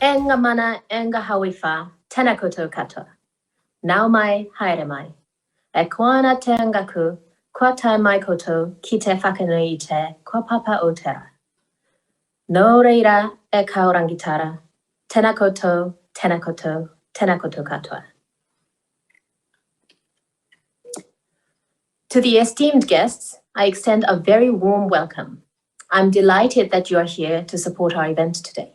Enga mana enga hawifa, tenakoto katoa. Now mai haere mai. E koana te angaku, kua tai mai koto, ki te whakanui te, kua papa o tera. No reira e kaorangitara, tenakoto, tenakoto, tenakoto katoa. To the esteemed guests, I extend a very warm welcome. I'm delighted that you are here to support our event today.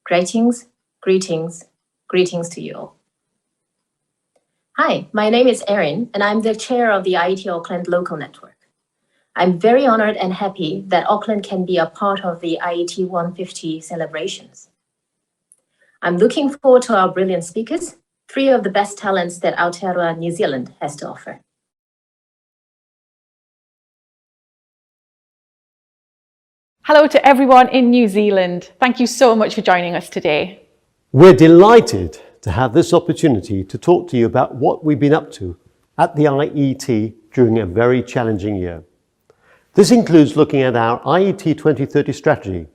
Greetings, greetings, greetings to you all. Hi, my name is Erin, and I'm the chair of the IET Auckland Local Network. I'm very honored and happy that Auckland can be a part of the IET 150 celebrations. I'm looking forward to our brilliant speakers, three of the best talents that Aotearoa New Zealand has to offer. Hello to everyone in New Zealand. Thank you so much for joining us today. We're delighted to have this opportunity to talk to you about what we've been up to at the IET during a very challenging year. This includes looking at our IET 2030 strategy,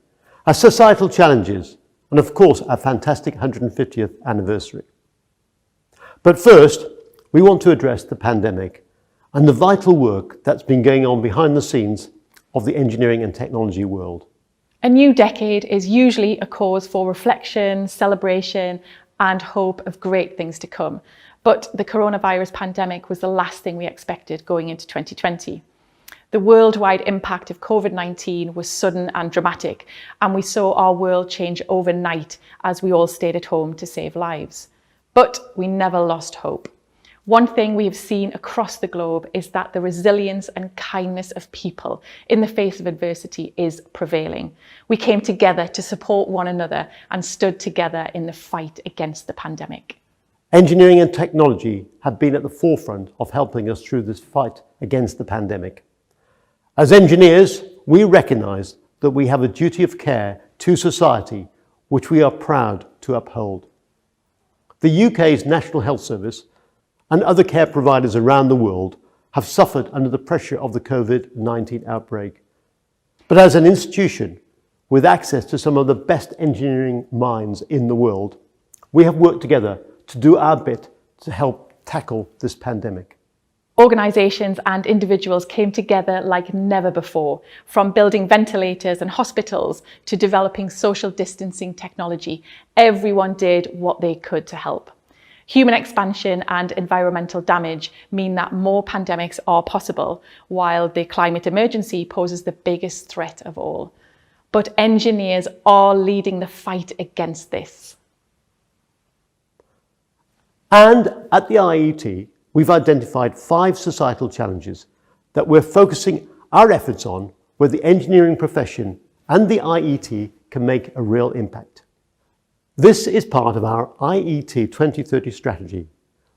our societal challenges, and of course our fantastic 150th anniversary. But first, we want to address the pandemic and the vital work that's been going on behind the scenes of the engineering and technology world. A new decade is usually a cause for reflection, celebration, and hope of great things to come. But the coronavirus pandemic was the last thing we expected going into 2020. The worldwide impact of COVID-19 was sudden and dramatic, and we saw our world change overnight as we all stayed at home to save lives. But we never lost hope. One thing we have seen across the globe is that the resilience and kindness of people in the face of adversity is prevailing. We came together to support one another and stood together in the fight against the pandemic. Engineering and technology have been at the forefront of helping us through this fight against the pandemic. As engineers, we recognise that we have a duty of care to society, which we are proud to uphold. The UK's National Health Service and other care providers around the world have suffered under the pressure of the COVID-19 outbreak. But as an institution with access to some of the best engineering minds in the world, we have worked together to do our bit to help tackle this pandemic. Organisations and individuals came together like never before, from building ventilators and hospitals to developing social distancing technology. Everyone did what they could to help. Human expansion and environmental damage mean that more pandemics are possible, while the climate emergency poses the biggest threat of all. But engineers are leading the fight against this. And at the IET, we've identified 5 societal challenges that we're focusing our efforts on, where the engineering profession and the IET can make a real impact. This is part of our IET 2030 strategy,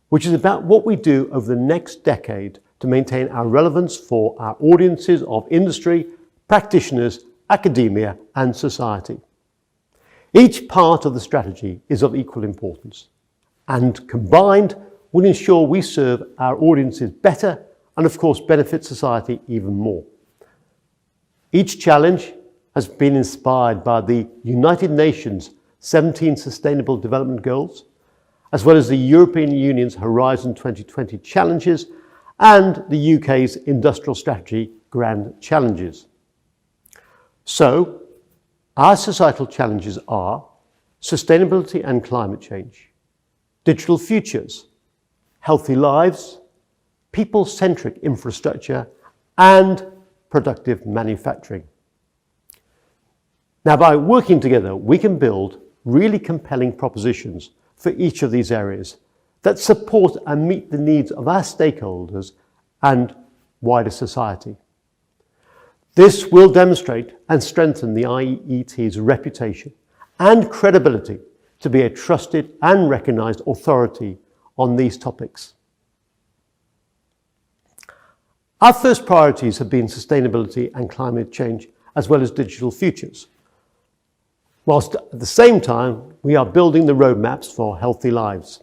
which is about what we do over the next decade to maintain our relevance for our audiences of industry, practitioners, academia, and society. Each part of the strategy is of equal importance, and combined will ensure we serve our audiences better and of course benefit society even more. Each challenge has been inspired by the United Nations 17 Sustainable Development Goals, as well as the European Union's Horizon 2020 challenges and the UK's Industrial Strategy Grand Challenges. So, our societal challenges are sustainability and climate change, digital futures, healthy lives, people-centric infrastructure, and productive manufacturing. Now, by working together, we can build really compelling propositions for each of these areas that support and meet the needs of our stakeholders and wider society. This will demonstrate and strengthen the IET's reputation and credibility to be a trusted and recognised authority on these topics. Our first priorities have been sustainability and climate change, as well as digital futures, whilst at the same time we are building the roadmaps for healthy lives.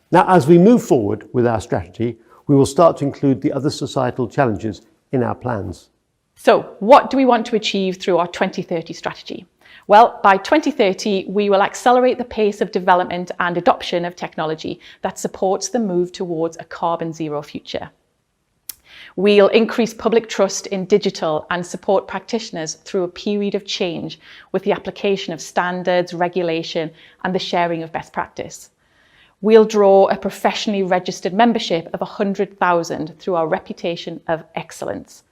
Now, as we move forward with our strategy, we will start to include the other societal challenges in our plans. So, what do we want to achieve through our 2030 strategy? Well, by 2030, we will accelerate the pace of development and adoption of technology that supports the move towards a carbon zero future. We'll increase public trust in digital and support practitioners through a period of change with the application of standards, regulation, and the sharing of best practice. We'll draw a professionally registered membership of 100,000 through our reputation of excellence.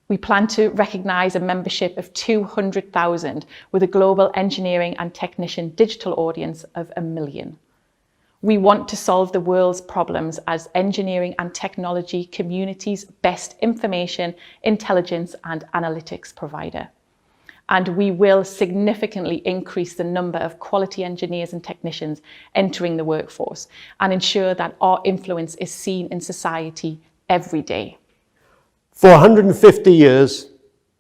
We plan to recognise a membership of 200,000 with a global engineering and technician digital audience of 1 million. We want to solve the world's problems as engineering and technology community's best information, intelligence and analytics provider. And we will significantly increase the number of quality engineers and technicians entering the workforce and ensure that our influence is seen in society every day. For 150 years,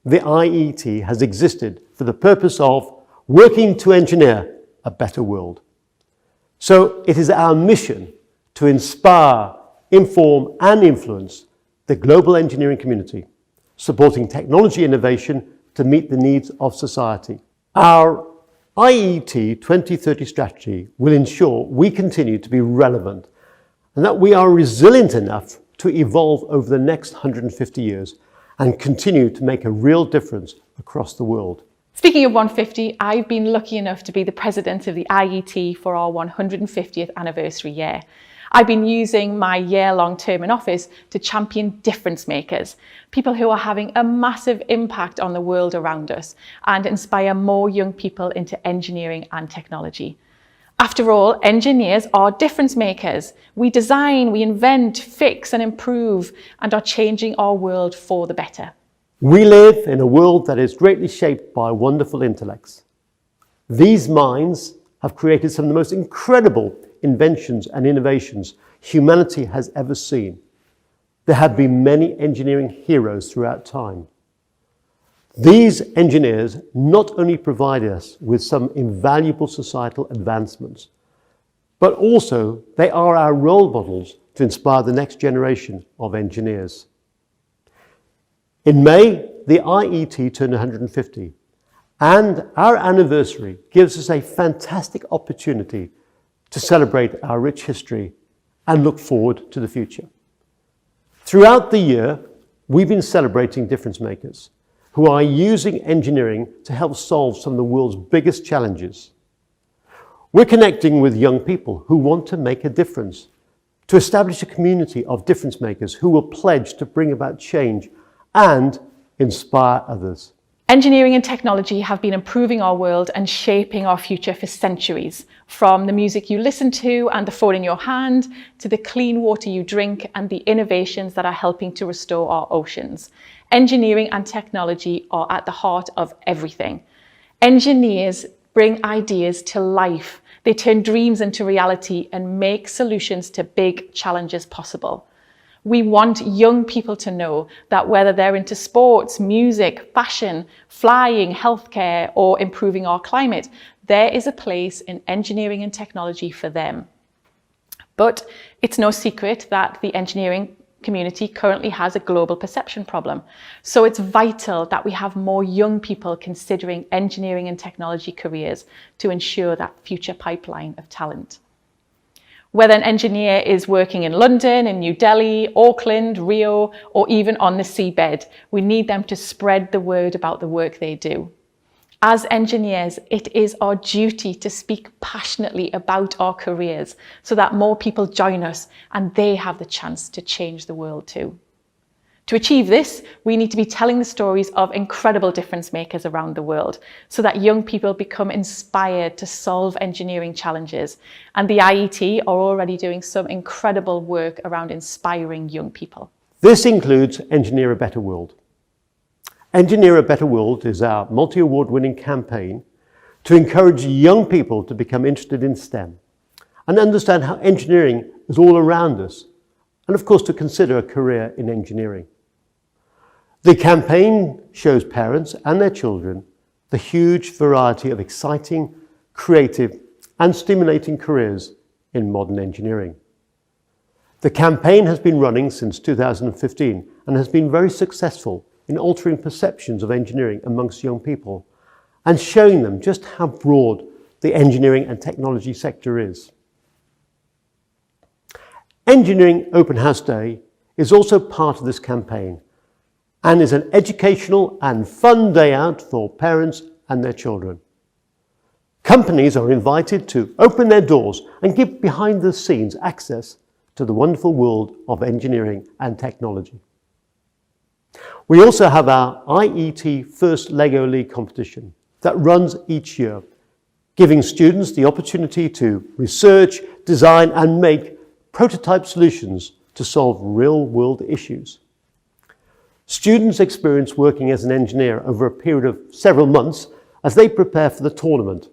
the IET has existed for the purpose of working to engineer a better world. So it is our mission to inspire, inform and influence the global engineering community, supporting technology innovation to meet the needs of society. Our IET 2030 strategy will ensure we continue to be relevant and that we are resilient enough to evolve over the next 150 years and continue to make a real difference across the world. Speaking of 150, I've been lucky enough to be the president of the IET for our 150th anniversary year. I've been using my year-long term in office to champion difference makers, people who are having a massive impact on the world around us and inspire more young people into engineering and technology. After all, engineers are difference makers. We design, we invent, fix and improve and are changing our world for the better. We live in a world that is greatly shaped by wonderful intellects. These minds have created some of the most incredible inventions and innovations humanity has ever seen. There have been many engineering heroes throughout time. These engineers not only provide us with some invaluable societal advancements, but also they are our role models to inspire the next generation of engineers. In May, the IET turned 150, and our anniversary gives us a fantastic opportunity to celebrate our rich history and look forward to the future. Throughout the year, we've been celebrating difference makers who are using engineering to help solve some of the world's biggest challenges. We're connecting with young people who want to make a difference, to establish a community of difference makers who will pledge to bring about change and inspire others. Engineering and technology have been improving our world and shaping our future for centuries, from the music you listen to and the phone in your hand, to the clean water you drink and the innovations that are helping to restore our oceans. Engineering and technology are at the heart of everything. Engineers bring ideas to life. They turn dreams into reality and make solutions to big challenges possible. We want young people to know that whether they're into sports, music, fashion, flying, healthcare, or improving our climate, there is a place in engineering and technology for them. But it's no secret that the engineering community currently has a global perception problem. So it's vital that we have more young people considering engineering and technology careers to ensure that future pipeline of talent. Whether an engineer is working in London, in New Delhi, Auckland, Rio, or even on the seabed, we need them to spread the word about the work they do. As engineers, it is our duty to speak passionately about our careers so that more people join us and they have the chance to change the world too. To achieve this, we need to be telling the stories of incredible difference makers around the world so that young people become inspired to solve engineering challenges. And the IET are already doing some incredible work around inspiring young people. This includes Engineer a Better World. Engineer a Better World is our multi-award winning campaign to encourage young people to become interested in STEM and understand how engineering is all around us, and of course to consider a career in engineering. The campaign shows parents and their children the huge variety of exciting, creative and stimulating careers in modern engineering. The campaign has been running since 2015 and has been very successful in altering perceptions of engineering amongst young people and showing them just how broad the engineering and technology sector is. Engineering Open House Day is also part of this campaign and is an educational and fun day out for parents and their children. Companies are invited to open their doors and give behind the scenes access to the wonderful world of engineering and technology. We also have our IET First Lego League competition that runs each year, giving students the opportunity to research, design and make prototype solutions to solve real-world issues. Students experience working as an engineer over a period of several months as they prepare for the tournament.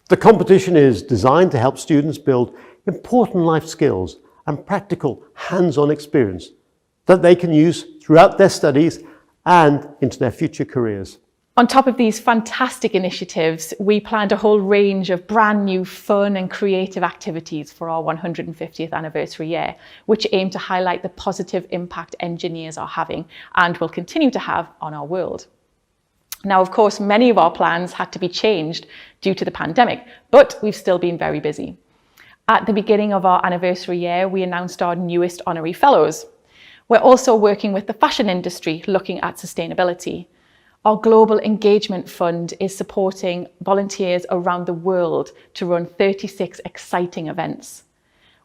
The competition is designed to help students build important life skills and practical hands-on experience that they can use throughout their studies and into their future careers. On top of these fantastic initiatives, we planned a whole range of brand new fun and creative activities for our 150th anniversary year, which aim to highlight the positive impact engineers are having and will continue to have on our world. Now, of course, many of our plans had to be changed due to the pandemic, but we've still been very busy. At the beginning of our anniversary year, we announced our newest honorary fellows. We're also working with the fashion industry looking at sustainability. Our Global Engagement Fund is supporting volunteers around the world to run 36 exciting events.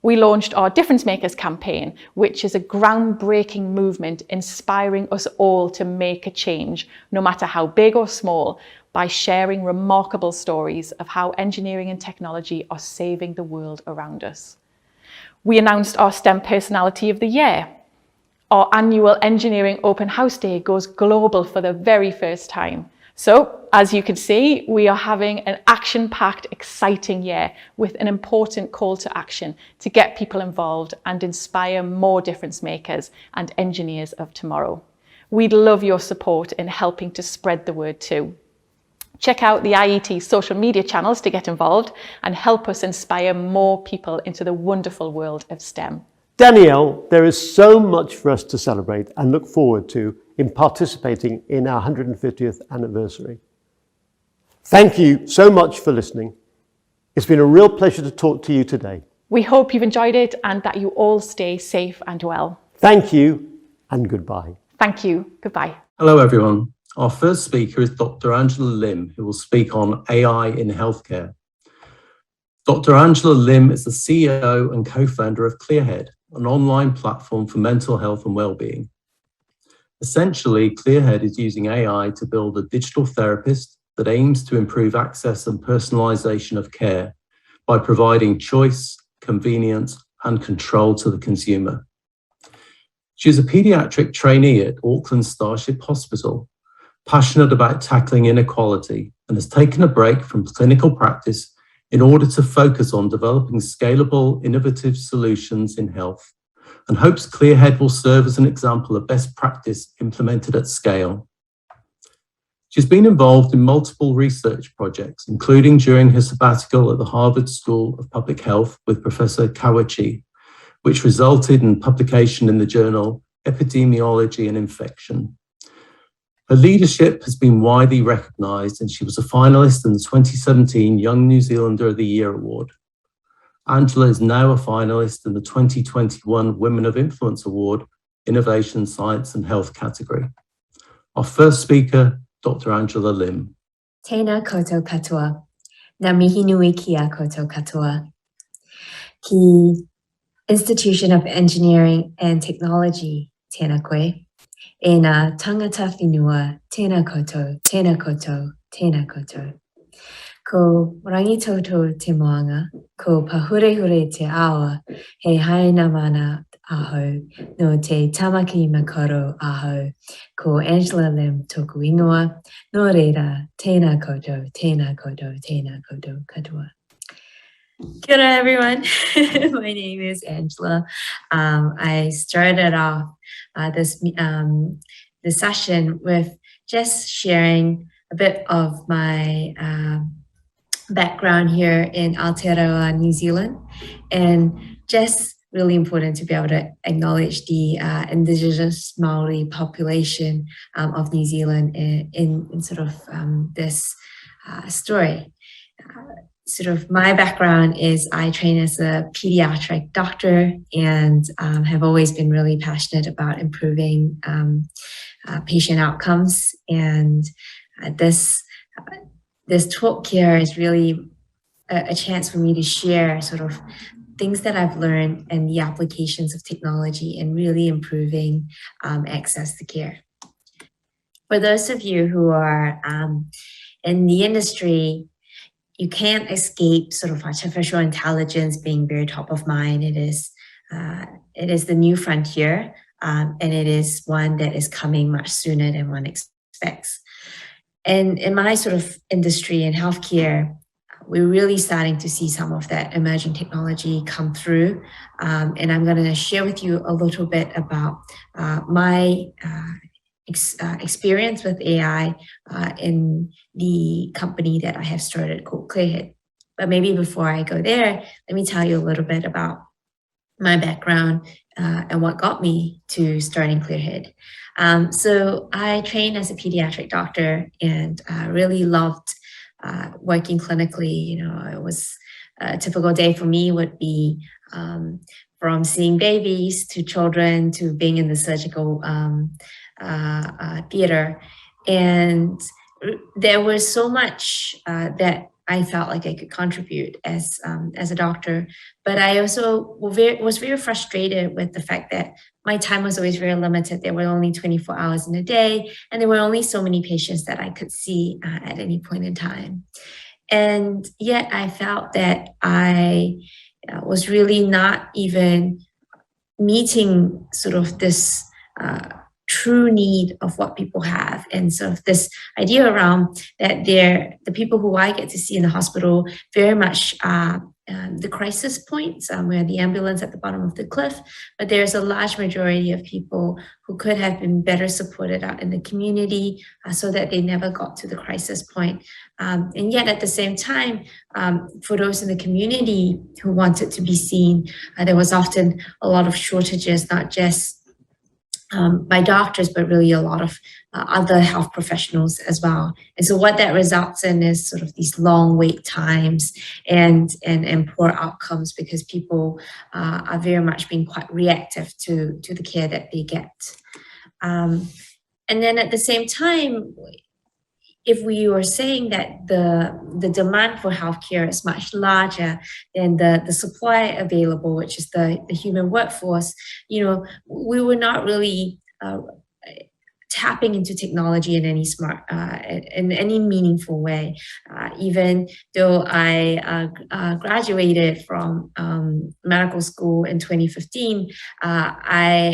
We launched our Difference Makers campaign, which is a groundbreaking movement inspiring us all to make a change, no matter how big or small, by sharing remarkable stories of how engineering and technology are saving the world around us. We announced our STEM Personality of the Year. Our annual Engineering Open House Day goes global for the very first time. So, as you can see, we are having an action-packed, exciting year with an important call to action to get people involved and inspire more difference makers and engineers of tomorrow. We'd love your support in helping to spread the word too. Check out the IET social media channels to get involved and help us inspire more people into the wonderful world of STEM. Danielle, there is so much for us to celebrate and look forward to in participating in our 150th anniversary. Thank you so much for listening. It's been a real pleasure to talk to you today. We hope you've enjoyed it and that you all stay safe and well. Thank you and goodbye. Thank you. Goodbye. Hello, everyone. Our first speaker is Dr. Angela Lim, who will speak on AI in healthcare. Dr. Angela Lim is the CEO and co-founder of Clearhead, an online platform for mental health and well-being. Essentially, Clearhead is using AI to build a digital therapist that aims to improve access and personalization of care by providing choice, convenience, and control to the consumer. She is a pediatric trainee at Auckland Starship Hospital, passionate about tackling inequality, and has taken a break from clinical practice in order to focus on developing scalable, innovative solutions in health, and hopes Clearhead will serve as an example of best practice implemented at scale. She's been involved in multiple research projects, including during her sabbatical at the Harvard School of Public Health with Professor Kawachi, which resulted in publication in the journal Epidemiology and Infection. Her leadership has been widely recognised, and she was a finalist in the 2017 Young New Zealander of the Year Award. Angela is now a finalist in the 2021 Women of Influence Award, Innovation, Science and Health category. Our first speaker, Dr. Angela Lim. Tēnā koutou katoa. Ngā mihi nui kia koutou katoa. Ki Institution of Engineering and Technology, tēnā koe. E ngā tangata whenua, tēnā koutou, tēnā koutou, tēnā koutou. Ko rangitoto te moanga, ko pahurehure te awa, he haina mana aho, no te tamaki makoro aho, ko Angela Lim toku ingoa, no reira, tēnā koutou, tēnā koutou, tēnā koutou katoa. Kia ora, everyone. My name is Angela. I started off this session with just sharing a bit of my background here in Aotearoa, New Zealand, and just really important to be able to acknowledge the Indigenous Maori population of New Zealand in sort of this story. Sort of my background is I train as a pediatric doctor and have always been really passionate about improving patient outcomes. And this talk here is really a chance for me to share sort of things that I've learned and the applications of technology in really improving access to care. For those of you who are in the industry, you can't escape sort of artificial intelligence being very top of mind. It is the new frontier, and it is one that is coming much sooner than one expects. And in my sort of industry in healthcare, we're really starting to see some of that emerging technology come through. And I'm going to share with you a little bit about my experience with AI in the company that I have started called Clearhead. But maybe before I go there, let me tell you a little bit about my background and what got me to starting Clearhead. So I trained as a pediatric doctor and really loved working clinically. You know, it was a typical day for me would be from seeing babies to children to being in the surgical theater. And there was so much that I felt like I could contribute as a doctor, but I also was very frustrated with the fact that my time was always very limited. There were only 24 hours in a day, and there were only so many patients that I could see at any point in time. And yet I felt that I was really not even meeting sort of this true need of what people have. And so this idea around that the people who I get to see in the hospital very much are the crisis points where the ambulance at the bottom of the cliff, but there's a large majority of people who could have been better supported out in the community so that they never got to the crisis point. And yet at the same time, for those in the community who wanted to be seen, there was often a lot of shortages, not just by doctors, but really a lot of other health professionals as well. And so what that results in is sort of these long wait times and poor outcomes because people are very much being quite reactive to the care that they get. And then at the same time, if we were saying that the demand for healthcare is much larger than the supply available, which is the human workforce, you know, we were not really tapping into technology in any in any meaningful way. Even though I graduated from medical school in 2015,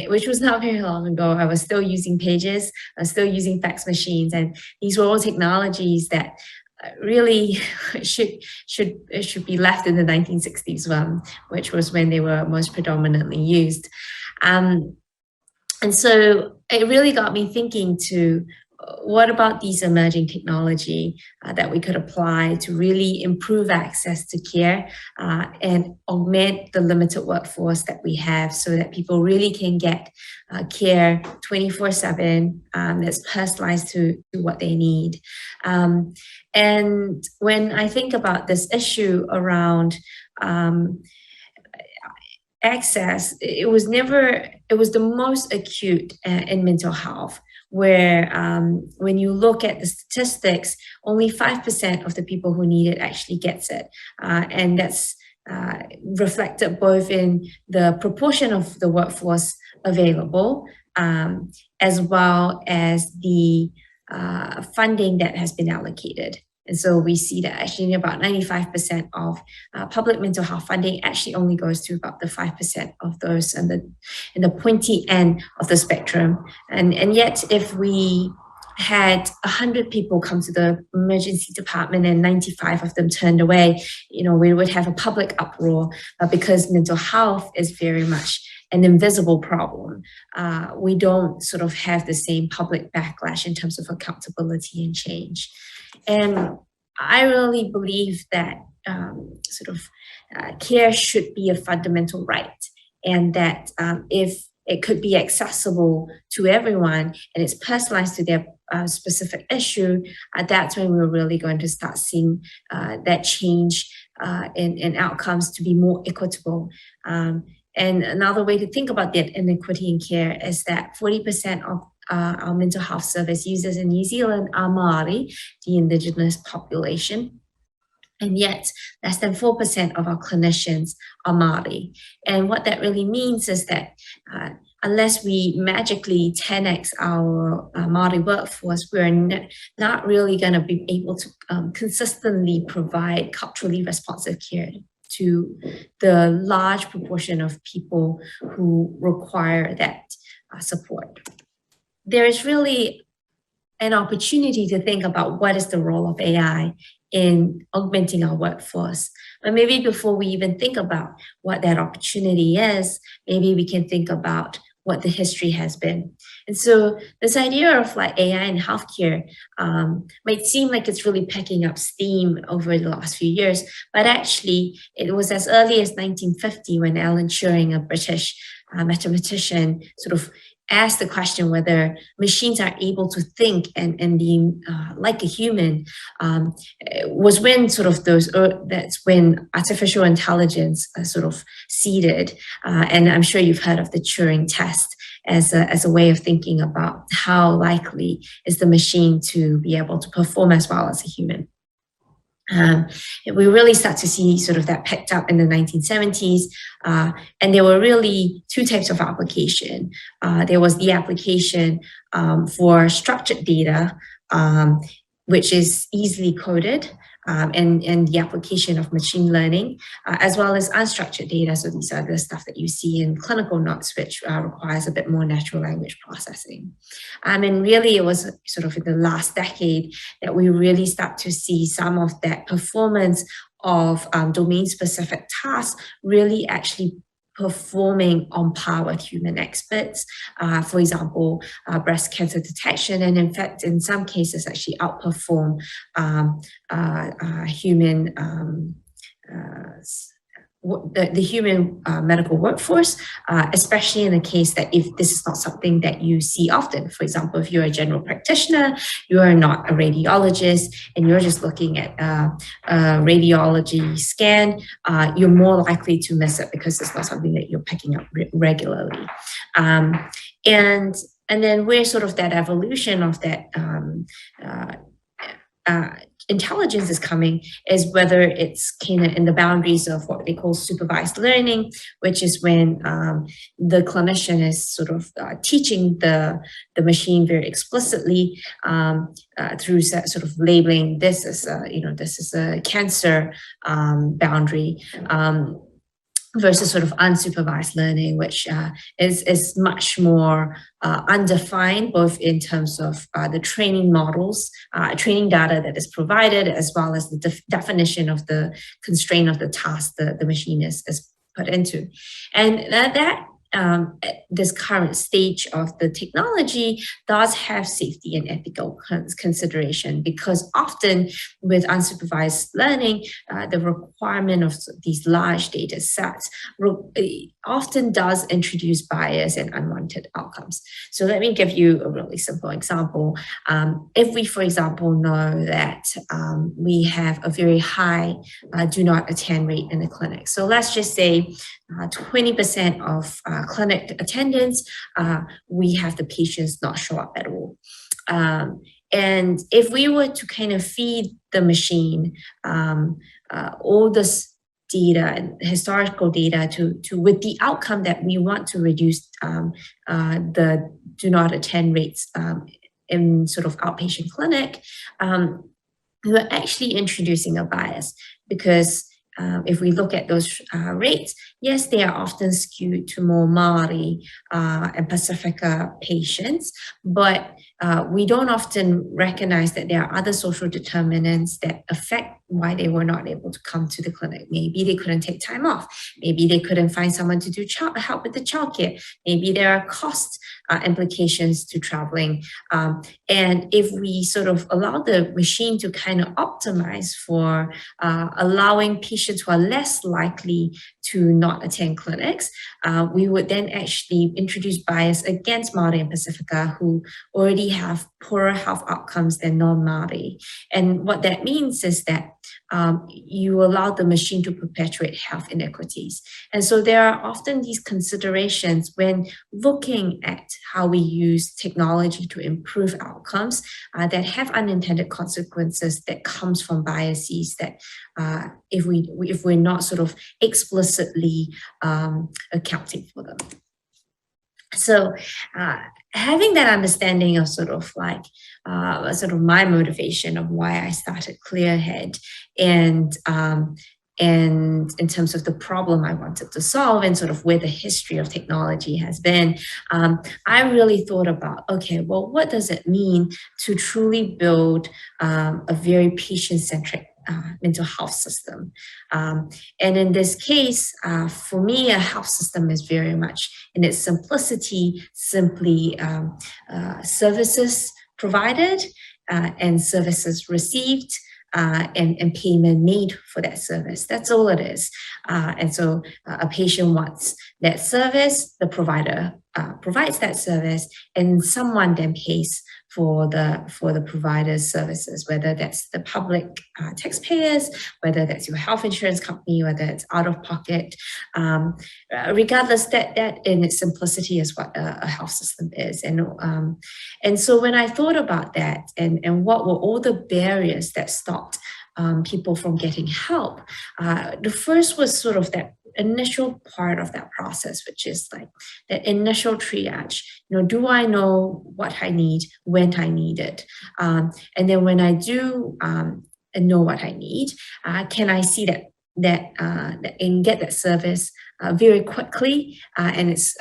which was not very long ago, I was still using pages, I was still using fax machines, and these were all technologies that really should be left in the 1960s, which was when they were most predominantly used. And so it really got me thinking to what about these emerging technology that we could apply to really improve access to care and augment the limited workforce that we have so that people really can get care 24/7 that's personalized to what they need. And when I think about this issue around access, it was the most acute in mental health, where when you look at the statistics, only 5% of the people who need it actually gets it. And that's reflected both in the proportion of the workforce available, as well as the funding that has been allocated. And so we see that actually about 95% of public mental health funding actually only goes to about the 5% of those in the pointy end of the spectrum. And yet if we had 100 people come to the emergency department and 95 of them turned away, you know, we would have a public uproar because mental health is very much an invisible problem. We don't sort of have the same public backlash in terms of accountability and change. And I really believe that care should be a fundamental right, and that if it could be accessible to everyone and it's personalized to their specific issue, that's when we're really going to start seeing that change in outcomes to be more equitable. And another way to think about that inequity in care is that 40% of our mental health service users in New Zealand are Māori, the indigenous population. And yet, less than 4% of our clinicians are Māori. And what that really means is that unless we magically 10x our Māori workforce, we're not really going to be able to consistently provide culturally responsive care to the large proportion of people who require that support. There is really an opportunity to think about what is the role of AI in augmenting our workforce. But maybe before we even think about what that opportunity is, maybe we can think about what the history has been. And so this idea of like AI in healthcare might seem like it's really picking up steam over the last few years, but actually it was as early as 1950 when Alan Turing, a British mathematician, sort of asked the question whether machines are able to think and be like a human, was when sort of that's when artificial intelligence sort of seeded. And I'm sure you've heard of the Turing test as a way of thinking about how likely is the machine to be able to perform as well as a human. We really start to see sort of that picked up in the 1970s, and there were really two types of application. There was the application for structured data, which is easily coded, and the application of machine learning, as well as unstructured data. So these are the stuff that you see in clinical notes, which requires a bit more natural language processing. And really, it was sort of in the last decade that we really start to see some of that performance of domain-specific tasks really actually performing on par with human experts. For example, breast cancer detection, and in fact, in some cases, actually outperform human the human medical workforce, especially in the case that if this is not something that you see often. For example, if you're a general practitioner, you are not a radiologist, and you're just looking at a radiology scan, you're more likely to miss it because it's not something that you're picking up regularly. And then where sort of that evolution of that intelligence is coming is whether it's kind of in the boundaries of what they call supervised learning, which is when the clinician is sort of teaching the machine very explicitly through sort of labeling this as this is a cancer boundary. Versus sort of unsupervised learning, which is much more undefined, both in terms of the training models, training data that is provided, as well as the definition of the constraint of the task the machine is put into. And that this current stage of the technology does have safety and ethical consideration, because often with unsupervised learning, the requirement of these large data sets often does introduce bias and unwanted outcomes. So let me give you a really simple example. If we, for example, know that we have a very high do not attend rate in the clinic. So let's just say 20% of clinic attendance, we have the patients not show up at all. And if we were to kind of feed the machine all this data and historical data to with the outcome that we want to reduce the do not attend rates in sort of outpatient clinic, we're actually introducing a bias, because if we look at those rates, yes, they are often skewed to more Māori and Pacifica patients, but we don't often recognize that there are other social determinants that affect why they were not able to come to the clinic. Maybe they couldn't take time off. Maybe they couldn't find someone to do help with the childcare. Maybe there are cost implications to traveling. And if we sort of allow the machine to kind of optimize for allowing patients patients who are less likely to not attend clinics, we would then actually introduce bias against Maori and Pacifica who already have poorer health outcomes than non-Maori. And what that means is that you allow the machine to perpetuate health inequities. And so there are often these considerations when looking at how we use technology to improve outcomes that have unintended consequences that comes from biases that if we're not sort of explicitly accounting for them. So having that understanding of sort of my motivation of why I started Clearhead and in terms of the problem I wanted to solve and sort of where the history of technology has been, I really thought about, okay, well, what does it mean to truly build a very patient-centric mental health system? And in this case, for me, a health system is very much in its simplicity, simply services provided and services received and payment made for that service. That's all it is. And so a patient wants that service, the provider provides that service, and someone then pays for the provider's services, whether that's the public taxpayers, whether that's your health insurance company, whether it's out of pocket. Regardless, that in its simplicity is what a health system is. And so when I thought about that and what were all the barriers that stopped people from getting help, the first was sort of that initial part of that process, which is like the initial triage. Do I know what I need when I need it? And then when I do know what I need, can I see that and get that service very quickly, and it's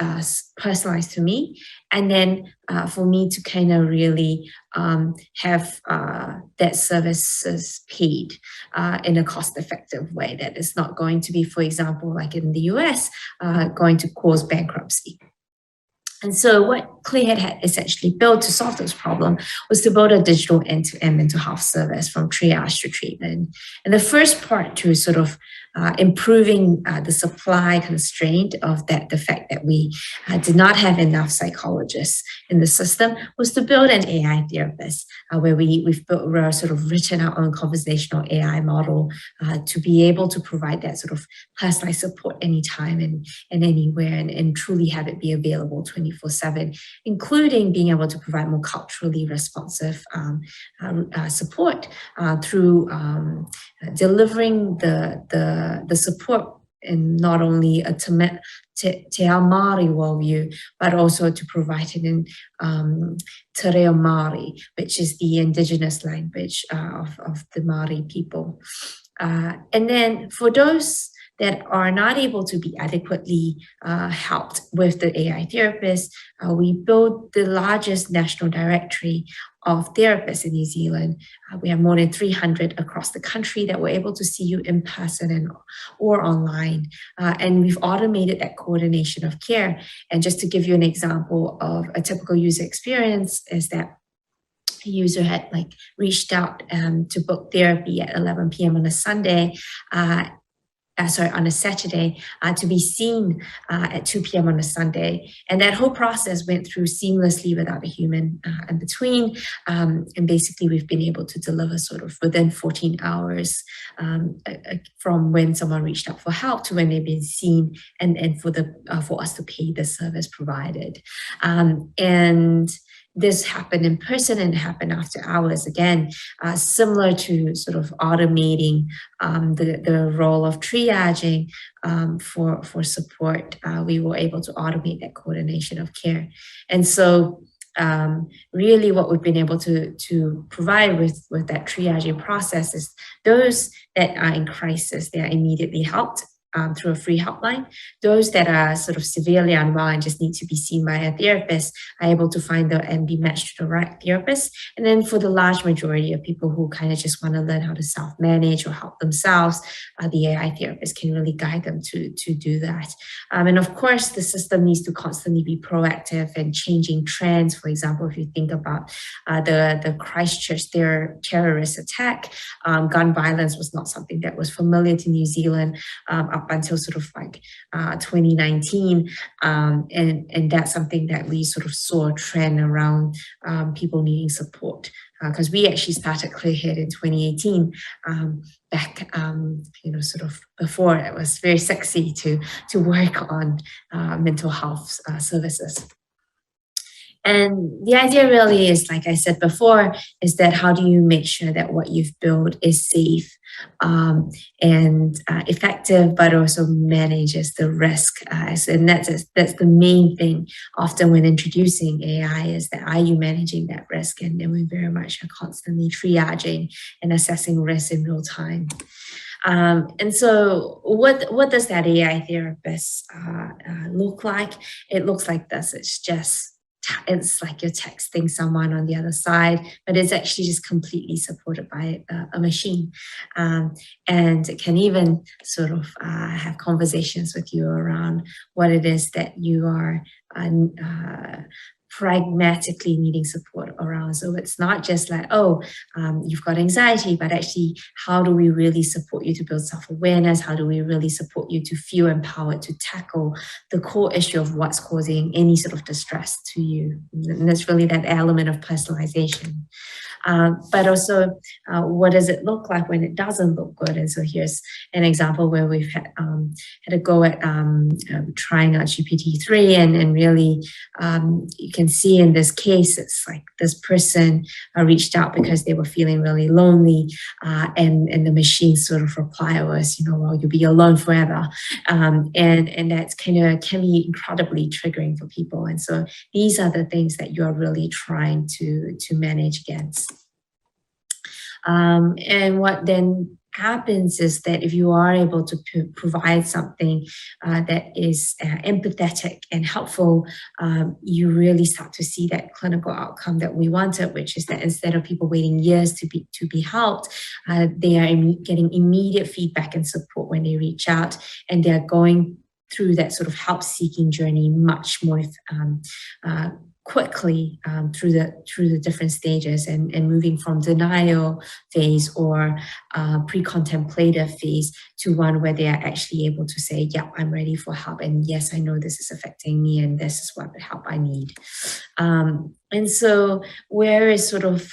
personalized to me, and then for me to kind of really have that services paid in a cost-effective way that is not going to be, for example, like in the US, going to cause bankruptcy. And so what Clearhead had essentially built to solve this problem was to build a digital end-to-end mental health service from triage to treatment. And the first part to sort of improving the supply constraint of the fact that we did not have enough psychologists in the system was to build an AI therapist where we've sort of written our own conversational AI model to be able to provide that sort of personalized support anytime and anywhere and truly have it be available 24/7, including being able to provide more culturally responsive support through delivering the support in not only a Te Ao Māori worldview, but also to provide it in Te Reo Māori, which is the indigenous language of the Māori people. And then for those that are not able to be adequately helped with the AI therapist, we built the largest national directory of therapists in New Zealand. We have more than 300 across the country that were able to see you in person or online. And we've automated that coordination of care. And just to give you an example of a typical user experience is that the user had reached out to book therapy at 11 p.m. on a Sunday, on a Saturday, to be seen at 2 p.m. on a Sunday. And that whole process went through seamlessly without a human in between. And basically, we've been able to deliver sort of within 14 hours from when someone reached out for help to when they've been seen and for us to pay the service provided. And this happened in person and happened after hours, again, similar to sort of automating the role of triaging for support. We were able to automate that coordination of care. And so really what we've been able to provide with that triaging process is those that are in crisis, they are immediately helped through a free helpline. Those that are sort of severely unwell and just need to be seen by a therapist are able to find and be matched to the right therapist. And then for the large majority of people who kind of just want to learn how to self-manage or help themselves, the AI therapist can really guide them to do that. And of course, the system needs to constantly be proactive and changing trends. For example, if you think about the Christchurch terrorist attack, gun violence was not something that was familiar to New Zealand up until sort of like 2019. And that's something that we sort of saw a trend around people needing support. Because we actually started Clearhead in 2018, back, sort of before it was very sexy to work on mental health services. And the idea really is, like I said before, is that how do you make sure that what you've built is safe and effective, but also manages the risk. And that's the main thing often when introducing AI, is that are you managing that risk? And we very much are constantly triaging and assessing risk in real time. And so what does that AI therapist look like? It looks like this. It's like you're texting someone on the other side, but it's actually just completely supported by a machine. And it can even sort of have conversations with you around what it is that you are pragmatically needing support around. So it's not just like, you've got anxiety, but actually, how do we really support you to build self-awareness? How do we really support you to feel empowered to tackle the core issue of what's causing any sort of distress to you? And that's really that element of personalization. But also, what does it look like when it doesn't look good? And so here's an example where we've had a go at trying out GPT-3, and really you can see in this case, it's like this person reached out because they were feeling really lonely, and the machine sort of reply was, well, you'll be alone forever, and that's can be incredibly triggering for people. And so these are the things that you're really trying to manage against. And what then happens is that if you are able to provide something that is empathetic and helpful, you really start to see that clinical outcome that we wanted, which is that instead of people waiting years to be helped, they are getting immediate feedback and support when they reach out, and they're going through that sort of help-seeking journey much more quickly through the different stages, and moving from denial phase or pre-contemplative phase to one where they are actually able to say, yeah, I'm ready for help, and yes, I know this is affecting me, and this is what help I need. And so where is sort of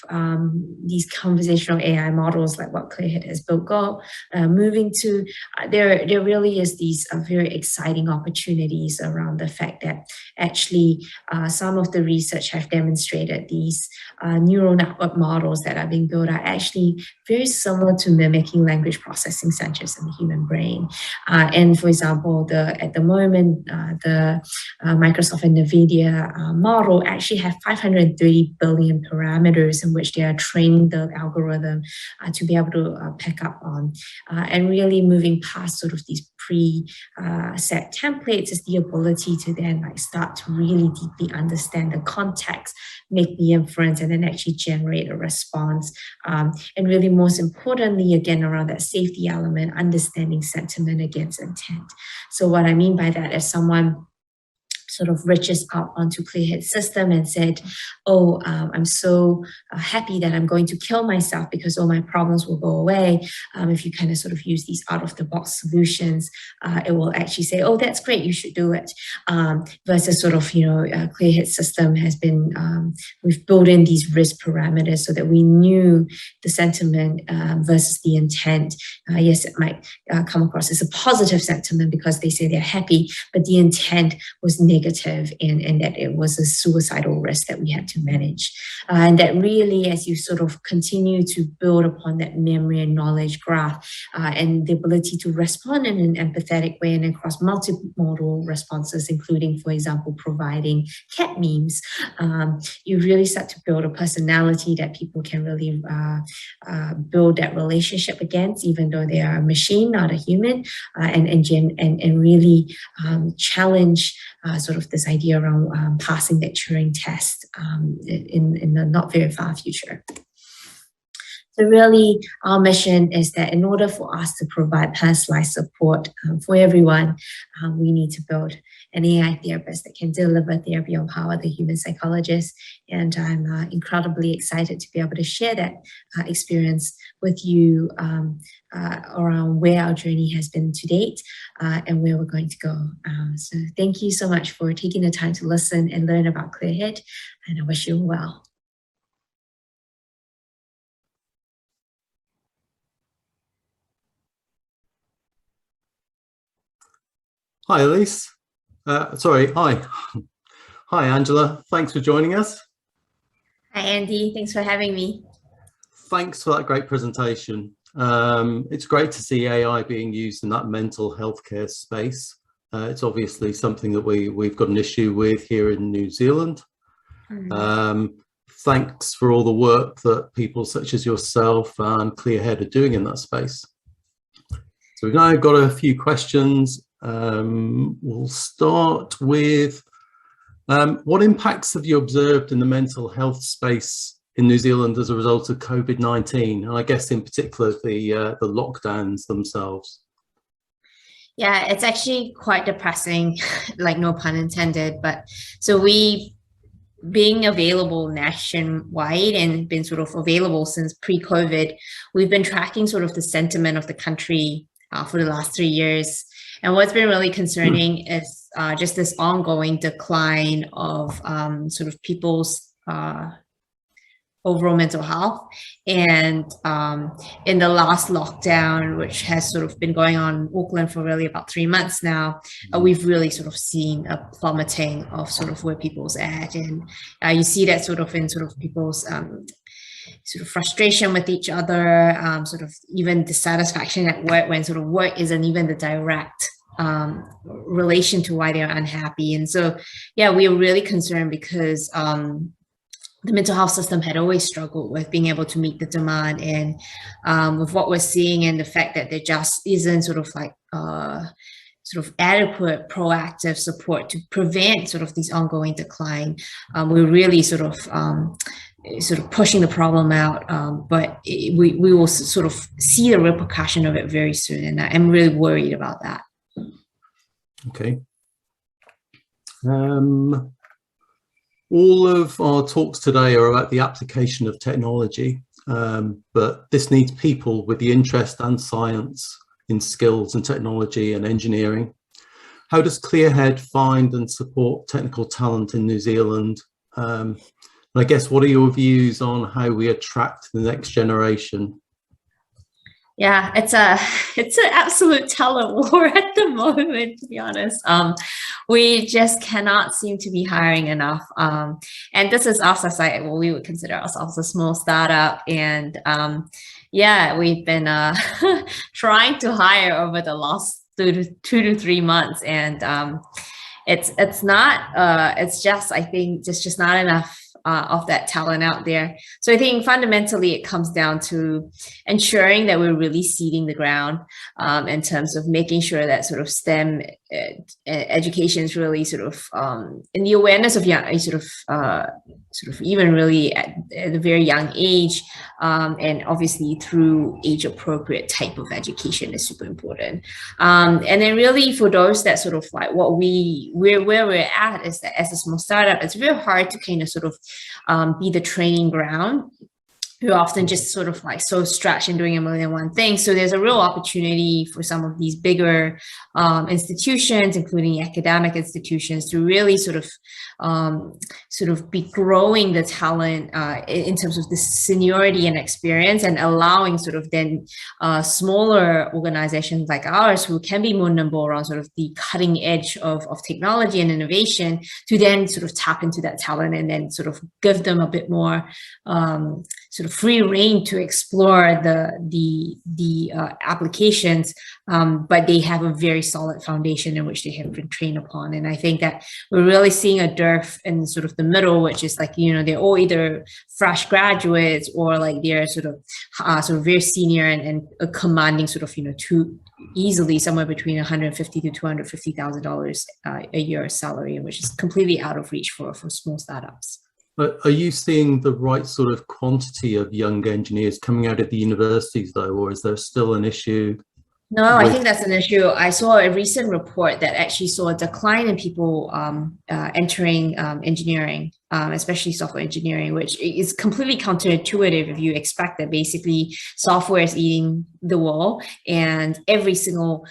these conversational AI models, like what Clearhead has built, moving to, there really is these very exciting opportunities around the fact that actually some of the research have demonstrated these neural network models that are being built are actually very similar to mimicking language processing centers in the human brain. And for example, at the moment, the Microsoft and NVIDIA model actually have 530 billion parameters in which they are training the algorithm to be able to pick up on. And really moving past sort of these pre-set templates is the ability to then start to really deeply understand the context, make the inference, and then actually generate a response. And really, most importantly, again, around that safety element, understanding sentiment against intent. So what I mean by that is someone sort of reaches out onto Clearhead's system and said, I'm so happy that I'm going to kill myself because all my problems will go away. If you kind of sort of use these out-of-the-box solutions, it will actually say, that's great, you should do it. Versus sort of, Clearhead's system has been, we've built in these risk parameters so that we knew the sentiment versus the intent. Yes, it might come across as a positive sentiment because they say they're happy, but the intent was negative negative, and that it was a suicidal risk that we had to manage. And that really, as you sort of continue to build upon that memory and knowledge graph, and the ability to respond in an empathetic way and across multimodal responses, including, for example, providing cat memes, you really start to build a personality that people can really build that relationship against, even though they are a machine, not a human, and really challenge sort of this idea around passing that Turing test in the not very far future. So really, our mission is that in order for us to provide personalized support for everyone, we need to build an AI therapist that can deliver therapy on power the human psychologist. And I'm incredibly excited to be able to share that experience with you around where our journey has been to date and where we're going to go. So thank you so much for taking the time to listen and learn about ClearHead, and I wish you well. Hi, Elise. Hi. Hi, Angela. Thanks for joining us. Hi, Andy. Thanks for having me. Thanks for that great presentation. It's great to see AI being used in that mental health care space. It's obviously something that we've got an issue with here in New Zealand. Thanks for all the work that people such as yourself and ClearHead are doing in that space. So we've now got a few questions. We'll start with what impacts have you observed in the mental health space in New Zealand as a result of COVID-19, and I guess in particular the lockdowns themselves? Yeah, it's actually quite depressing, like no pun intended. But so we, being available nationwide and been sort of available since pre-COVID, we've been tracking sort of the sentiment of the country for the last 3 years. And what's been really concerning is just this ongoing decline of sort of people's overall mental health. And in the last lockdown, which has sort of been going on in Auckland for really about 3 months now, we've really sort of seen a plummeting of sort of where people's at. And you see that sort of in sort of people's sort of frustration with each other, sort of even dissatisfaction at work when sort of work isn't even the direct relation to why they're unhappy. And so, yeah, we are really concerned because the mental health system had always struggled with being able to meet the demand, and with what we're seeing and the fact that there just isn't sort of like sort of adequate proactive support to prevent sort of these ongoing decline. We're really sort of pushing the problem out, but we will sort of see the repercussion of it very soon, and I'm really worried about that. Okay. All of our talks today are about the application of technology, but this needs people with the interest and science in skills and technology and engineering. How does ClearHead find and support technical talent in New Zealand? I guess, what are your views on how we attract the next generation? Yeah, it's an absolute tug of war at the moment, to be honest. We just cannot seem to be hiring enough. And this is us as well, we would consider ourselves a small startup. And yeah, we've been trying to hire over the last 2 to 3 months. And it's not, it's just, I think, just not enough of that talent out there. So I think fundamentally it comes down to ensuring that we're really seeding the ground in terms of making sure that sort of STEM education is really sort of in the awareness of young, sort of even really at a very young age, and obviously through age appropriate type of education is super important. And then really for those that sort of like where we're at is that as a small startup, it's very hard to kind of sort of be the training ground who are often just sort of like so stretched and doing a million and one things. So there's a real opportunity for some of these bigger institutions, including academic institutions, to really sort of be growing the talent in terms of the seniority and experience, and allowing sort of then smaller organizations like ours, who can be more nimble around sort of the cutting edge of technology and innovation, to then sort of tap into that talent and then sort of give them a bit more sort of free rein to explore the applications, but they have a very solid foundation in which they have been trained upon. And I think that we're really seeing a dearth in sort of the middle, which is like, they're all either fresh graduates or like they're sort of very senior and commanding sort of, too easily somewhere between $150,000 to $250,000 a year salary, which is completely out of reach for small startups. Are you seeing the right sort of quantity of young engineers coming out of the universities though, or is there still an issue? No, I think that's an issue. I saw a recent report that actually saw a decline in people entering engineering, especially software engineering, which is completely counterintuitive if you expect that basically software is eating the world and every single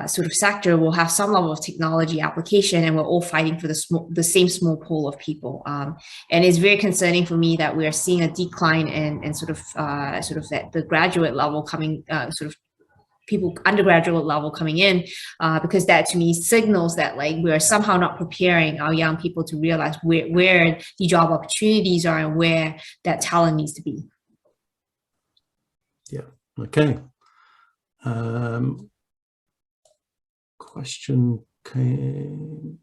sort of sector will have some level of technology application, and we're all fighting for the same small pool of people. And it's very concerning for me that we are seeing a decline in sort of that the graduate level coming people undergraduate level coming in, because that to me signals that like we're somehow not preparing our young people to realize where the job opportunities are and where that talent needs to be. Yeah, okay. Question came.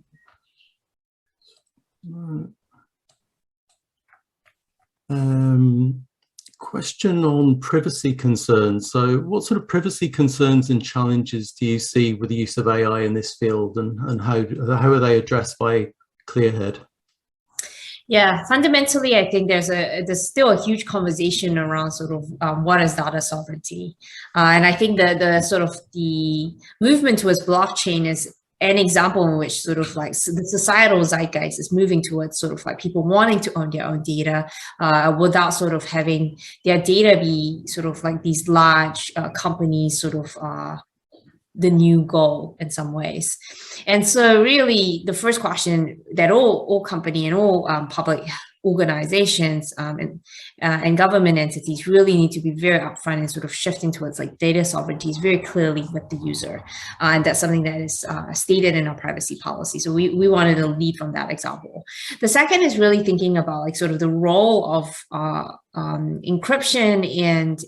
Question on privacy concerns. So what sort of privacy concerns and challenges do you see with the use of AI in this field, and how are they addressed by Clearhead? Yeah, fundamentally, I think there's still a huge conversation around sort of what is data sovereignty, and I think the movement towards blockchain is an example in which sort of like the societal zeitgeist is moving towards sort of like people wanting to own their own data without sort of having their data be sort of like these large companies sort of the new goal in some ways. And so really the first question that all company and all public organizations and government entities really need to be very upfront and sort of shifting towards like data sovereignties very clearly with the user. And that's something that is stated in our privacy policy. So we wanted to lead from that example. The second is really thinking about like sort of the role of encryption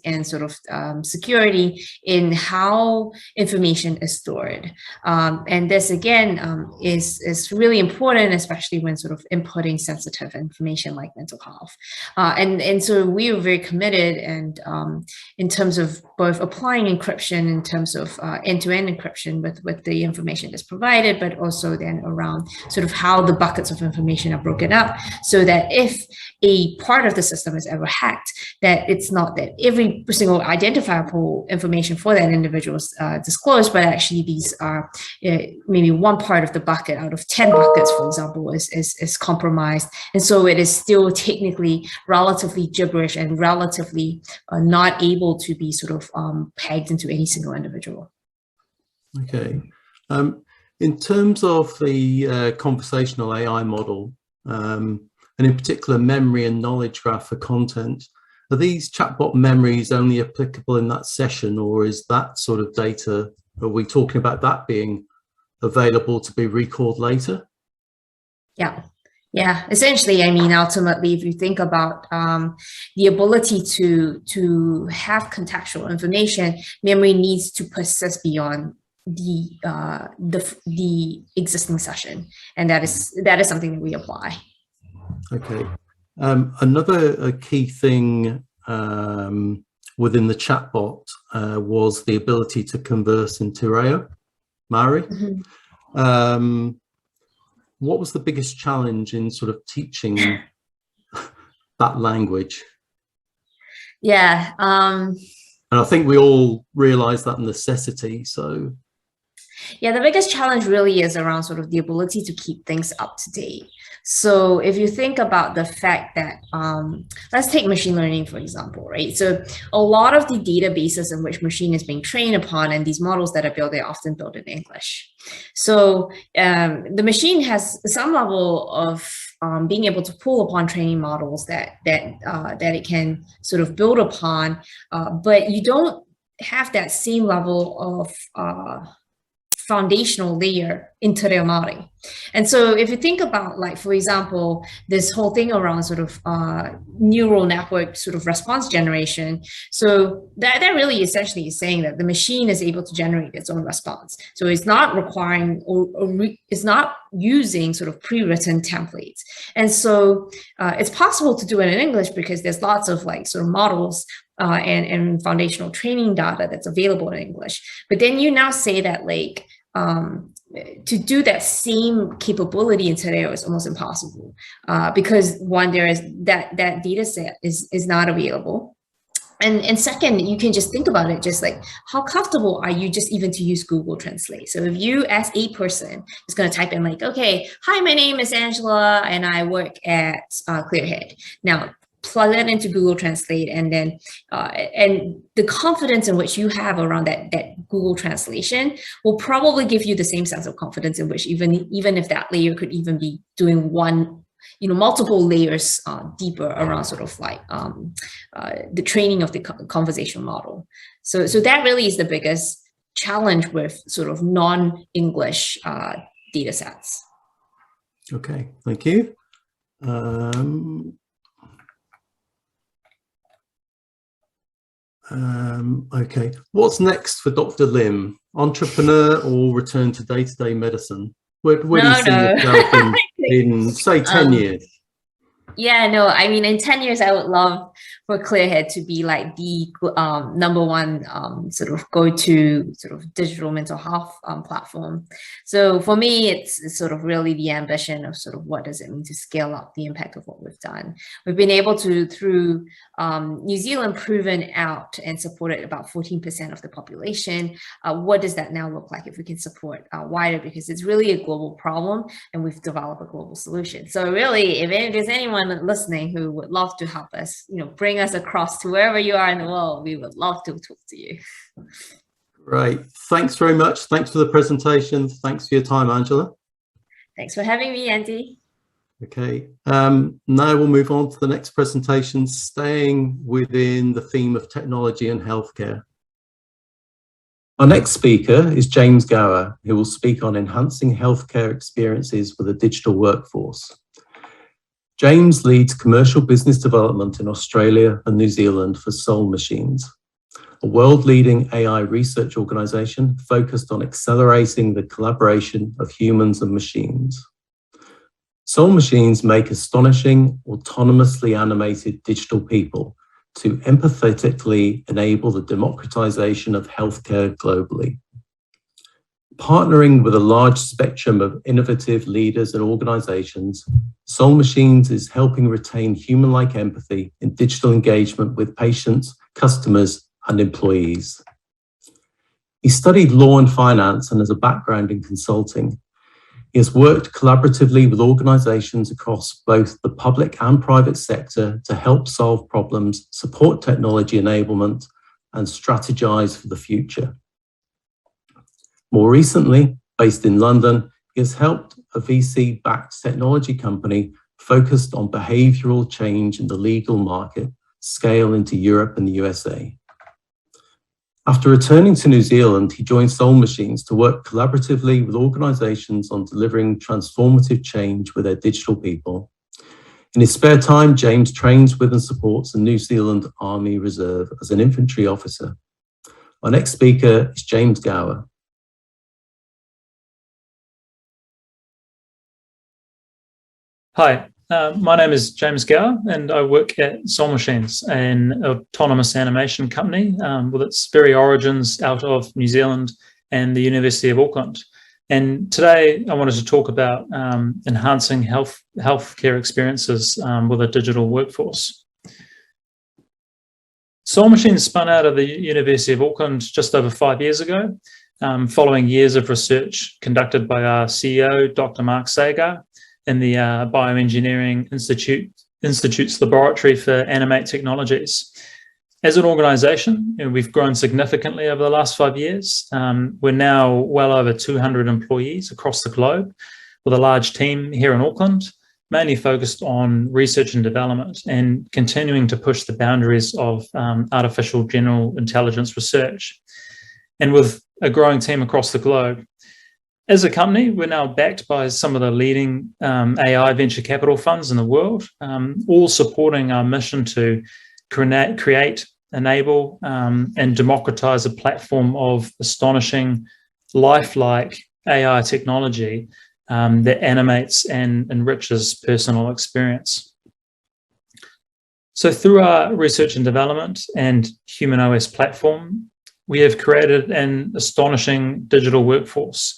and sort of security in how information is stored. And this again is really important, especially when sort of inputting sensitive information like mental health. And so we are very committed and in terms of both applying encryption in terms of end-to-end encryption with the information that's provided, but also then around sort of how the buckets of information are broken up, so that if a part of the system is ever hacked, that it's not that every single identifiable information for that individual is disclosed, but actually these are maybe one part of the bucket out of 10 buckets, for example, is compromised. And so it is still technically relatively gibberish and relatively not able to be sort of pegged into any single individual. Okay. In terms of the conversational AI model, and in particular memory and knowledge graph for content, are these chatbot memories only applicable in that session, or is that sort of data, are we talking about that being available to be recalled later? Yeah, essentially, I mean, ultimately, if you think about the ability to have contextual information, memory needs to persist beyond the existing session, and that is something that we apply. Okay. Another key thing within the chatbot was the ability to converse in Tireo, Maori. Mm-hmm. What was the biggest challenge in sort of teaching that language? Yeah. And I think we all realize that necessity, so. Yeah, the biggest challenge really is around sort of the ability to keep things up to date. So if you think about the fact that, let's take machine learning, for example, right? So a lot of the databases in which machine is being trained upon and these models that are built, they're often built in English. So the machine has some level of being able to pull upon training models that it can sort of build upon, but you don't have that same level of foundational layer into their modeling. And so if you think about, like, for example, this whole thing around sort of neural network sort of response generation, so that really essentially is saying that the machine is able to generate its own response. So it's not requiring it's not using sort of pre-written templates. And so it's possible to do it in English because there's lots of like sort of models and foundational training data that's available in English. But then you now say that, like, to do that same capability in Tereo is almost impossible because one, there is that data set is not available. And second, you can just think about it, just like how comfortable are you just even to use Google Translate? So if you as a person is going to type in like, okay, hi, my name is Angela and I work at Clearhead. Now, plug that into Google Translate, and then and the confidence in which you have around that Google translation will probably give you the same sense of confidence in which even if that layer could even be doing one, multiple layers deeper around sort of like the training of the conversational model. So that really is the biggest challenge with sort of non-English data sets. Okay, thank you. Okay, what's next for Dr. Lim? Entrepreneur or return to day-to-day medicine? Where do you see yourself in say 10 years? Yeah, no, I mean, in 10 years, I would love for Clearhead to be like the #1 sort of go-to sort of digital mental health platform. So for me, it's sort of really the ambition of sort of what does it mean to scale up the impact of what we've done. We've been able to, through New Zealand, proven out and supported about 14% of the population. What does that now look like if we can support wider? Because it's really a global problem and we've developed a global solution. So really, if there's anyone listening who would love to help us, bring us across to wherever you are in the world, we would love to talk to you. Great. Thanks very much. Thanks for the presentation. Thanks for your time, Angela. Thanks for having me, Andy. Okay. Now we'll move on to the next presentation, staying within the theme of technology and healthcare. Our next speaker is James Gower, who will speak on enhancing healthcare experiences with a digital workforce. James leads commercial business development in Australia and New Zealand for Soul Machines, a world-leading AI research organisation focused on accelerating the collaboration of humans and machines. Soul Machines make astonishing, autonomously animated digital people to empathetically enable the democratisation of healthcare globally. Partnering with a large spectrum of innovative leaders and organisations, Soul Machines is helping retain human-like empathy in digital engagement with patients, customers, and employees. He studied law and finance and has a background in consulting. He has worked collaboratively with organisations across both the public and private sector to help solve problems, support technology enablement, and strategise for the future. More recently, based in London, he has helped a VC-backed technology company focused on behavioural change in the legal market scale into Europe and the USA. After returning to New Zealand, he joined Soul Machines to work collaboratively with organisations on delivering transformative change with their digital people. In his spare time, James trains with and supports the New Zealand Army Reserve as an infantry officer. Our next speaker is James Gower. Hi, my name is James Gower and I work at Soul Machines, an autonomous animation company with its very origins out of New Zealand and the University of Auckland. And today I wanted to talk about enhancing healthcare experiences with a digital workforce. Soul Machines spun out of the University of Auckland just over 5 years ago. following years of research conducted by our CEO, Dr. Mark Sagar, in the Bioengineering Institute's Laboratory for Animate Technologies. As an organisation, we've grown significantly over the last 5 years. We're now well over 200 employees across the globe, with a large team here in Auckland, mainly focused on research and development and continuing to push the boundaries of artificial general intelligence research. And with a growing team across the globe, as a company, we're now backed by some of the leading AI venture capital funds in the world, all supporting our mission to create, enable, and democratize a platform of astonishing, lifelike AI technology that animates and enriches personal experience. So through our research and development and Human OS platform, we have created an astonishing digital workforce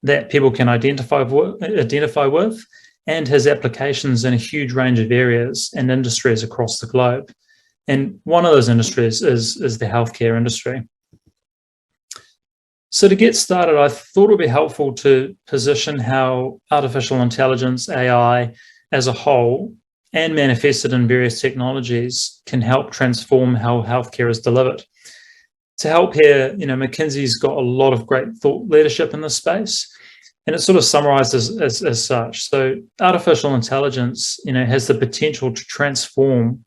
that people can identify with and has applications in a huge range of areas and industries across the globe. And one of those industries is the healthcare industry. So to get started, I thought it would be helpful to position how artificial intelligence, AI as a whole, and manifested in various technologies can help transform how healthcare is delivered. To help here, McKinsey's got a lot of great thought leadership in this space, and it's sort of summarized as such. So artificial intelligence, has the potential to transform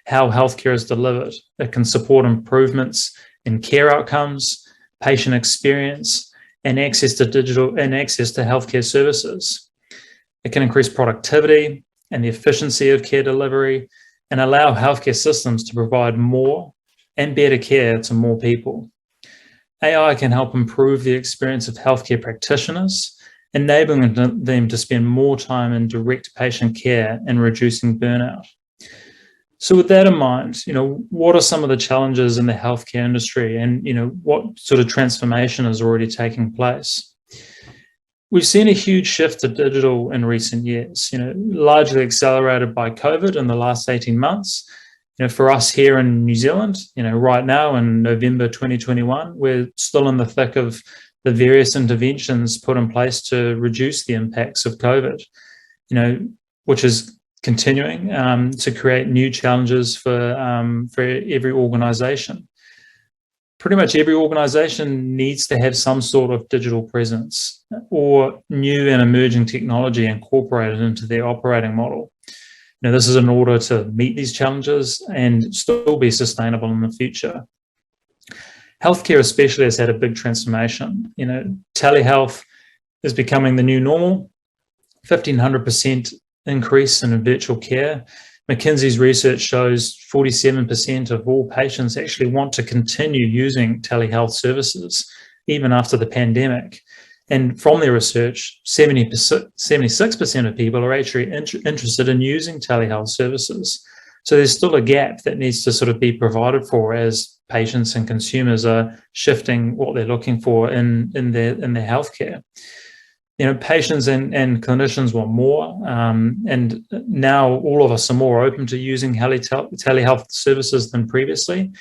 how healthcare is delivered. It can support improvements in care outcomes, patient experience, and access to healthcare services. It can increase productivity and the efficiency of care delivery and allow healthcare systems to provide more and better care to more people. AI can help improve the experience of healthcare practitioners, enabling them to spend more time in direct patient care and reducing burnout. So with that in mind, what are some of the challenges in the healthcare industry, and what sort of transformation is already taking place? We've seen a huge shift to digital in recent years, largely accelerated by COVID in the last 18 months. For us here in New Zealand, right now in November 2021, we're still in the thick of the various interventions put in place to reduce the impacts of COVID, which is continuing to create new challenges for every organisation. Pretty much every organisation needs to have some sort of digital presence or new and emerging technology incorporated into their operating model. This is in order to meet these challenges and still be sustainable in the future. Healthcare especially has had a big transformation. Telehealth is becoming the new normal, 1,500% increase in virtual care. McKinsey's research shows 47% of all patients actually want to continue using telehealth services even after the pandemic. And from their research, 76% of people are actually interested in using telehealth services. So there's still a gap that needs to sort of be provided for as patients and consumers are shifting what they're looking for in their healthcare. Patients and clinicians want more, and now all of us are more open to using telehealth services than previously.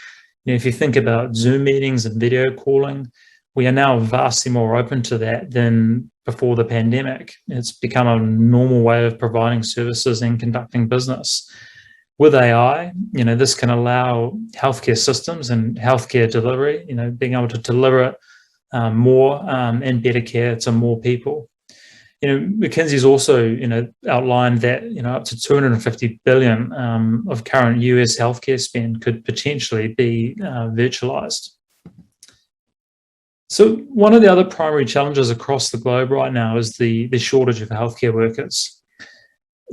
If you think about Zoom meetings and video calling, we are now vastly more open to that than before the pandemic. It's become a normal way of providing services and conducting business. With AI, this can allow healthcare systems and healthcare delivery, being able to deliver more and better care to more people. McKinsey's also, outlined that, up to $250 billion of current US healthcare spend could potentially be virtualized. So one of the other primary challenges across the globe right now is the shortage of healthcare workers.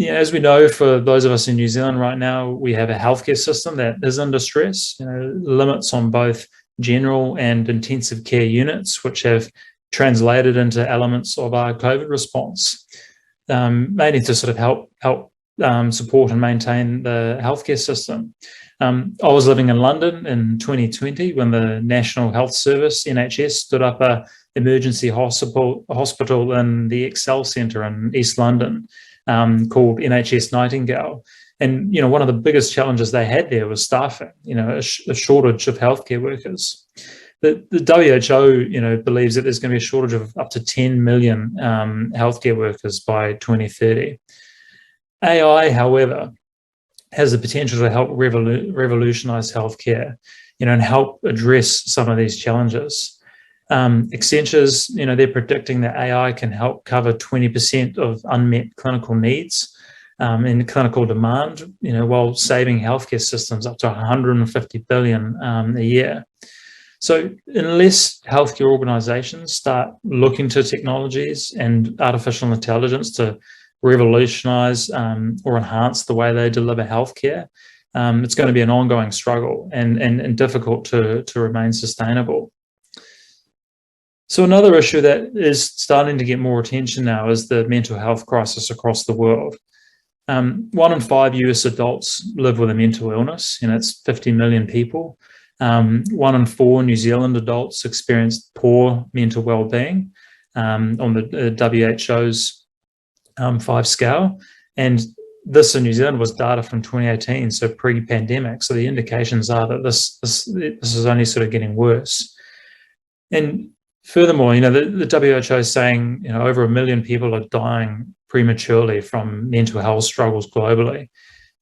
As we know, for those of us in New Zealand right now, we have a healthcare system that is under stress, limits on both general and intensive care units, which have translated into elements of our COVID response, mainly to sort of help support and maintain the healthcare system. I was living in London in 2020 when the National Health Service, NHS, stood up an emergency hospital in the Excel Centre in East London called NHS Nightingale. And, one of the biggest challenges they had there was staffing, a shortage of healthcare workers. The WHO, believes that there's going to be a shortage of up to 10 million healthcare workers by 2030. AI, however, has the potential to help revolutionize healthcare, and help address some of these challenges. Accenture's, they're predicting that AI can help cover 20% of unmet clinical needs and clinical demand, while saving healthcare systems up to 150 billion a year. So unless healthcare organizations start looking to technologies and artificial intelligence to revolutionize or enhance the way they deliver healthcare, it's going to be an ongoing struggle and difficult to remain sustainable. So another issue that is starting to get more attention now is the mental health crisis across the world. 1 in 5 US adults live with a mental illness, it's 50 million people. 1 in 4 New Zealand adults experience poor mental well-being on the WHO's 5 scale. And this in New Zealand was data from 2018, so pre-pandemic. So the indications are that this is only sort of getting worse. And furthermore, the WHO is saying, over 1 million people are dying prematurely from mental health struggles globally.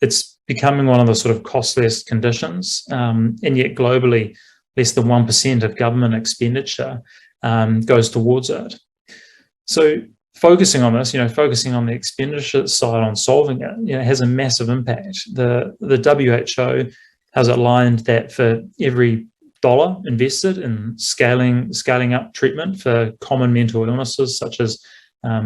It's becoming one of the sort of costliest conditions, and yet globally, less than 1% of government expenditure goes towards it. So focusing on this, focusing on the expenditure side on solving it, has a massive impact. The WHO has outlined that for every dollar invested in scaling up treatment for common mental illnesses such as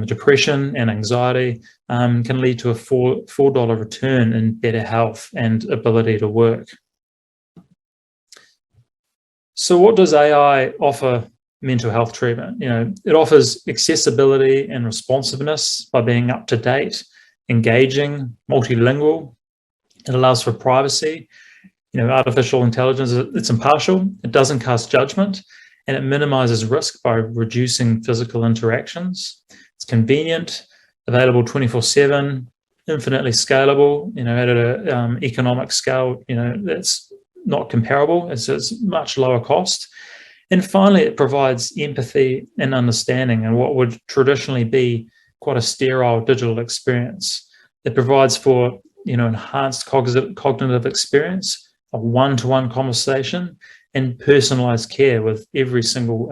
depression and anxiety can lead to a $4 return in better health and ability to work. So what does AI offer mental health treatment? It offers accessibility and responsiveness by being up to date, engaging, multilingual. It allows for privacy. Artificial intelligence, it's impartial, it doesn't cast judgment, and it minimizes risk by reducing physical interactions. It's convenient, available 24/7, infinitely scalable, at an economic scale, that's not comparable. It's much lower cost. And finally, it provides empathy and understanding in what would traditionally be quite a sterile digital experience. It provides for, enhanced cognitive experience, a one-to-one conversation, and personalized care with every single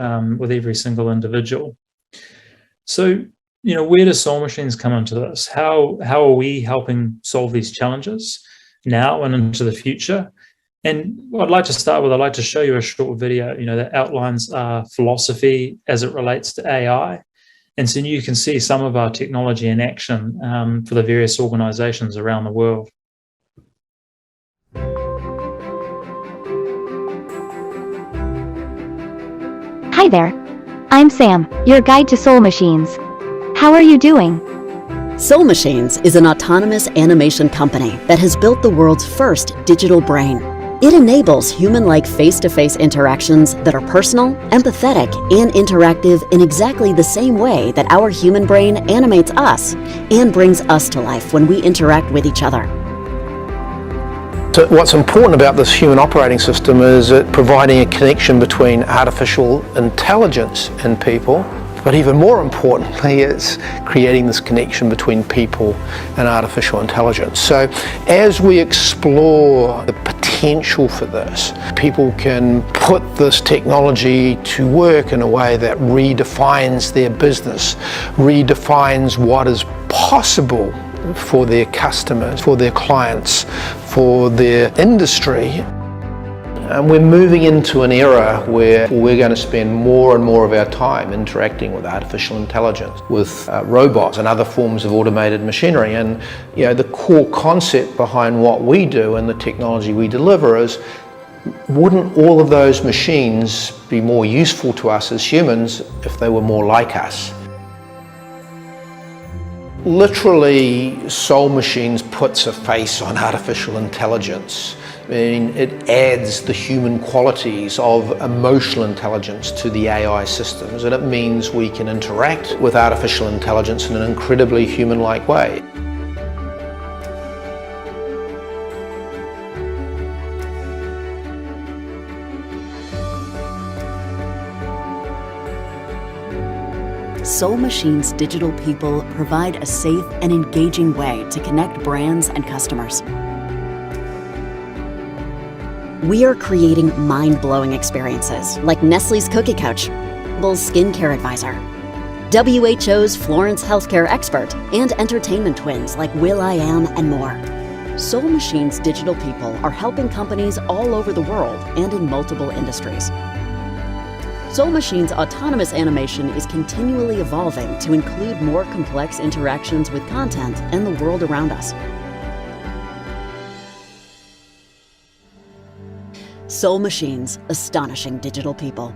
individual. So, where do soul machines come into this? How are we helping solve these challenges now and into the future? And what I'd like to start with, I'd like to show you a short video, that outlines our philosophy as it relates to AI. And so you can see some of our technology in action for the various organizations around the world. Hi there. I'm Sam, your guide to Soul Machines. How are you doing? Soul Machines is an autonomous animation company that has built the world's first digital brain. It enables human-like face-to-face interactions that are personal, empathetic, and interactive in exactly the same way that our human brain animates us and brings us to life when we interact with each other. So what's important about this human operating system is it providing a connection between artificial intelligence and people, but even more importantly, it's creating this connection between people and artificial intelligence. So as we explore the potential for this, people can put this technology to work in a way that redefines their business, redefines what is possible for their customers, for their clients, for their industry. And we're moving into an era where we're going to spend more and more of our time interacting with artificial intelligence, with robots and other forms of automated machinery. And the core concept behind what we do and the technology we deliver is, wouldn't all of those machines be more useful to us as humans if they were more like us? Literally, Soul Machines puts a face on artificial intelligence. I mean, it adds the human qualities of emotional intelligence to the AI systems, and it means we can interact with artificial intelligence in an incredibly human-like way. Soul Machine's digital people provide a safe and engaging way to connect brands and customers. We are creating mind-blowing experiences like Nestle's Cookie Coach, Bull's Skincare Advisor, WHO's Florence Healthcare Expert, and entertainment twins like will.i.am and more. Soul Machine's digital people are helping companies all over the world and in multiple industries. Soul Machine's autonomous animation is continually evolving to include more complex interactions with content and the world around us. Soul Machine's astonishing digital people.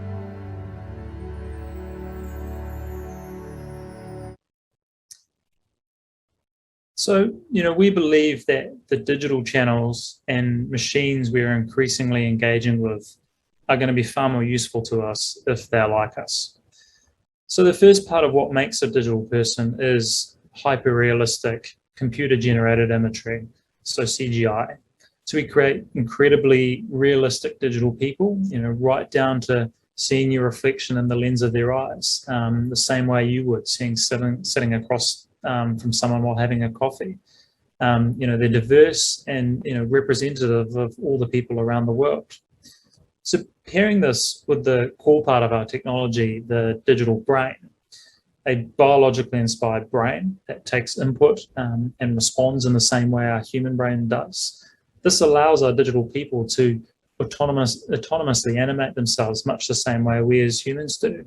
So, we believe that the digital channels and machines we're increasingly engaging with are going to be far more useful to us if they're like us. So the first part of what makes a digital person is hyper-realistic computer-generated imagery, so CGI. So we create incredibly realistic digital people, right down to seeing your reflection in the lens of their eyes, the same way you would, sitting across from someone while having a coffee. They're diverse and representative of all the people around the world. So pairing this with the core part of our technology, the digital brain, a biologically inspired brain that takes input and responds in the same way our human brain does. This allows our digital people to autonomously animate themselves much the same way we as humans do.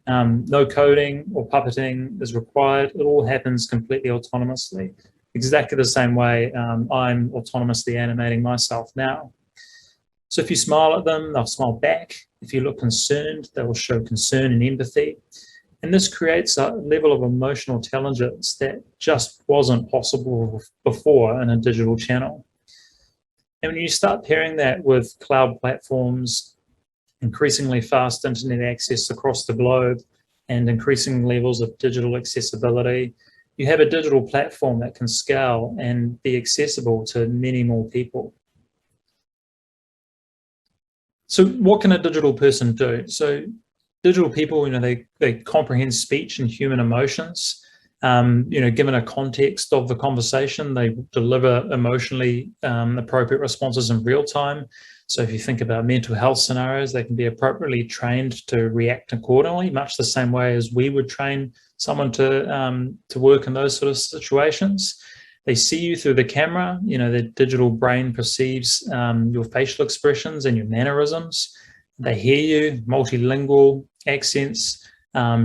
No coding or puppeting is required. It all happens completely autonomously, exactly the same way I'm autonomously animating myself now. So if you smile at them, they'll smile back. If you look concerned, they will show concern and empathy. And this creates a level of emotional intelligence that just wasn't possible before in a digital channel. And when you start pairing that with cloud platforms, increasingly fast internet access across the globe, and increasing levels of digital accessibility, you have a digital platform that can scale and be accessible to many more people. So what can a digital person do? So digital people, they comprehend speech and human emotions. Given a context of the conversation, they deliver emotionally appropriate responses in real time. So if you think about mental health scenarios, they can be appropriately trained to react accordingly, much the same way as we would train someone to work in those sort of situations. They see you through the camera. The digital brain perceives your facial expressions and your mannerisms. They hear you, multilingual accents,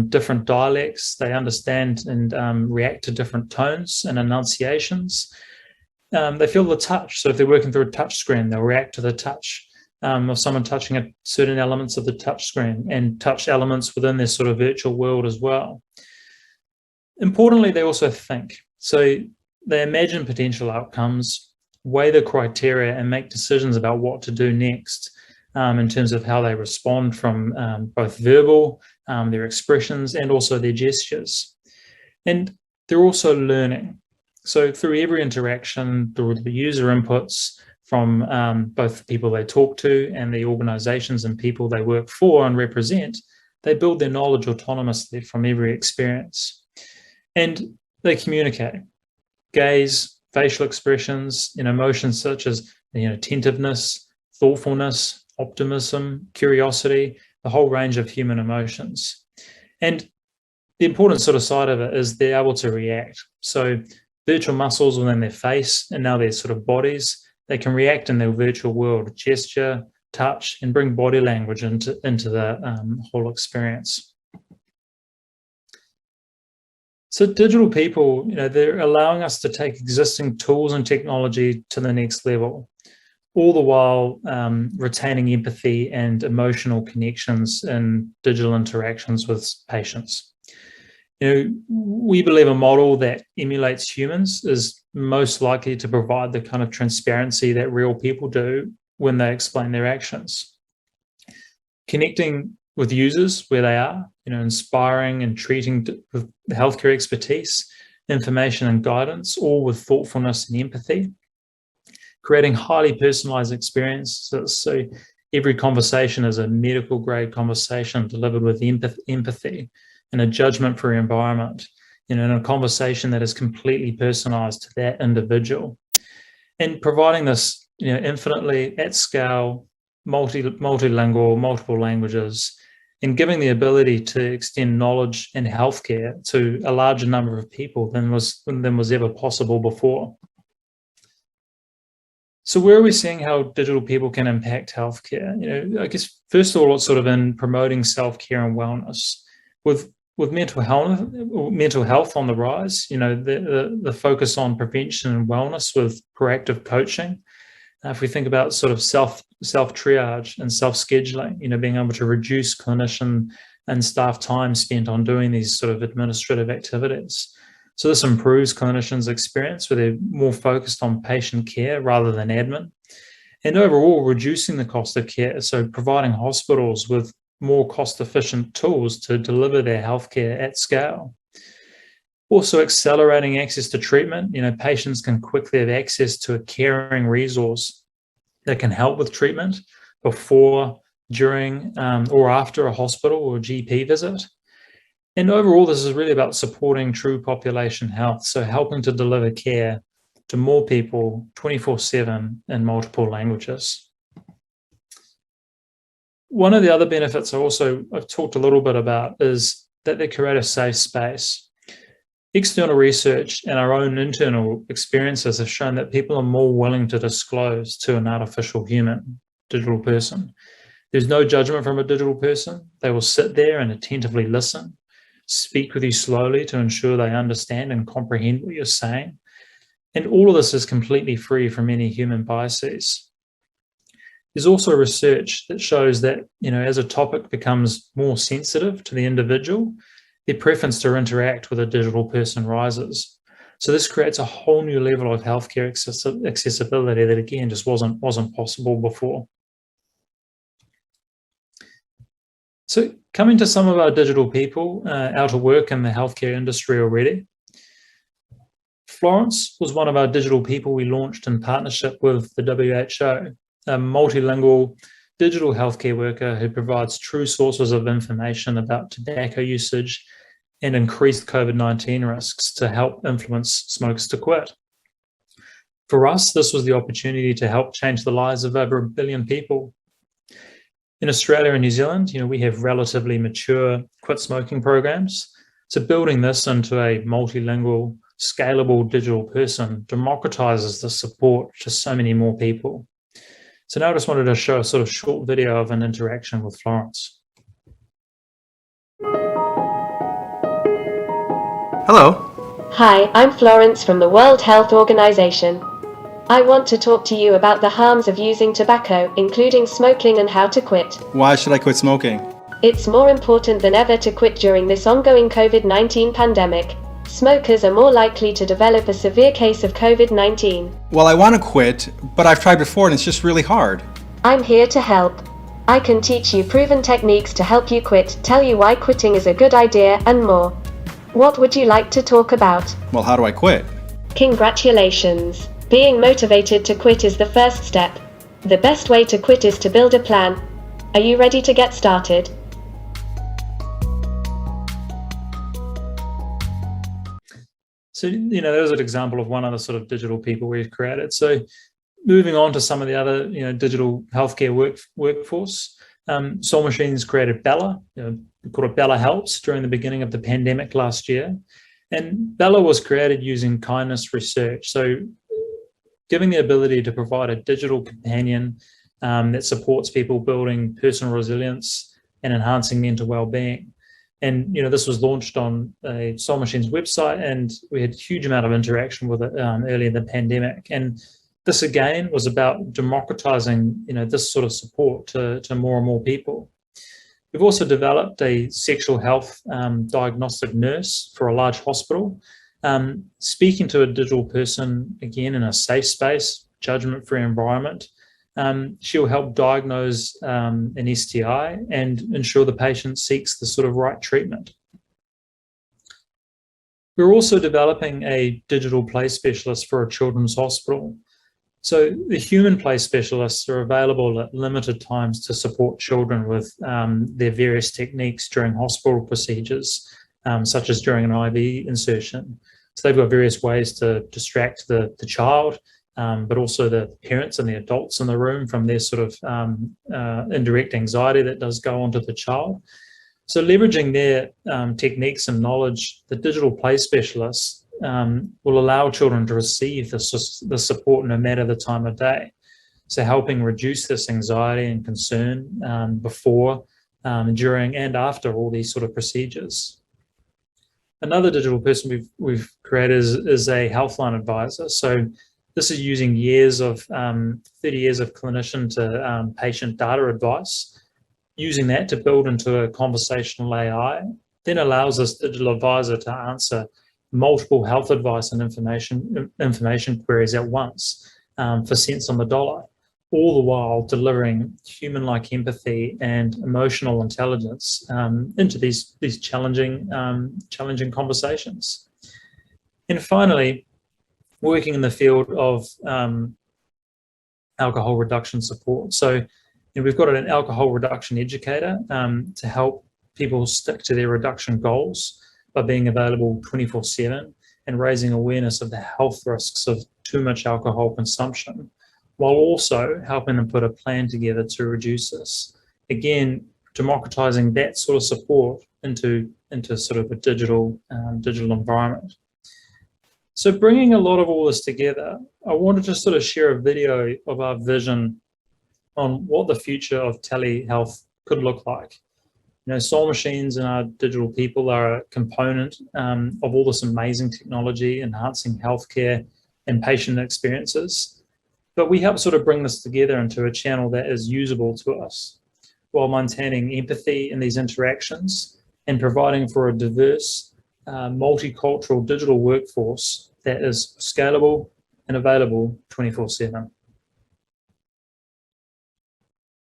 different dialects. They understand and react to different tones and enunciations. They feel the touch. So if they're working through a touch screen, they'll react to the touch of someone touching certain elements of the touch screen and touch elements within their sort of virtual world as well. Importantly, they also think. So they imagine potential outcomes, weigh the criteria, and make decisions about what to do next in terms of how they respond from both verbal, their expressions, and also their gestures. And they're also learning. So through every interaction, through the user inputs from both the people they talk to and the organizations and people they work for and represent, they build their knowledge autonomously from every experience. And they communicate. Gaze, facial expressions, emotions such as attentiveness, thoughtfulness, optimism, curiosity, the whole range of human emotions. And the important sort of side of it is they're able to react. So virtual muscles within their face and now their sort of bodies, they can react in their virtual world, gesture, touch, and bring body language into the whole experience. So digital people, they're allowing us to take existing tools and technology to the next level, all the while retaining empathy and emotional connections in digital interactions with patients. We believe a model that emulates humans is most likely to provide the kind of transparency that real people do when they explain their actions. Connecting with users where they are, inspiring and treating with healthcare expertise, information and guidance, all with thoughtfulness and empathy. Creating highly personalized experiences. So every conversation is a medical grade conversation delivered with empathy. in a judgment-free environment, in a conversation that is completely personalized to that individual. And providing this, infinitely at scale, multilingual, multiple languages, and giving the ability to extend knowledge and healthcare to a larger number of people than was ever possible before. So where are we seeing how digital people can impact healthcare? I guess first of all, it's sort of in promoting self-care and wellness. With mental health on the rise, the focus on prevention and wellness with proactive coaching. If we think about sort of self-triage and self-scheduling, being able to reduce clinician and staff time spent on doing these sort of administrative activities. So this improves clinicians' experience where they're more focused on patient care rather than admin. And overall, reducing the cost of care, so providing hospitals with more cost-efficient tools to deliver their healthcare at scale. Also accelerating access to treatment. Patients can quickly have access to a caring resource that can help with treatment before, during, or after a hospital or GP visit. And overall, this is really about supporting true population health, so helping to deliver care to more people 24/7 in multiple languages. One of the other benefits I've talked a little bit about is that they create a safe space. External research and our own internal experiences have shown that people are more willing to disclose to an artificial human, digital person. There's no judgment from a digital person. They will sit there and attentively listen, speak with you slowly to ensure they understand and comprehend what you're saying. And all of this is completely free from any human biases. There's also research that shows that, as a topic becomes more sensitive to the individual, their preference to interact with a digital person rises. So this creates a whole new level of healthcare accessibility that, again, just wasn't possible before. So coming to some of our digital people out of work in the healthcare industry already. Florence was one of our digital people we launched in partnership with the WHO, a multilingual digital healthcare worker who provides true sources of information about tobacco usage and increased COVID-19 risks to help influence smokers to quit. For us, this was the opportunity to help change the lives of over 1 billion people. In Australia and New Zealand, we have relatively mature quit smoking programs. So building this into a multilingual, scalable digital person democratizes the support to so many more people. So now I just wanted to show a sort of short video of an interaction with Florence. Hello. Hi, I'm Florence from the World Health Organization. I want to talk to you about the harms of using tobacco, including smoking, and how to quit. Why should I quit smoking? It's more important than ever to quit during this ongoing COVID-19 pandemic. Smokers are more likely to develop a severe case of COVID-19. Well, I want to quit, but I've tried before and it's just really hard. I'm here to help. I can teach you proven techniques to help you quit, tell you why quitting is a good idea, and more. What would you like to talk about? Well, how do I quit? Congratulations. Being motivated to quit is the first step. The best way to quit is to build a plan. Are you ready to get started? So, there's an example of one other sort of digital people we've created. So moving on to some of the other, digital healthcare workforce, Soul Machines created Bella, we called it Bella Helps during the beginning of the pandemic last year. And Bella was created using kindness research. So giving the ability to provide a digital companion that supports people building personal resilience and enhancing mental well-being. And, this was launched on a Soul Machines website, and we had a huge amount of interaction with it early in the pandemic. And this, again, was about democratizing, this sort of support to more and more people. We've also developed a sexual health diagnostic nurse for a large hospital, speaking to a digital person, again, in a safe space, judgment-free environment. She'll help diagnose an STI and ensure the patient seeks the sort of right treatment. We're also developing a digital play specialist for a children's hospital. So the human play specialists are available at limited times to support children with their various techniques during hospital procedures, such as during an IV insertion. So they've got various ways to distract the child, but also the parents and the adults in the room from their sort of indirect anxiety that does go onto the child. So leveraging their techniques and knowledge, the digital play specialists will allow children to receive the support no matter the time of day. So helping reduce this anxiety and concern before, during and after all these sort of procedures. Another digital person we've created is a Healthline advisor. So this is using 30 years of clinician to patient data advice, using that to build into a conversational AI, then allows this digital advisor to answer multiple health advice and information queries at once for cents on the dollar, all the while delivering human-like empathy and emotional intelligence into these challenging conversations. And finally, working in the field of alcohol reduction support. So we've got an alcohol reduction educator to help people stick to their reduction goals by being available 24/7 and raising awareness of the health risks of too much alcohol consumption, while also helping them put a plan together to reduce this. Again, democratizing that sort of support into sort of a digital environment. So bringing a lot of all this together, I wanted to sort of share a video of our vision on what the future of telehealth could look like. Soul Machines and our digital people are a component of all this amazing technology, enhancing healthcare and patient experiences. But we help sort of bring this together into a channel that is usable to us, while maintaining empathy in these interactions and providing for a diverse, multicultural digital workforce that is scalable and available 24/7.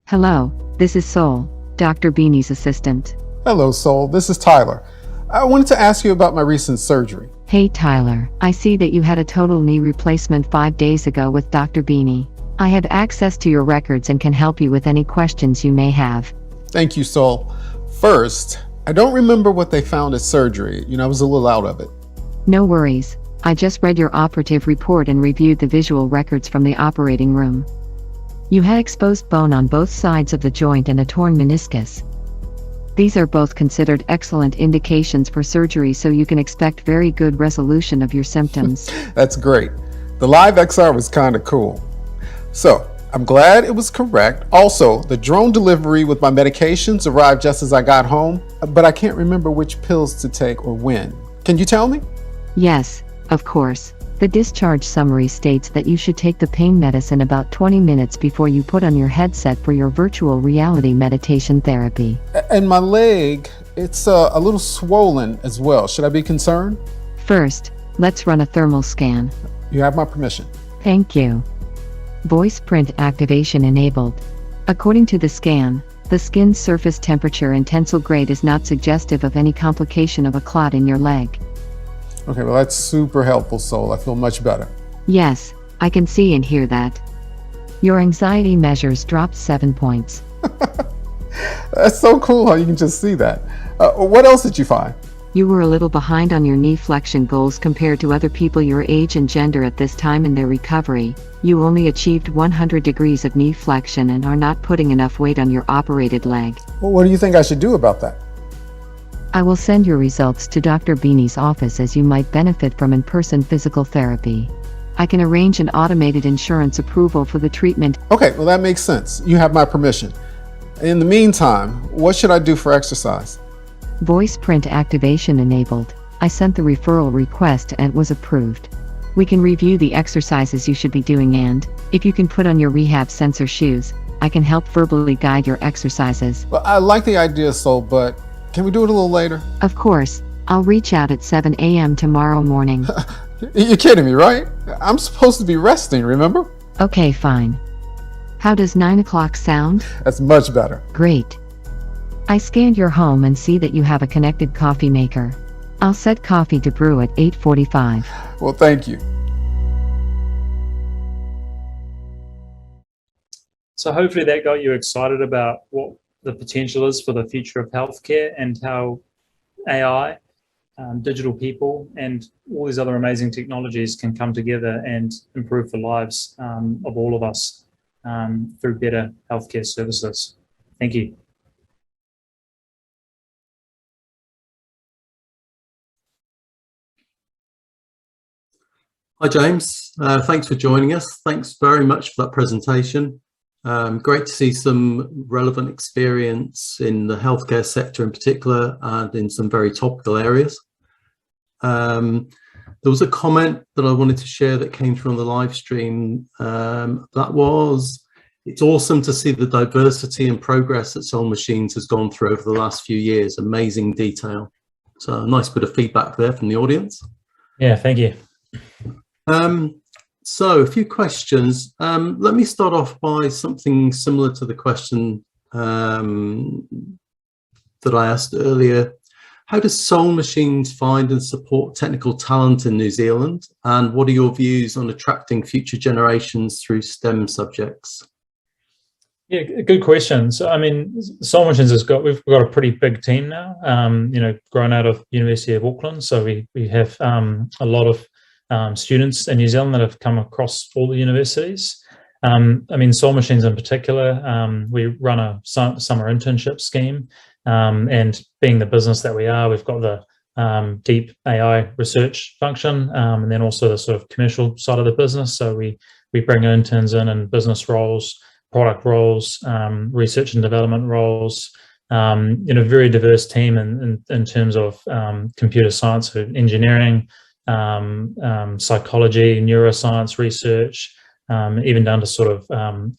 Hello, this is Soul, Dr. Beanie's assistant. Hello, Soul. This is Tyler. I wanted to ask you about my recent surgery. Hey, Tyler. I see that you had a total knee replacement 5 days ago with Dr. Beanie. I have access to your records and can help you with any questions you may have. Thank you, Soul. First, I don't remember what they found at surgery. I was a little out of it. No worries. I just read your operative report and reviewed the visual records from the operating room. You had exposed bone on both sides of the joint and a torn meniscus. These are both considered excellent indications for surgery, so you can expect very good resolution of your symptoms. That's great. The live XR was kind of cool. So, I'm glad it was correct. Also, the drone delivery with my medications arrived just as I got home, but I can't remember which pills to take or when. Can you tell me? Yes, of course. The discharge summary states that you should take the pain medicine about 20 minutes before you put on your headset for your virtual reality meditation therapy. And my leg, it's a little swollen as well. Should I be concerned? First, let's run a thermal scan. You have my permission. Thank you. Voice print activation enabled. According to the scan, the skin's surface temperature and tensile grade is not suggestive of any complication of a clot in your leg. Okay, well that's super helpful, Soul. I feel much better. Yes, I can see and hear that. Your anxiety measures dropped 7 points. That's so cool how you can just see that. What else did you find? You were a little behind on your knee flexion goals compared to other people your age and gender at this time in their recovery. You only achieved 100 degrees of knee flexion and are not putting enough weight on your operated leg. Well, what do you think I should do about that? I will send your results to Dr. Beanie's office, as you might benefit from in-person physical therapy. I can arrange an automated insurance approval for the treatment. Okay, well that makes sense. You have my permission. In the meantime, what should I do for exercise? Voice print activation enabled. I sent the referral request and it was approved. We can review the exercises you should be doing, and if you can put on your rehab sensor shoes, I can help verbally guide your exercises. Well, I like the idea, Soul, but can we do it a little later? Of course. I'll reach out at 7 a.m. tomorrow morning. You're kidding me, right? I'm supposed to be resting, remember? Okay, fine. How does 9 o'clock sound? That's much better. Great. I scanned your home and see that you have a connected coffee maker. I'll set coffee to brew at 8:45. Well, thank you. So hopefully that got you excited about what the potential is for the future of healthcare and how AI, digital people, and all these other amazing technologies can come together and improve the lives of all of us through better healthcare services. Thank you. Hi, James. Thanks for joining us. Thanks very much for that presentation. Great to see some relevant experience in the healthcare sector in particular and in some very topical areas. There was a comment that I wanted to share that came through on the live stream. That was, it's awesome to see the diversity and progress that Soul Machines has gone through over the last few years. Amazing detail. So a nice bit of feedback there from the audience. Yeah, thank you. So a few questions. Let me start off by something similar to the question that I asked earlier. How does Soul Machines find and support technical talent in New Zealand? And what are your views on attracting future generations through STEM subjects? Yeah, good question. So, I mean, Soul Machines we've got a pretty big team now, you know, grown out of University of Auckland. So we have a lot of students in New Zealand that have come across all the universities. I mean, Soul Machines in particular, we run a summer internship scheme, and being the business that we are, we've got the deep AI research function, and then also the sort of commercial side of the business. So we bring interns in business roles, product roles, research and development roles, you know, very diverse team in terms of computer science, engineering, psychology, neuroscience research, even down to sort of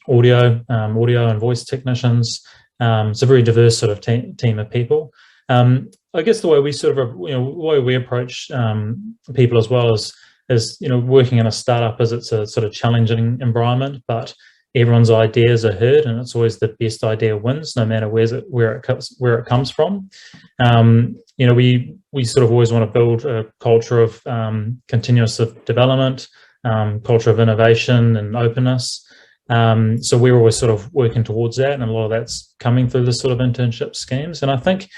audio and voice technicians. It's a very diverse sort of team of people. I guess the way we sort of, you know, the way we approach people as well is, you know, working in a startup is it's a sort of challenging environment, but everyone's ideas are heard, and it's always the best idea wins, no matter where it comes from. You know, we sort of always want to build a culture of continuous development, culture of innovation and openness. So we're always sort of working towards that, and a lot of that's coming through the sort of internship schemes. And I think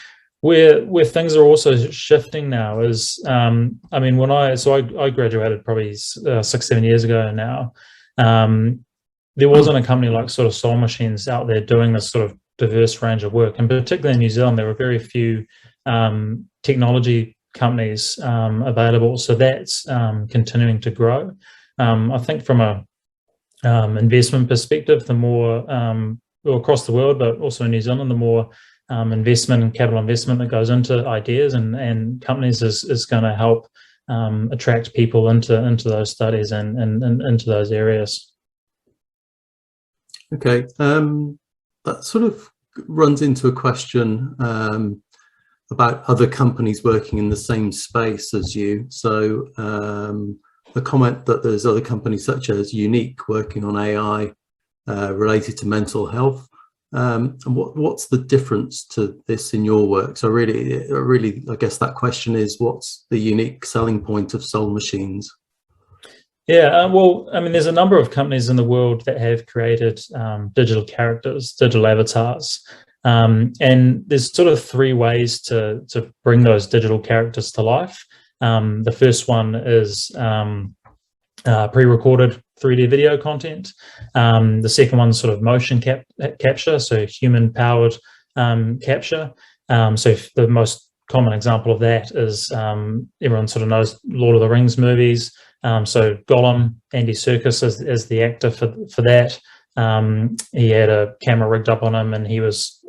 where things are also shifting now is, I mean, I graduated probably 6-7 years ago now. There wasn't a company like sort of Soul Machines out there doing this sort of diverse range of work, and particularly in New Zealand, there were very few technology companies available. So that's continuing to grow. I think from a investment perspective, the more across the world, but also in New Zealand, the more investment and capital investment that goes into ideas and companies is going to help attract people into those studies and into those areas. Okay, that sort of runs into a question about other companies working in the same space as you. So the comment that there's other companies such as Unique working on AI related to mental health. And what's the difference to this in your work? So really, I guess that question is, what's the unique selling point of Soul Machines? Yeah, well, I mean, there's a number of companies in the world that have created digital characters, digital avatars. And there's sort of 3 ways to bring those digital characters to life. The first one is pre-recorded 3D video content. The second one is sort of motion capture, so human-powered capture. So the most common example of that is everyone sort of knows Lord of the Rings movies. So Gollum, Andy Serkis is the actor for that. He had a camera rigged up on him, and he was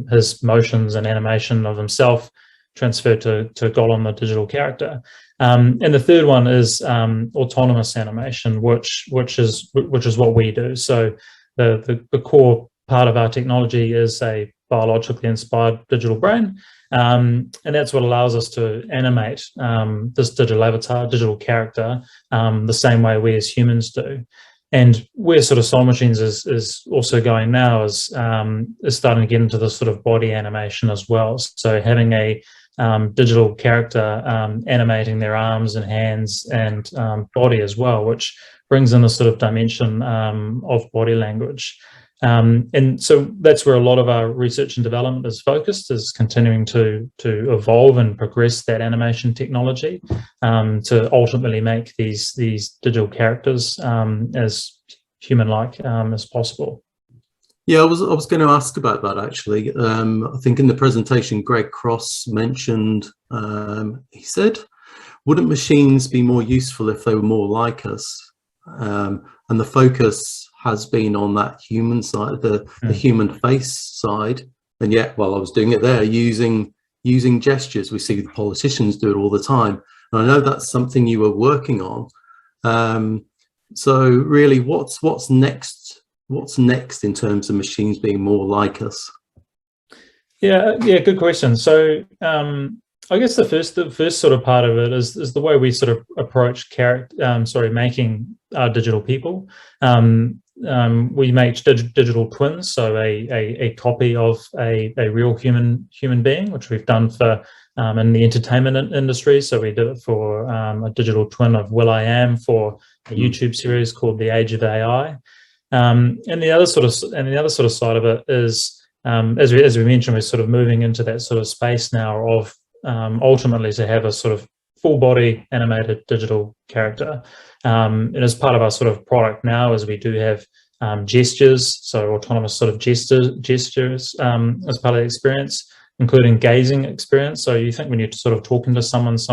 his motions and animation of himself transferred to Gollum, the digital character. And the third one is autonomous animation, which is what we do. So the core part of our technology is a biologically inspired digital brain, and that's what allows us to animate this digital avatar, digital character, the same way we as humans do. And where sort of Soul Machines is also going now is starting to get into the sort of body animation as well. So having a digital character animating their arms and hands and body as well, which brings in the sort of dimension of body language. And so that's where a lot of our research and development is focused, is continuing to evolve and progress that animation technology to ultimately make these digital characters as human-like as possible. Yeah, I was going to ask about that actually. I think in the presentation, Greg Cross mentioned, he said, wouldn't machines be more useful if they were more like us? And the focus has been on that human side, the human face side. And yet, while I was doing it there, using gestures, we see the politicians do it all the time. And I know that's something you were working on. So really, what's next? What's next in terms of machines being more like us? Yeah, good question. So I guess the first sort of part of it is the way we sort of approach making our digital people. We make digital twins, so a copy of a real human being, which we've done for in the entertainment industry. So we did it for a digital twin of will.i.am for a YouTube series called The Age of AI. And the other sort of side of it is, as we mentioned, we're sort of moving into that sort of space now of ultimately to have a sort of full body animated digital character. And as part of our sort of product now is we do have gestures, so autonomous sort of gestures as part of the experience, including gazing experience. So you think when you're sort of talking to someone's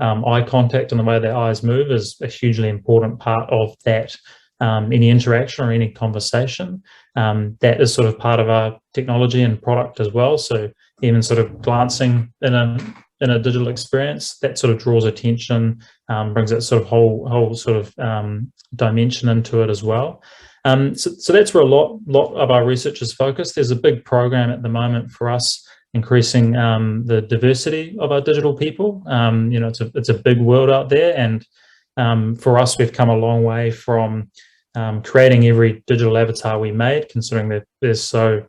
eye contact and the way their eyes move is a hugely important part of that. Any interaction or any conversation, that is sort of part of our technology and product as well. So even sort of glancing in a digital experience, that sort of draws attention, brings that sort of whole sort of dimension into it as well. So that's where a lot of our research is focused. There's a big program at the moment for us increasing the diversity of our digital people. It's a big world out there, and for us, we've come a long way from creating every digital avatar we made, considering that there's so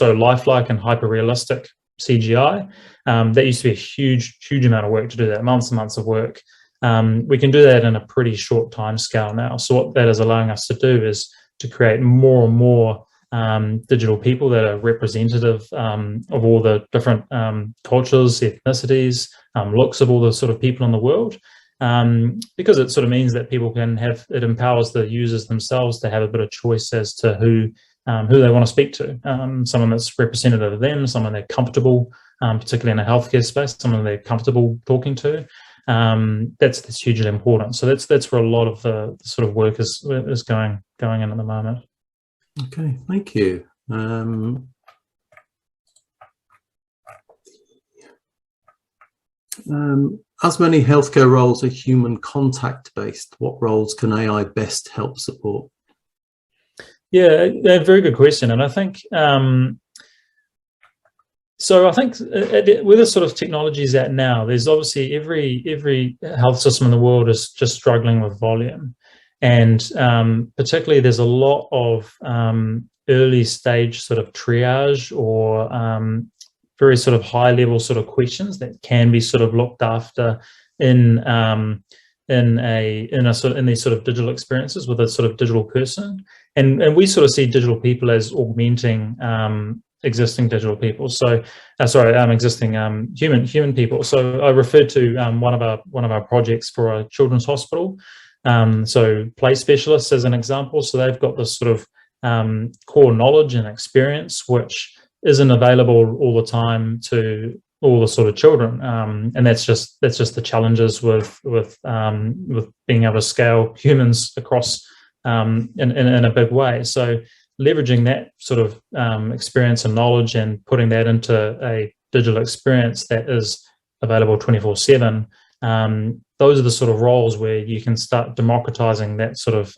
lifelike and hyper realistic CGI. That used to be a huge amount of work to do that, months and months of work. We can do that in a pretty short time scale now. So what that is allowing us to do is to create more and more digital people that are representative of all the different cultures, ethnicities, looks of all the sort of people in the world. Because it sort of means that people it empowers the users themselves to have a bit of choice as to who they want to speak to. Someone that's representative of them, someone they're comfortable, particularly in a healthcare space, someone they're comfortable talking to. That's hugely important. So that's where a lot of the sort of work is going in at the moment. Okay, thank you. As many healthcare roles are human contact based, what roles can AI best help support? Yeah, a very good question. And I think, so I think where the sort of technology is at now, there's obviously every health system in the world is just struggling with volume. And particularly there's a lot of early stage sort of triage or very sort of high level sort of questions that can be sort of looked after in these sort of digital experiences with a sort of digital person. And we sort of see digital people as augmenting existing digital people. So existing human people. So I referred to one of our projects for a children's hospital. So play specialists as an example. So they've got this sort of core knowledge and experience which isn't available all the time to all the sort of children, and that's just the challenges with being able to scale humans across in a big way. So leveraging that sort of experience and knowledge and putting that into a digital experience that is available 24/7. Those are the sort of roles where you can start democratizing that sort of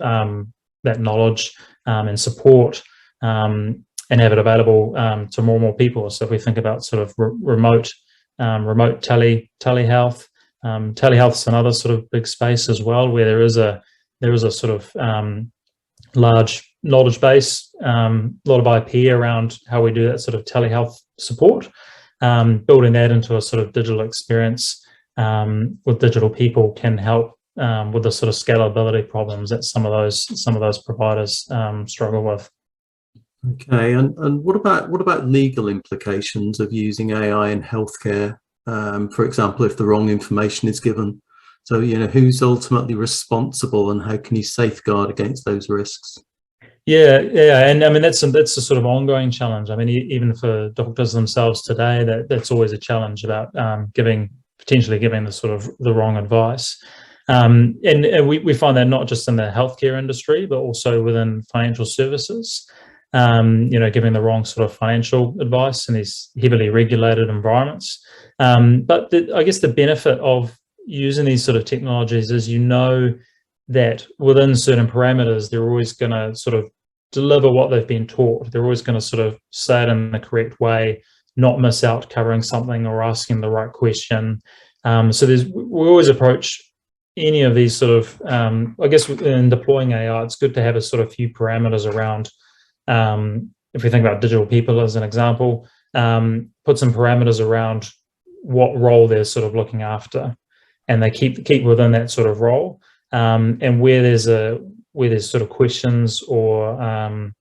that knowledge and support. And have it available to more and more people. So if we think about sort of remote telehealth, telehealth's another sort of big space as well, where there is a sort of large knowledge base, a lot of IP around how we do that sort of telehealth support. Building that into a sort of digital experience with digital people can help with the sort of scalability problems that some of those providers struggle with. Okay, and what about legal implications of using AI in healthcare? For example, if the wrong information is given. So, who's ultimately responsible and how can you safeguard against those risks? Yeah, and I mean that's a sort of ongoing challenge. I mean, even for doctors themselves today, that's always a challenge about potentially giving the sort of the wrong advice. And we find that not just in the healthcare industry, but also within financial services. Giving the wrong sort of financial advice in these heavily regulated environments. But I guess the benefit of using these sort of technologies is that within certain parameters, they're always going to sort of deliver what they've been taught. They're always going to sort of say it in the correct way, not miss out covering something or asking the right question. So we always approach any of these sort of, I guess in deploying AI, it's good to have a sort of few parameters around, if we think about digital people as an example, put some parameters around what role they're sort of looking after, and they keep within that sort of role. And where there's sort of questions or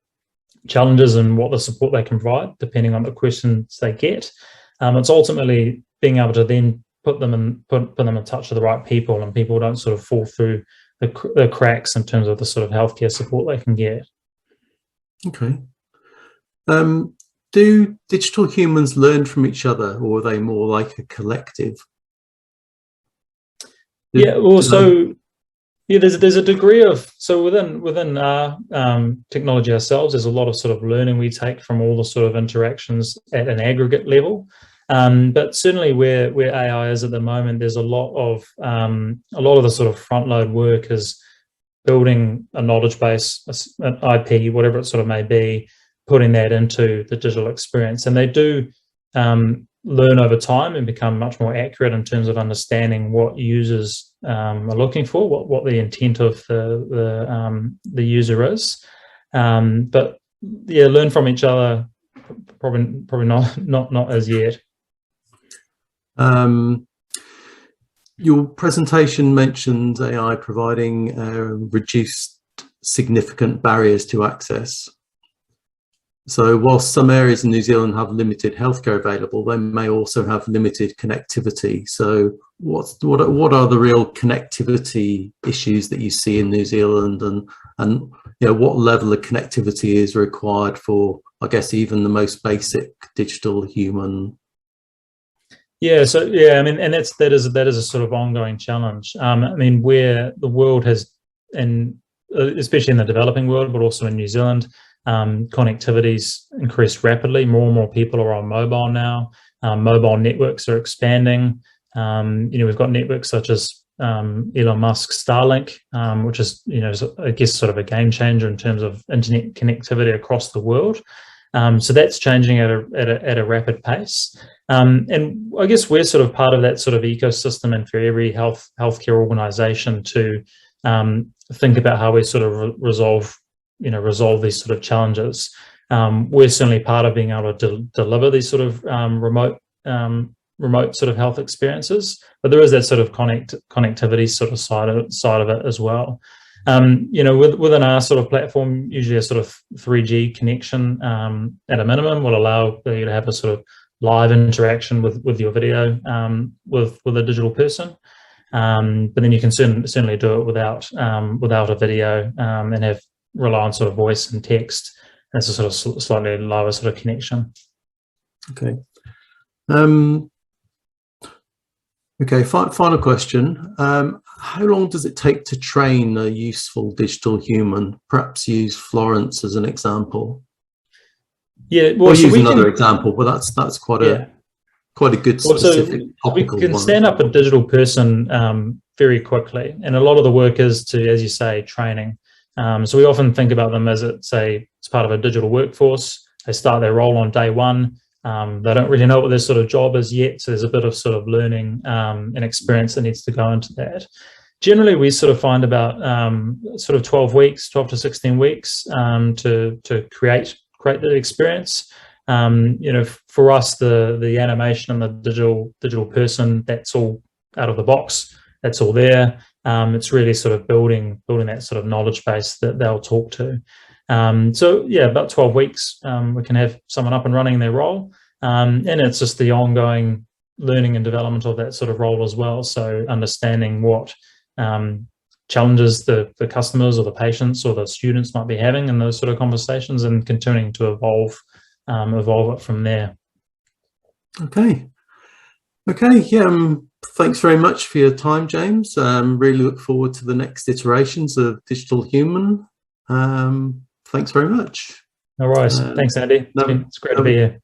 challenges and what the support they can provide, depending on the questions they get, it's ultimately being able to then put them in touch with the right people, and people don't sort of fall through the cracks in terms of the sort of healthcare support they can get. Okay. Do digital humans learn from each other, or are they more like a collective? There's a degree of, so within our technology ourselves, there's a lot of sort of learning we take from all the sort of interactions at an aggregate level. But certainly where AI is at the moment, there's a lot of the sort of front load work is building a knowledge base, an IP, whatever it sort of may be, putting that into the digital experience. And they do learn over time and become much more accurate in terms of understanding what users are looking for, what the intent of the user is. But yeah, learn from each other, probably not as yet. Your presentation mentioned AI providing reduced significant barriers to access. So whilst some areas in New Zealand have limited healthcare available, they may also have limited connectivity. So what are the real connectivity issues that you see in New Zealand, and what level of connectivity is required for, I guess, even the most basic digital human? Yeah, so I mean, and that is a sort of ongoing challenge. I mean, where the world has, and especially in the developing world, but also in New Zealand, connectivity's increased rapidly. More and more people are on mobile now. Mobile networks are expanding. We've got networks such as Elon Musk's Starlink, which is, I guess, sort of a game changer in terms of internet connectivity across the world. So that's changing at a rapid pace. And I guess we're sort of part of that sort of ecosystem, and for every healthcare organization to think about how we sort of resolve these sort of challenges. We're certainly part of being able to deliver these sort of remote sort of health experiences, but there is that sort of connectivity sort of side of it as well. Within our sort of platform, usually a sort of 3G connection at a minimum will allow you to have a sort of live interaction with your video with a digital person. But then you can certainly do it without a video and rely on sort of voice and text. That's a sort of slightly lower sort of connection. Okay. Okay, final question. How long does it take to train a useful digital human? Perhaps use Florence as an example. Yeah, well, use another example, but that's quite a good specific topical one. We can stand up a digital person very quickly, and a lot of the work is to, as you say, training. So we often think about them as it's part of a digital workforce. They start their role on day one. They don't really know what their sort of job is yet, so there's a bit of sort of learning and experience that needs to go into that. Generally, we sort of find about sort of 12 to 16 weeks to create the experience. For us, the animation and the digital person, that's all out of the box. That's all there. It's really sort of building that sort of knowledge base that they'll talk to. So yeah, about 12 weeks, we can have someone up and running in their role. And it's just the ongoing learning and development of that sort of role as well. So understanding what challenges the customers or the patients or the students might be having in those sort of conversations, and continuing to evolve it from there. Okay. Yeah, thanks very much for your time, James. Really look forward to the next iterations of Digital Human. Thanks very much. No worries. Thanks, Andy. It's great to be here.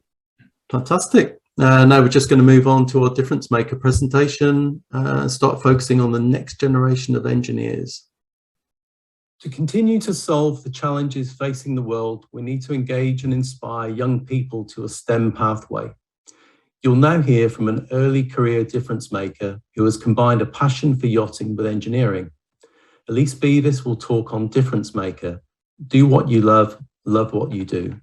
Fantastic. Now we're just going to move on to our difference maker presentation and start focusing on the next generation of engineers. To continue to solve the challenges facing the world, we need to engage and inspire young people to a STEM pathway. You'll now hear from an early career difference maker who has combined a passion for yachting with engineering. Elise Beavis will talk on difference maker. Do what you love what you do.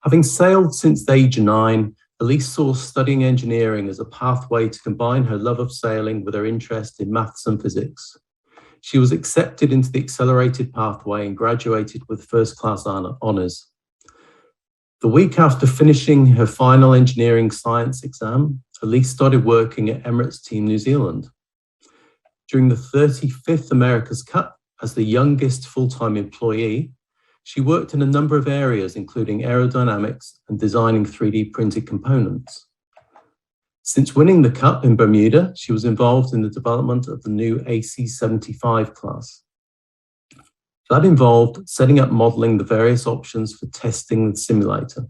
Having sailed since the age of 9, Elise saw studying engineering as a pathway to combine her love of sailing with her interest in maths and physics. She was accepted into the accelerated pathway and graduated with first-class honours. The week after finishing her final engineering science exam, Elise started working at Emirates Team New Zealand. During the 35th America's Cup, as the youngest full-time employee, she worked in a number of areas, including aerodynamics and designing 3D printed components. Since winning the Cup in Bermuda, she was involved in the development of the new AC-75 class. That involved setting up modelling the various options for testing the simulator.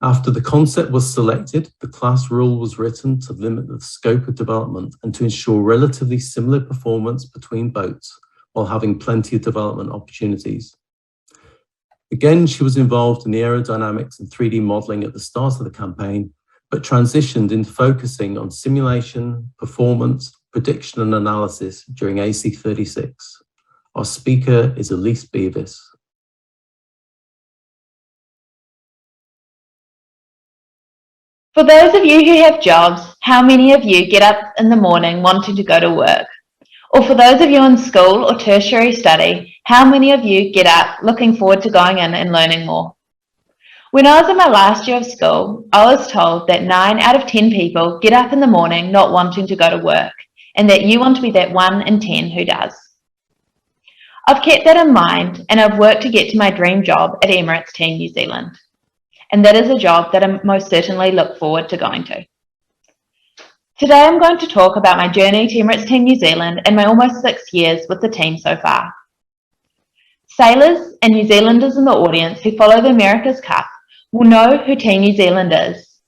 After the concept was selected, the class rule was written to limit the scope of development and to ensure relatively similar performance between boats while having plenty of development opportunities. Again, she was involved in the aerodynamics and 3D modelling at the start of the campaign, but transitioned into focusing on simulation, performance, prediction and analysis during AC36. Our speaker is Elise Beavis. For those of you who have jobs, how many of you get up in the morning wanting to go to work? Or for those of you in school or tertiary study, how many of you get up looking forward to going in and learning more? When I was in my last year of school, I was told that 9 out of 10 people get up in the morning not wanting to go to work, and that you want to be that 1 in 10 who does. I've kept that in mind, and I've worked to get to my dream job at Emirates Team New Zealand. And that is a job that I most certainly look forward to going to. Today I'm going to talk about my journey to Emirates Team New Zealand and my almost 6 years with the team so far. Sailors and New Zealanders in the audience who follow the America's Cup will know who Team New Zealand is.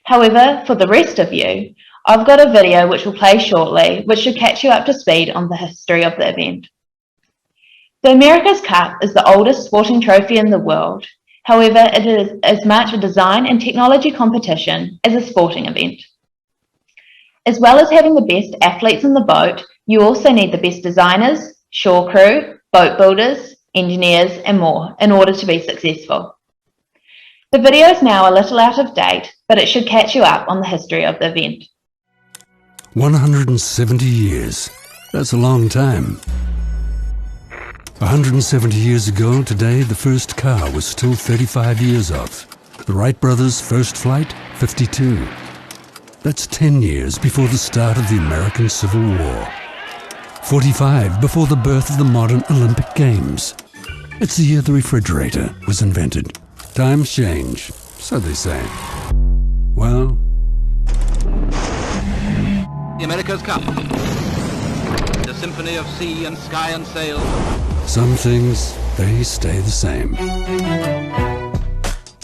However, for the rest of you, I've got a video which will play shortly, which should catch you up to speed on the history of the event. The America's Cup is the oldest sporting trophy in the world. However, it is as much a design and technology competition as a sporting event. As well as having the best athletes in the boat, you also need the best designers, shore crew, boat builders, engineers, and more in order to be successful. The video is now a little out of date, but it should catch you up on the history of the event. 170 years. That's a long time. 170 years ago today, the first car was still 35 years off. The Wright brothers' first flight, 52. That's 10 years before the start of the American Civil War. 45 before the birth of the modern Olympic Games. It's the year the refrigerator was invented. Times change, so they say. Well, The America's Cup. The symphony of sea and sky and sail. some things, they stay the same.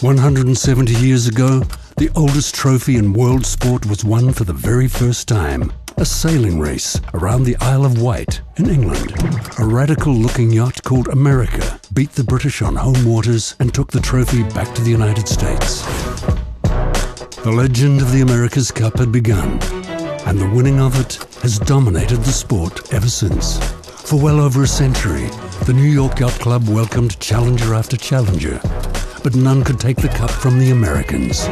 170 years ago, the oldest trophy in world sport was won for the very first time. A sailing race around the Isle of Wight in England. A radical-looking yacht called America beat the British on home waters and took the trophy back to the United States. The legend of the America's Cup had begun, and the winning of it has dominated the sport ever since. For well over a century, the New York Yacht Club welcomed challenger after challenger, but none could take the cup from the Americans.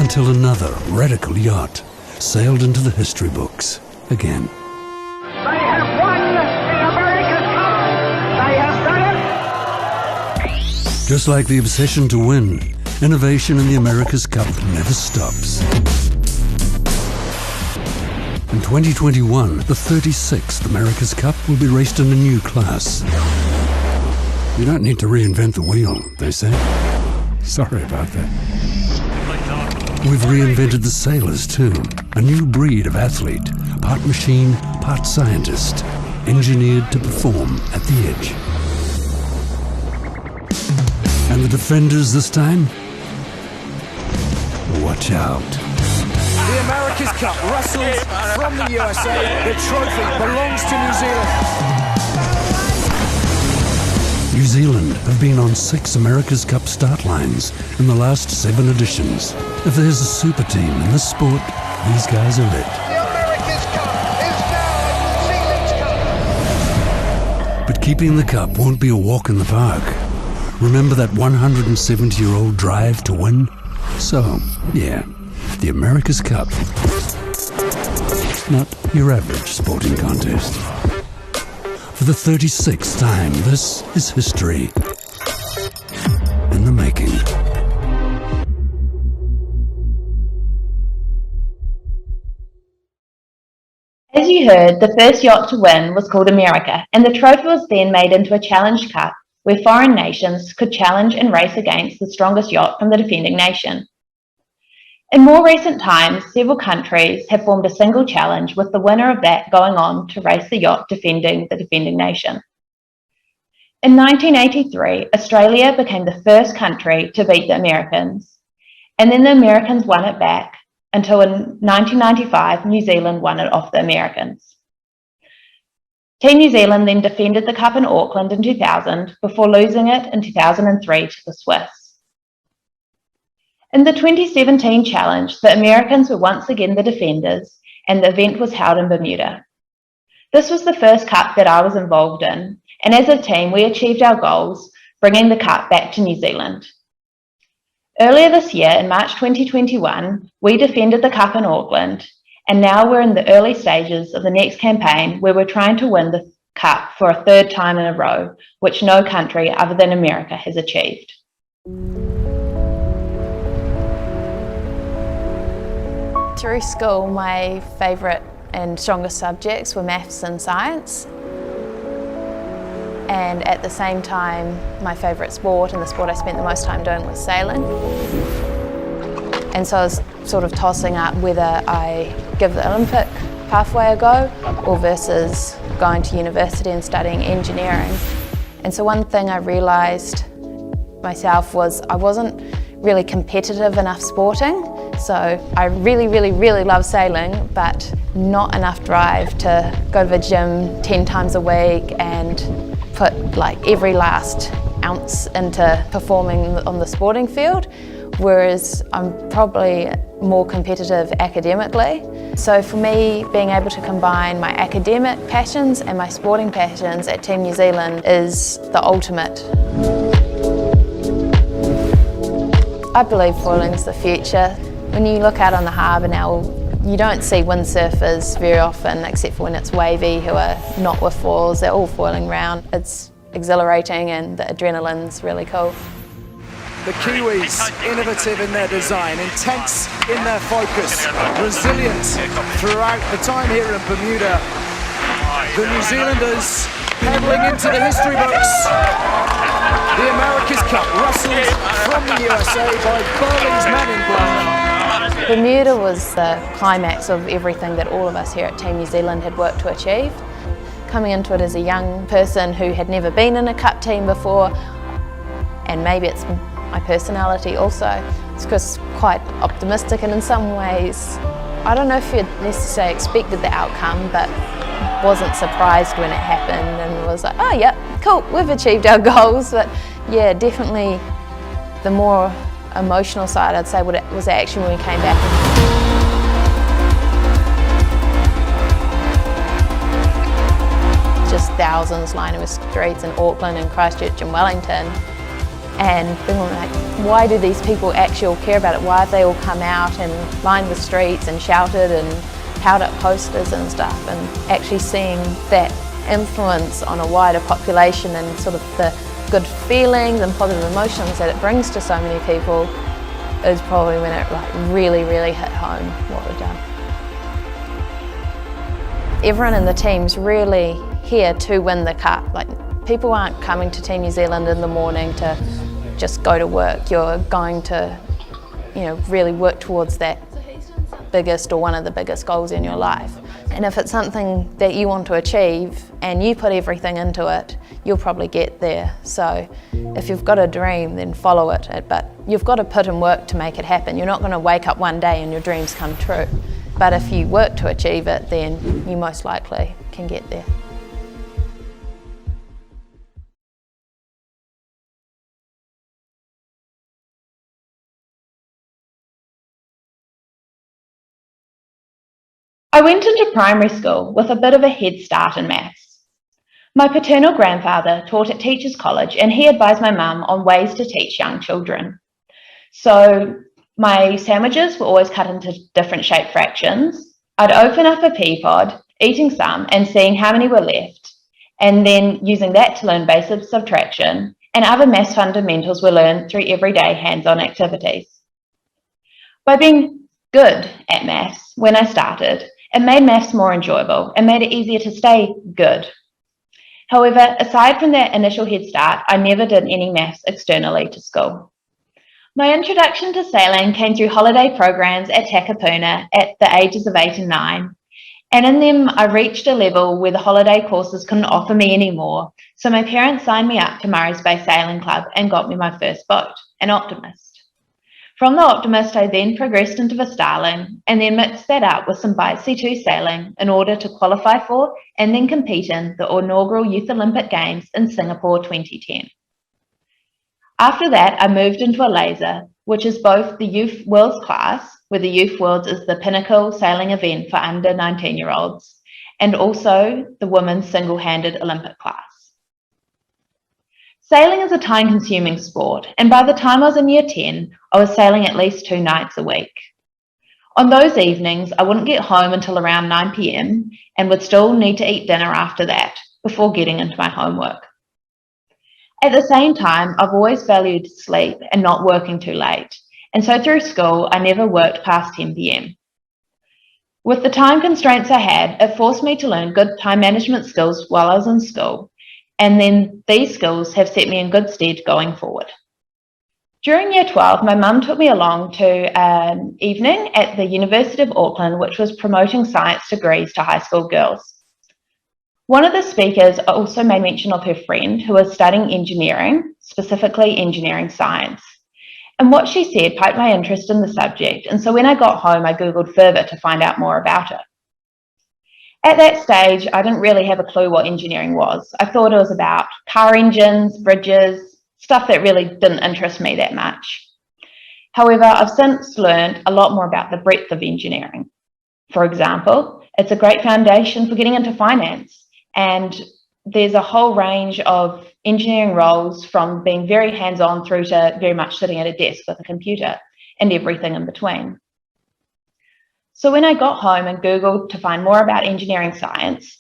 Until another radical yacht sailed into the history books again. They have won the America's Cup. They have done it Just like the obsession to win, innovation in the America's Cup never stops. In 2021, the 36th America's Cup will be raced in a new class. You don't need to reinvent the wheel, they say. Sorry about that. We've reinvented the sailors too. A new breed of athlete, part machine, part scientist, engineered to perform at the edge. And the defenders this time? Watch out. The America's Cup rustles from the USA. The trophy belongs to New Zealand. New Zealand have been on 6 America's Cup start lines in the last 7 editions. If there's a super team in this sport, these guys are it. The America's Cup is now New Zealand's cup. But keeping the cup won't be a walk in the park. Remember that 170-year-old drive to win? So, yeah, the America's Cup. Not your average sporting contest. For the 36th time, this is history in the making. As you heard, the first yacht to win was called America, and the trophy was then made into a challenge cup where foreign nations could challenge and race against the strongest yacht from the defending nation. In more recent times, several countries have formed a single challenge, with the winner of that going on to race the yacht defending the defending nation. In 1983, Australia became the first country to beat the Americans, and then the Americans won it back until in 1995, New Zealand won it off the Americans. Team New Zealand then defended the Cup in Auckland in 2000 before losing it in 2003 to the Swiss. In the 2017 challenge, the Americans were once again the defenders, and the event was held in Bermuda. This was the first cup that I was involved in, and as a team, we achieved our goals, bringing the cup back to New Zealand. Earlier this year, in March 2021, we defended the cup in Auckland, and now we're in the early stages of the next campaign where we're trying to win the cup for a 3rd time in a row, which no country other than America has achieved. Through school, my favourite and strongest subjects were maths and science. And at the same time, my favourite sport and the sport I spent the most time doing was sailing. And so I was sort of tossing up whether I give the Olympic pathway a go or versus going to university and studying engineering. And so one thing I realised myself was I wasn't really competitive enough sporting. So I really, really, really love sailing, but not enough drive to go to the gym 10 times a week and put like every last ounce into performing on the sporting field, whereas I'm probably more competitive academically. So for me, being able to combine my academic passions and my sporting passions at Team New Zealand is the ultimate. I believe foiling's the future. When you look out on the harbour now, you don't see windsurfers very often, except for when it's wavy, who are not with foils. They're all foiling round. It's exhilarating and the adrenaline's really cool. The Kiwis, innovative in their design, intense in their focus, resilient throughout the time here in Bermuda. The New Zealanders pedaling into the history books. The America's Cup rustles from the USA by Burling's Men in Black. Bermuda was the climax of everything that all of us here at Team New Zealand had worked to achieve. Coming into it as a young person who had never been in a cup team before, and maybe it's my personality also, it's because quite optimistic, and in some ways, I don't know if you'd necessarily expected the outcome, but wasn't surprised when it happened and was like, oh yeah, cool, we've achieved our goals. But yeah, definitely the more emotional side, I'd say, was actually when we came back. Just thousands lining the streets in Auckland and Christchurch and Wellington. And people were like, why do these people actually all care about it? Why have they all come out and lined the streets and shouted and held up posters and stuff? And actually seeing that influence on a wider population and sort of the good feelings and positive emotions that it brings to so many people is probably when it like really hit home what we've done. Everyone in the team's really here to win the cup. Like, people aren't coming to Team New Zealand in the morning to just go to work. You're going to, really work towards that biggest or one of the biggest goals in your life. And if it's something that you want to achieve and you put everything into it, you'll probably get there. So if you've got a dream, then follow it. But you've got to put in work to make it happen. You're not going to wake up one day and your dreams come true. But if you work to achieve it, then you most likely can get there. I went into primary school with a bit of a head start in maths. My paternal grandfather taught at Teachers College and he advised my mum on ways to teach young children. So my sandwiches were always cut into different shaped fractions. I'd open up a pea pod, eating some and seeing how many were left, and then using that to learn basic subtraction, and other maths fundamentals were learned through everyday hands-on activities. By being good at maths when I started, it made maths more enjoyable and made it easier to stay good. However, aside from that initial head start, I never did any maths externally to school. My introduction to sailing came through holiday programs at Takapuna at the ages of 8 and 9. And in them, I reached a level where the holiday courses couldn't offer me anymore. So my parents signed me up to Murray's Bay Sailing Club and got me my first boat, an Optimist. From the Optimist, I then progressed into the Starling and then mixed that up with some Bight C2 sailing in order to qualify for and then compete in the inaugural Youth Olympic Games in Singapore 2010. After that, I moved into a laser, which is both the Youth Worlds class, where the Youth Worlds is the pinnacle sailing event for under 19-year-olds, and also the women's single-handed Olympic class. Sailing is a time-consuming sport, and by the time I was in year 10, I was sailing at least 2 nights a week. On those evenings, I wouldn't get home until around 9 p.m. and would still need to eat dinner after that before getting into my homework. At the same time, I've always valued sleep and not working too late, and so through school, I never worked past 10 p.m. With the time constraints I had, it forced me to learn good time management skills while I was in school, and then these skills have set me in good stead going forward. During year 12, my mum took me along to an evening at the University of Auckland, which was promoting science degrees to high school girls. One of the speakers also made mention of her friend who was studying engineering, specifically engineering science. And what she said piqued my interest in the subject, and so when I got home, I Googled further to find out more about it. At that stage, I didn't really have a clue what engineering was. I thought it was about car engines, bridges, stuff that really didn't interest me that much. However, I've since learned a lot more about the breadth of engineering. For example, it's a great foundation for getting into finance. And there's a whole range of engineering roles from being very hands-on through to very much sitting at a desk with a computer and everything in between. So when I got home and Googled to find more about engineering science,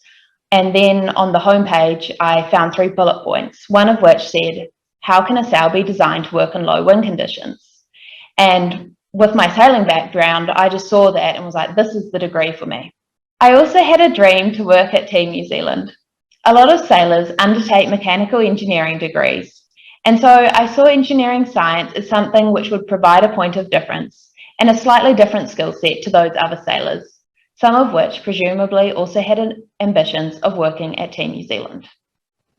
and then on the homepage, I found 3 bullet points, one of which said, how can a sail be designed to work in low wind conditions? And with my sailing background, I just saw that and was like, this is the degree for me. I also had a dream to work at Team New Zealand. A lot of sailors undertake mechanical engineering degrees, and so I saw engineering science as something which would provide a point of difference and a slightly different skill set to those other sailors, some of which presumably also had ambitions of working at Team New Zealand.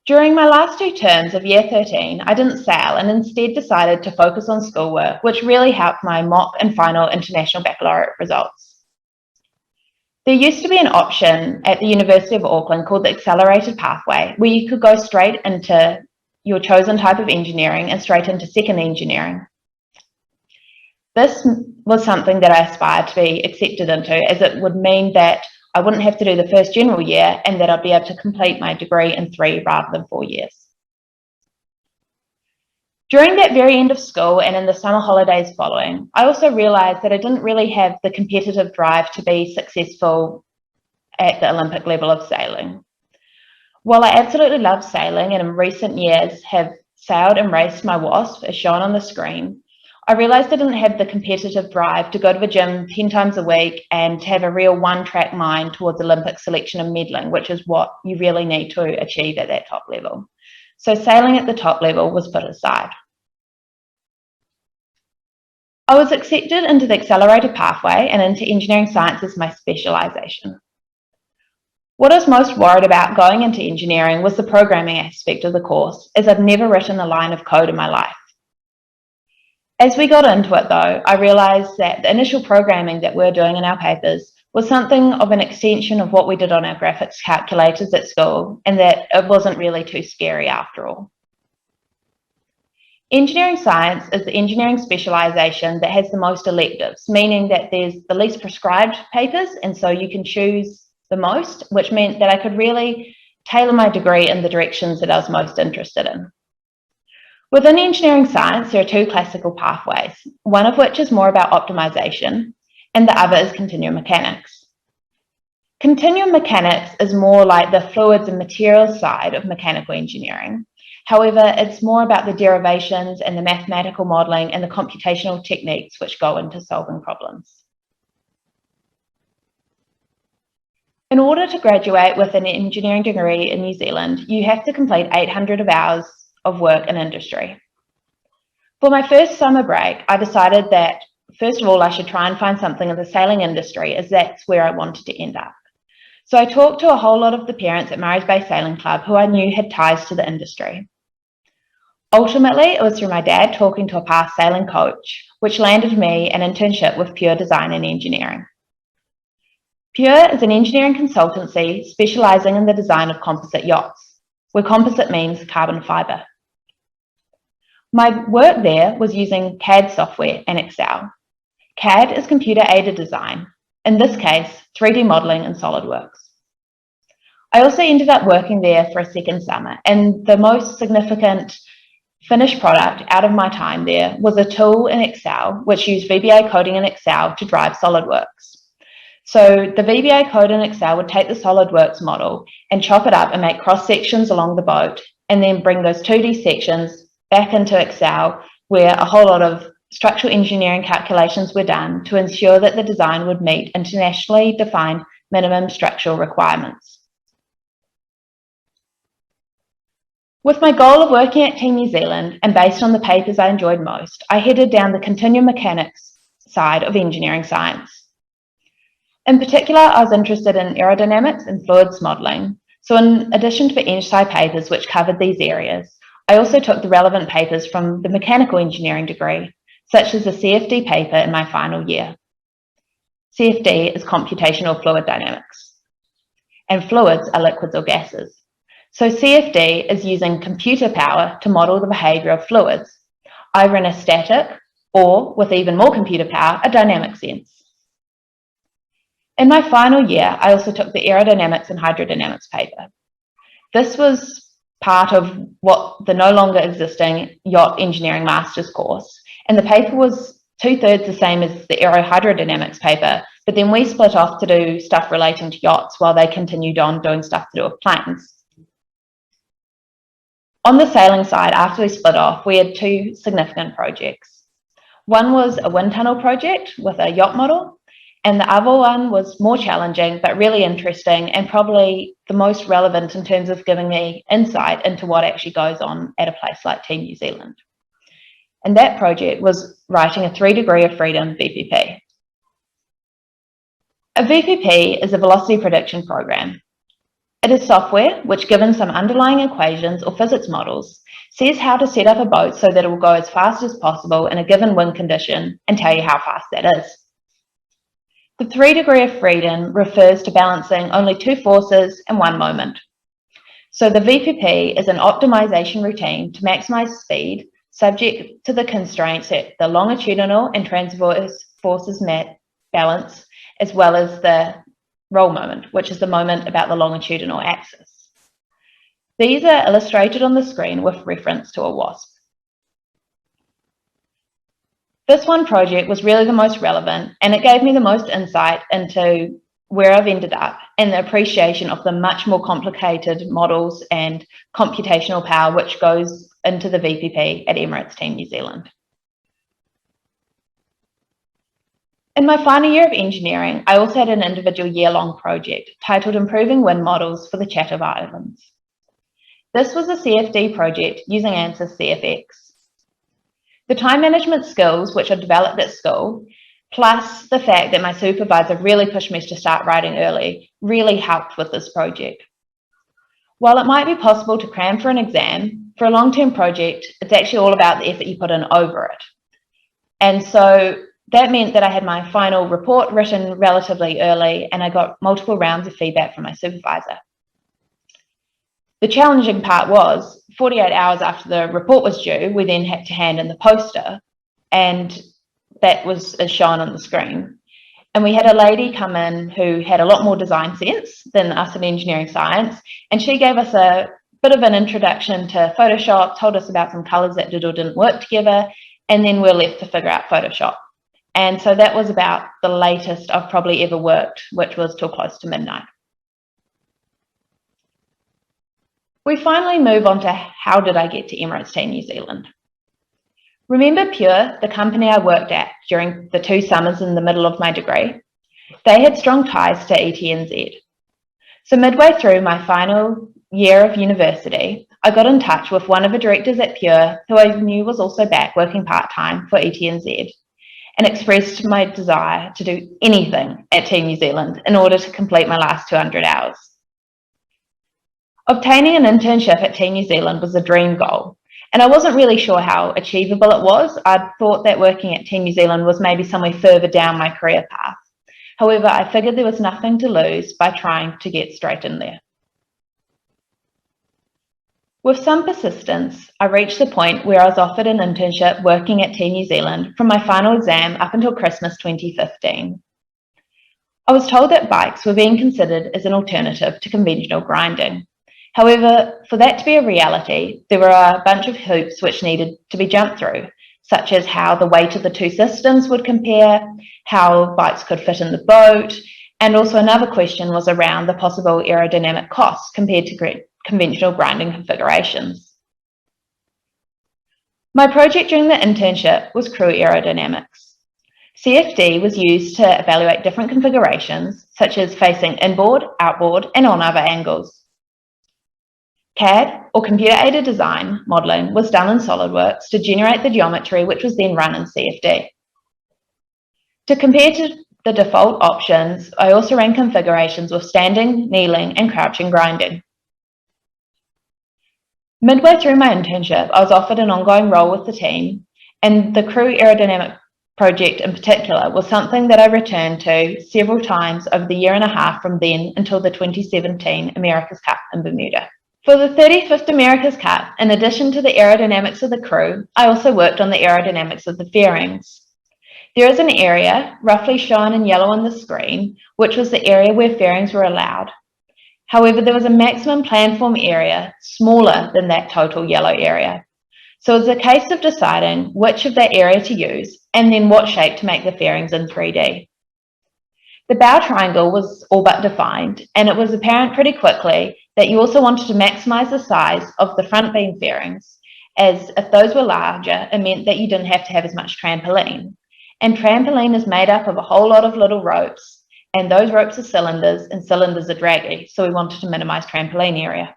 During my last 2 terms of year 13, I didn't sail and instead decided to focus on schoolwork, which really helped my mock and final international baccalaureate results. There used to be an option at the University of Auckland called the Accelerated Pathway, where you could go straight into your chosen type of engineering and straight into second engineering. This was something that I aspired to be accepted into, as it would mean that I wouldn't have to do the first general year and that I'd be able to complete my degree in 3 rather than 4 years. During that very end of school and in the summer holidays following, I also realised that I didn't really have the competitive drive to be successful at the Olympic level of sailing. While I absolutely love sailing and in recent years have sailed and raced my wasp, as shown on the screen, I realized I didn't have the competitive drive to go to the gym 10 times a week and to have a real one-track mind towards Olympic selection and medalling, which is what you really need to achieve at that top level. So sailing at the top level was put aside. I was accepted into the accelerated pathway and into engineering science as my specialization. What I was most worried about going into engineering was the programming aspect of the course, as I'd never written a line of code in my life. As we got into it though, I realized that the initial programming that we were doing in our papers was something of an extension of what we did on our graphics calculators at school, and that it wasn't really too scary after all. Engineering science is the engineering specialization that has the most electives, meaning that there's the least prescribed papers, and so you can choose the most, which meant that I could really tailor my degree in the directions that I was most interested in. Within engineering science, there are two classical pathways, one of which is more about optimization, and the other is continuum mechanics. Continuum mechanics is more like the fluids and materials side of mechanical engineering. However, it's more about the derivations and the mathematical modeling and the computational techniques which go into solving problems. In order to graduate with an engineering degree in New Zealand, you have to complete 800 hours of work in industry. For my first summer break, I decided that first of all, I should try and find something in the sailing industry, as that's where I wanted to end up. So I talked to a whole lot of the parents at Murray's Bay Sailing Club who I knew had ties to the industry. Ultimately, it was through my dad talking to a past sailing coach, which landed me an internship with Pure Design and Engineering. Pure is an engineering consultancy specializing in the design of composite yachts, where composite means carbon fiber. My work there was using CAD software and Excel. CAD is computer-aided design, in this case, 3D modeling in SolidWorks. I also ended up working there for a second summer, and the most significant finished product out of my time there was a tool in Excel, which used VBA coding in Excel to drive SolidWorks. So the VBA code in Excel would take the SolidWorks model and chop it up and make cross sections along the boat, and then bring those 2D sections back into Excel, where a whole lot of structural engineering calculations were done to ensure that the design would meet internationally defined minimum structural requirements. With my goal of working at Team New Zealand and based on the papers I enjoyed most, I headed down the continuum mechanics side of engineering science. In particular, I was interested in aerodynamics and fluids modeling. So in addition to the EngSci papers which covered these areas, I also took the relevant papers from the mechanical engineering degree, such as the CFD paper in my final year. CFD is computational fluid dynamics, and fluids are liquids or gases. So CFD is using computer power to model the behavior of fluids, either in a static or, with even more computer power, a dynamic sense. In my final year, I also took the Aerodynamics and Hydrodynamics paper. This was part of what the no longer existing yacht engineering master's course, and the paper was 2/3 the same as the Aero Hydrodynamics paper, but then we split off to do stuff relating to yachts while they continued on doing stuff to do with planes. On the sailing side, after we split off, we had two significant projects. One was a wind tunnel project with a yacht model, and the other one was more challenging, but really interesting and probably the most relevant in terms of giving me insight into what actually goes on at a place like Team New Zealand. And that project was writing a 3 degree of freedom VPP. A VPP is a velocity prediction program. It is software which, given some underlying equations or physics models, says how to set up a boat so that it will go as fast as possible in a given wind condition and tell you how fast that is. The 3 degree of freedom refers to balancing only two forces in one moment. So the VPP is an optimization routine to maximize speed subject to the constraints that the longitudinal and transverse forces balance, as well as the roll moment, which is the moment about the longitudinal axis. These are illustrated on the screen with reference to a wasp. This one project was really the most relevant, and it gave me the most insight into where I've ended up and the appreciation of the much more complicated models and computational power which goes into the VPP at Emirates Team New Zealand. In my final year of engineering, I also had an individual year-long project titled Improving Wind Models for the Chatham Islands. This was a CFD project using ANSYS CFX. The time management skills which I developed at school, plus the fact that my supervisor really pushed me to start writing early, really helped with this project. While it might be possible to cram for an exam, for a long-term project, it's actually all about the effort you put in over it. And so that meant that I had my final report written relatively early and I got multiple rounds of feedback from my supervisor. The challenging part was 48 hours after the report was due, we then had to hand in the poster, and that was as shown on the screen. And we had a lady come in who had a lot more design sense than us in engineering science, and she gave us a bit of an introduction to Photoshop, told us about some colors that did or didn't work together, and then we're left to figure out Photoshop. And so that was about the latest I've probably ever worked, which was till close to midnight. We finally move on to how did I get to Emirates Team New Zealand. Remember Pure, the company I worked at during the 2 summers in the middle of my degree? They had strong ties to ETNZ. So midway through my final year of university, I got in touch with one of the directors at Pure, who I knew was also back working part-time for ETNZ, and expressed my desire to do anything at Team New Zealand in order to complete my last 200 hours. Obtaining an internship at Team New Zealand was a dream goal, and I wasn't really sure how achievable it was. I thought that working at Team New Zealand was maybe somewhere further down my career path. However, I figured there was nothing to lose by trying to get straight in there. With some persistence, I reached the point where I was offered an internship working at Team New Zealand from my final exam up until Christmas 2015. I was told that bikes were being considered as an alternative to conventional grinding. However, for that to be a reality, there were a bunch of hoops which needed to be jumped through, such as how the weight of the 2 systems would compare, how bikes could fit in the boat, and also another question was around the possible aerodynamic costs compared to conventional grinding configurations. My project during the internship was crew aerodynamics. CFD was used to evaluate different configurations, such as facing inboard, outboard, and on other angles. CAD, or computer-aided design modelling, was done in SolidWorks to generate the geometry which was then run in CFD. To compare to the default options, I also ran configurations with standing, kneeling, and crouching grinding. Midway through my internship, I was offered an ongoing role with the team, and the crew aerodynamic project in particular was something that I returned to several times over the year and a half from then until the 2017 America's Cup in Bermuda. For the 35th America's Cup, in addition to the aerodynamics of the crew, I also worked on the aerodynamics of the fairings. There is an area, roughly shown in yellow on the screen, which was the area where fairings were allowed. However, there was a maximum planform area smaller than that total yellow area. So it was a case of deciding which of that area to use and then what shape to make the fairings in 3D. The bow triangle was all but defined, and it was apparent pretty quickly that you also wanted to maximize the size of the front beam fairings, as if those were larger, it meant that you didn't have to have as much trampoline. And trampoline is made up of a whole lot of little ropes, and those ropes are cylinders, and cylinders are draggy, so we wanted to minimize trampoline area.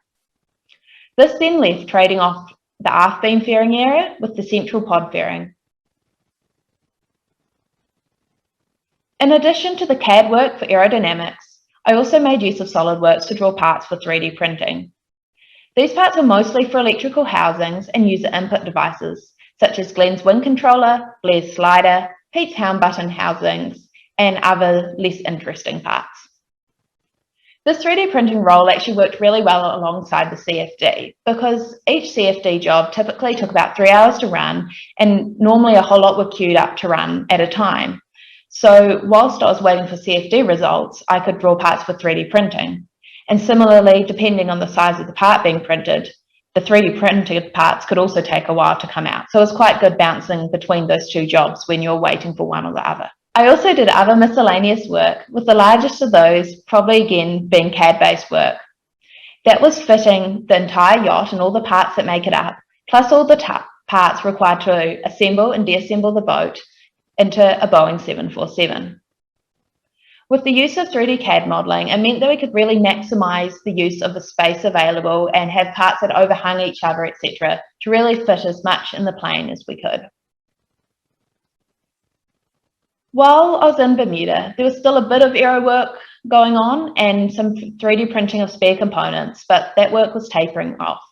This then left trading off the aft beam fairing area with the central pod fairing. In addition to the CAD work for aerodynamics, I also made use of SolidWorks to draw parts for 3D printing. These parts are mostly for electrical housings and user input devices, such as Glenn's wind controller, Blair's slider, Pete's helm button housings, and other less interesting parts. This 3D printing role actually worked really well alongside the CFD because each CFD job typically took about 3 hours to run, and normally a whole lot were queued up to run at a time. So whilst I was waiting for CFD results, I could draw parts for 3D printing. And similarly, depending on the size of the part being printed, the 3D printed parts could also take a while to come out. So it was quite good bouncing between those 2 jobs when you're waiting for one or the other. I also did other miscellaneous work, with the largest of those probably again being CAD-based work. That was fitting the entire yacht and all the parts that make it up, plus all the parts required to assemble and deassemble the boat into a Boeing 747. With the use of 3D CAD modelling, it meant that we could really maximise the use of the space available and have parts that overhung each other, etc., to really fit as much in the plane as we could. While I was in Bermuda, there was still a bit of aero work going on and some 3D printing of spare components, but that work was tapering off.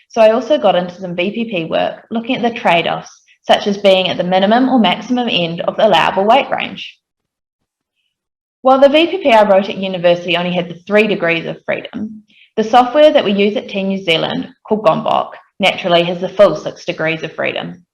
So I also got into some VPP work, looking at the trade-offs, such as being at the minimum or maximum end of the allowable weight range. While the VPP I wrote at university only had the 3 degrees of freedom, the software that we use at Team New Zealand, called Gombok, naturally has the full 6 degrees of freedom.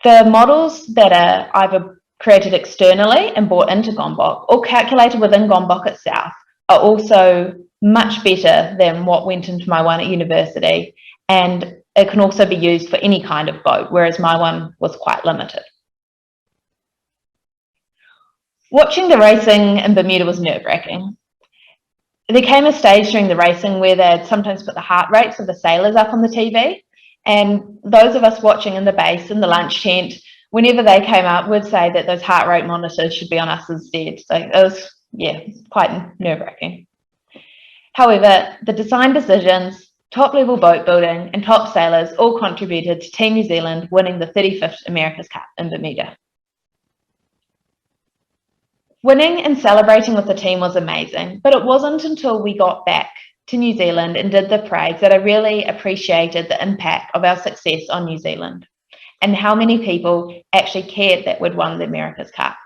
The models that are either created externally and brought into Gombok or calculated within Gombok itself are also much better than what went into my one at university, and it can also be used for any kind of boat, whereas my one was quite limited. Watching the racing in Bermuda was nerve-wracking. There came a stage during the racing where they'd sometimes put the heart rates of the sailors up on the TV, and those of us watching in the base, in the lunch tent, whenever they came up, would say that those heart rate monitors should be on us instead. So it was, yeah, quite nerve-wracking. However, the design decisions, top-level boat building, and top sailors all contributed to Team New Zealand winning the 35th America's Cup in Bermuda. Winning and celebrating with the team was amazing, but it wasn't until we got back to New Zealand and did the parades that I really appreciated the impact of our success on New Zealand and how many people actually cared that we'd won the America's Cup.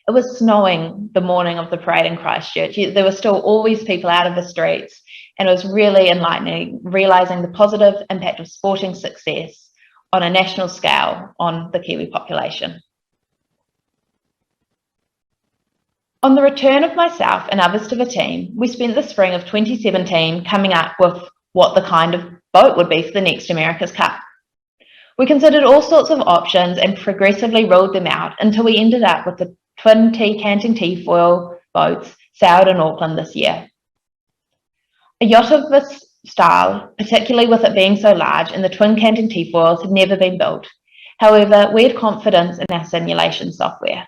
It was snowing the morning of the parade in Christchurch. There were still all these people out of the streets, and it was really enlightening, realising the positive impact of sporting success on a national scale on the Kiwi population. On the return of myself and others to the team, we spent the spring of 2017 coming up with what the kind of boat would be for the next America's Cup. We considered all sorts of options and progressively ruled them out until we ended up with the twin T-canting T-foil boats sailed in Auckland this year. A yacht of this style, particularly with it being so large and the twin canting T-foils, had never been built. However, we had confidence in our simulation software.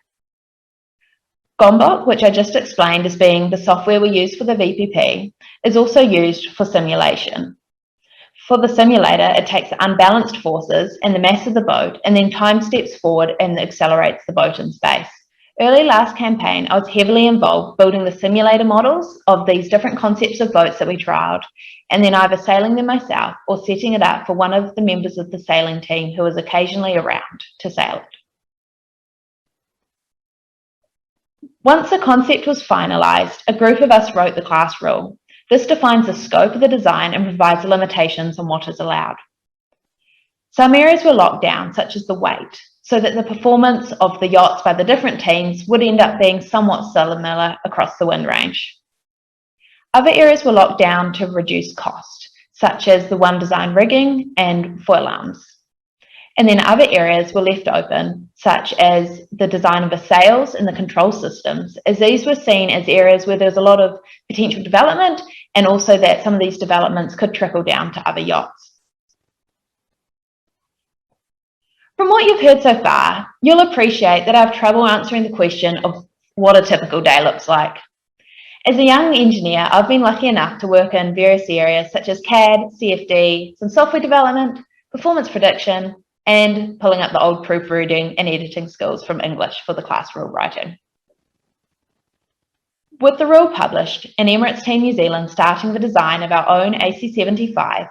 Gombok, which I just explained as being the software we use for the VPP, is also used for simulation. For the simulator, it takes the unbalanced forces and the mass of the boat and then time steps forward and accelerates the boat in space. Early last campaign, I was heavily involved building the simulator models of these different concepts of boats that we trialled, and then either sailing them myself or setting it up for one of the members of the sailing team who was occasionally around to sail it. Once the concept was finalised, a group of us wrote the class rule. This defines the scope of the design and provides limitations on what is allowed. Some areas were locked down, such as the weight, so that the performance of the yachts by the different teams would end up being somewhat similar across the wind range. Other areas were locked down to reduce cost, such as the one design rigging and foil arms. And then other areas were left open, such as the design of the sails and the control systems, as these were seen as areas where there's a lot of potential development, and also that some of these developments could trickle down to other yachts. From what you've heard so far, you'll appreciate that I have trouble answering the question of what a typical day looks like. As a young engineer, I've been lucky enough to work in various areas such as CAD, CFD, some software development, performance prediction, and pulling up the old proofreading and editing skills from English for the class rule writing. With the rule published and Emirates Team New Zealand starting the design of our own AC-75,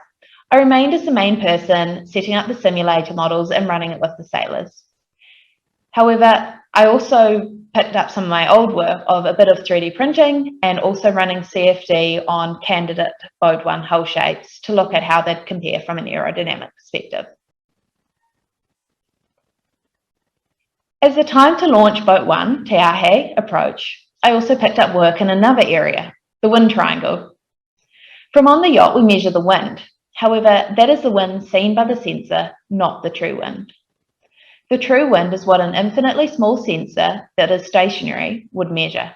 I remained as the main person setting up the simulator models and running it with the sailors. However, I also picked up some of my old work of a bit of 3D printing and also running CFD on candidate Boat 1 hull shapes to look at how they'd compare from an aerodynamic perspective. As the time to launch Boat 1, Te Ahe, approached, I also picked up work in another area, the wind triangle. From on the yacht, we measure the wind. However, that is the wind seen by the sensor, not the true wind. The true wind is what an infinitely small sensor that is stationary would measure.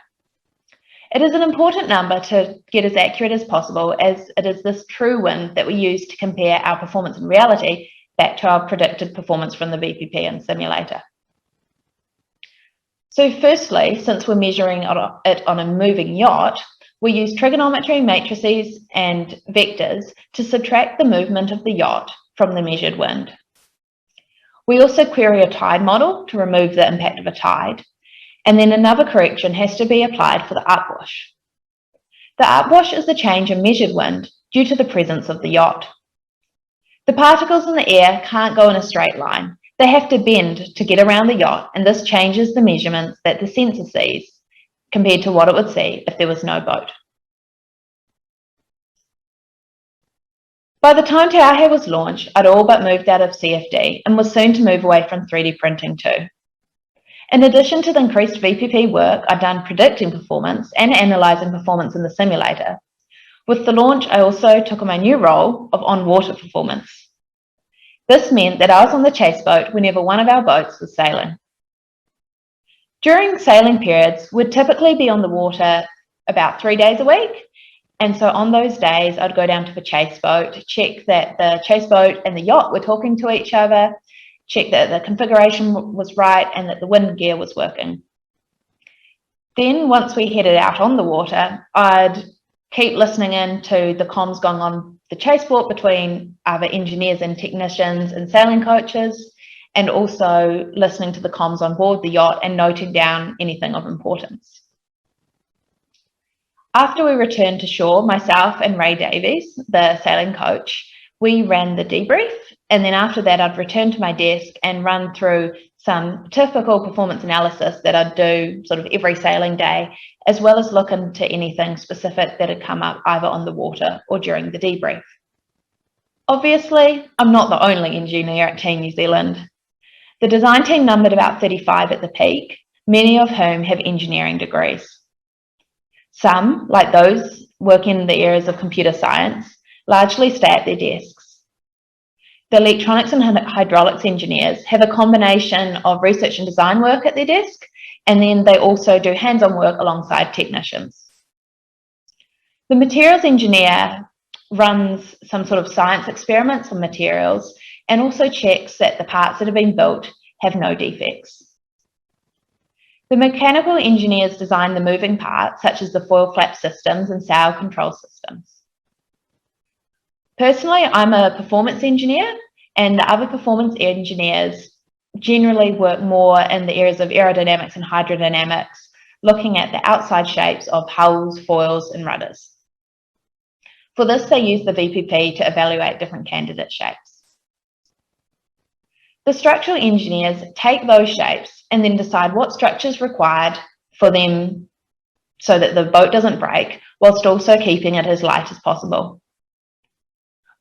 It is an important number to get as accurate as possible, as it is this true wind that we use to compare our performance in reality back to our predicted performance from the VPP and simulator. So firstly, since we're measuring it on a moving yacht, we use trigonometry, matrices, and vectors to subtract the movement of the yacht from the measured wind. We also query a tide model to remove the impact of a tide, and then another correction has to be applied for the upwash. The upwash is the change in measured wind due to the presence of the yacht. The particles in the air can't go in a straight line. They have to bend to get around the yacht, and this changes the measurements that the sensor sees compared to what it would see if there was no boat. By the time Te Ahe was launched, I'd all but moved out of CFD and was soon to move away from 3D printing too. In addition to the increased VPP work, I'd done predicting performance and analysing performance in the simulator. With the launch, I also took on my new role of on-water performance. This meant that I was on the chase boat whenever one of our boats was sailing. During sailing periods, we'd typically be on the water about 3 days a week. And so on those days, I'd go down to the chase boat, check that the chase boat and the yacht were talking to each other, check that the configuration was right and that the wind gear was working. Then once we headed out on the water, I'd keep listening in to the comms going on the chase boat between other engineers and technicians and sailing coaches, and also listening to the comms on board the yacht and noting down anything of importance. After we returned to shore, myself and Ray Davies, the sailing coach, we ran the debrief, and then after that I'd return to my desk and run through some typical performance analysis that I'd do sort of every sailing day, as well as look into anything specific that had come up either on the water or during the debrief. Obviously, I'm not the only engineer at Team New Zealand. The design team numbered about 35 at the peak, many of whom have engineering degrees. Some, like those working in the areas of computer science, largely stay at their desks. The electronics and hydraulics engineers have a combination of research and design work at their desk, and then they also do hands-on work alongside technicians. The materials engineer runs some sort of science experiments on materials and also checks that the parts that have been built have no defects. The mechanical engineers design the moving parts, such as the foil flap systems and sail control systems. Personally, I'm a performance engineer, and the other performance engineers generally work more in the areas of aerodynamics and hydrodynamics, looking at the outside shapes of hulls, foils, and rudders. For this, they use the VPP to evaluate different candidate shapes. The structural engineers take those shapes and then decide what structure is required for them so that the boat doesn't break, whilst also keeping it as light as possible.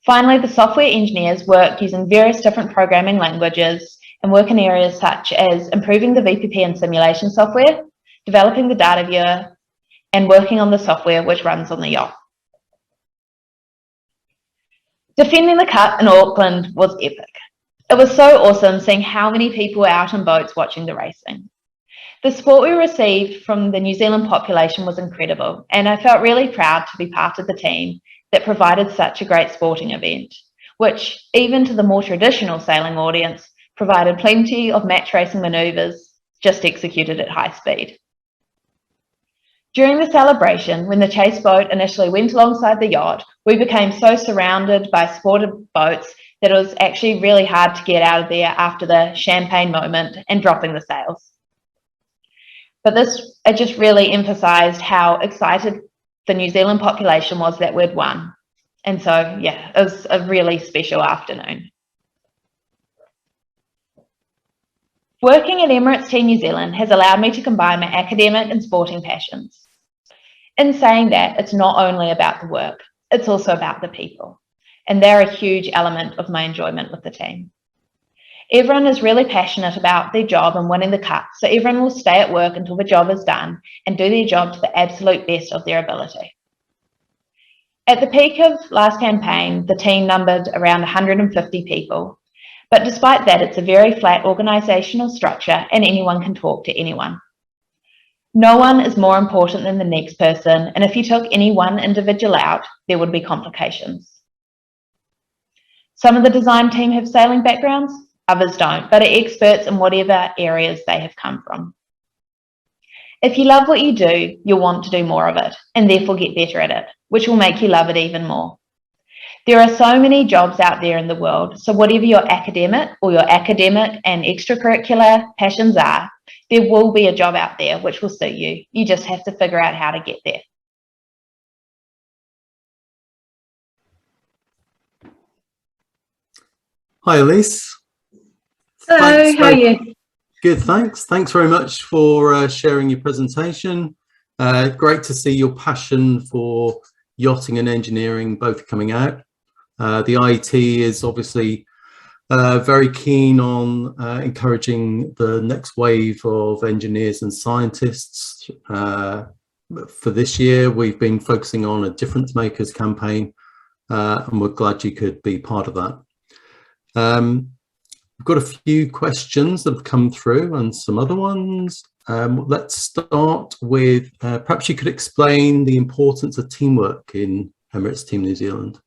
Finally, the software engineers work using various different programming languages and work in areas such as improving the VPP and simulation software, developing the data viewer, and working on the software which runs on the yacht. Defending the Cup in Auckland was epic. It was so awesome seeing how many people were out on boats watching the racing. The support we received from the New Zealand population was incredible, and I felt really proud to be part of the team that provided such a great sporting event, which, even to the more traditional sailing audience, provided plenty of match racing manoeuvres just executed at high speed. During the celebration, when the chase boat initially went alongside the yacht, we became so surrounded by supported boats that it was actually really hard to get out of there after the champagne moment and dropping the sails. But it just really emphasised how excited the New Zealand population was that we'd won. And so, yeah, it was a really special afternoon. Working at Emirates Team New Zealand has allowed me to combine my academic and sporting passions. In saying that, it's not only about the work, it's also about the people. And they're a huge element of my enjoyment with the team. Everyone is really passionate about their job and winning the cup, so everyone will stay at work until the job is done and do their job to the absolute best of their ability. At the peak of last campaign, the team numbered around 150 people, But despite that, it's a very flat organisational structure and anyone can talk to anyone. No one is more important than the next person, and if you took any one individual out, there would be complications. Some of the design team have sailing backgrounds, others don't, but are experts in whatever areas they have come from. If you love what you do, you'll want to do more of it, and therefore get better at it, which will make you love it even more. There are so many jobs out there in the world, so whatever your academic and extracurricular passions are, there will be a job out there which will suit you. You just have to figure out how to get there. Hi, Elise. Hello, how are you? Good, thanks. Thanks very much for sharing your presentation. Great to see your passion for yachting and engineering both coming out. The IET is obviously very keen on encouraging the next wave of engineers and scientists. For this year, we've been focusing on a difference makers campaign, and we're glad you could be part of that. We've got a few questions that have come through and some other ones. Let's start with, perhaps you could explain the importance of teamwork in Emirates Team New Zealand.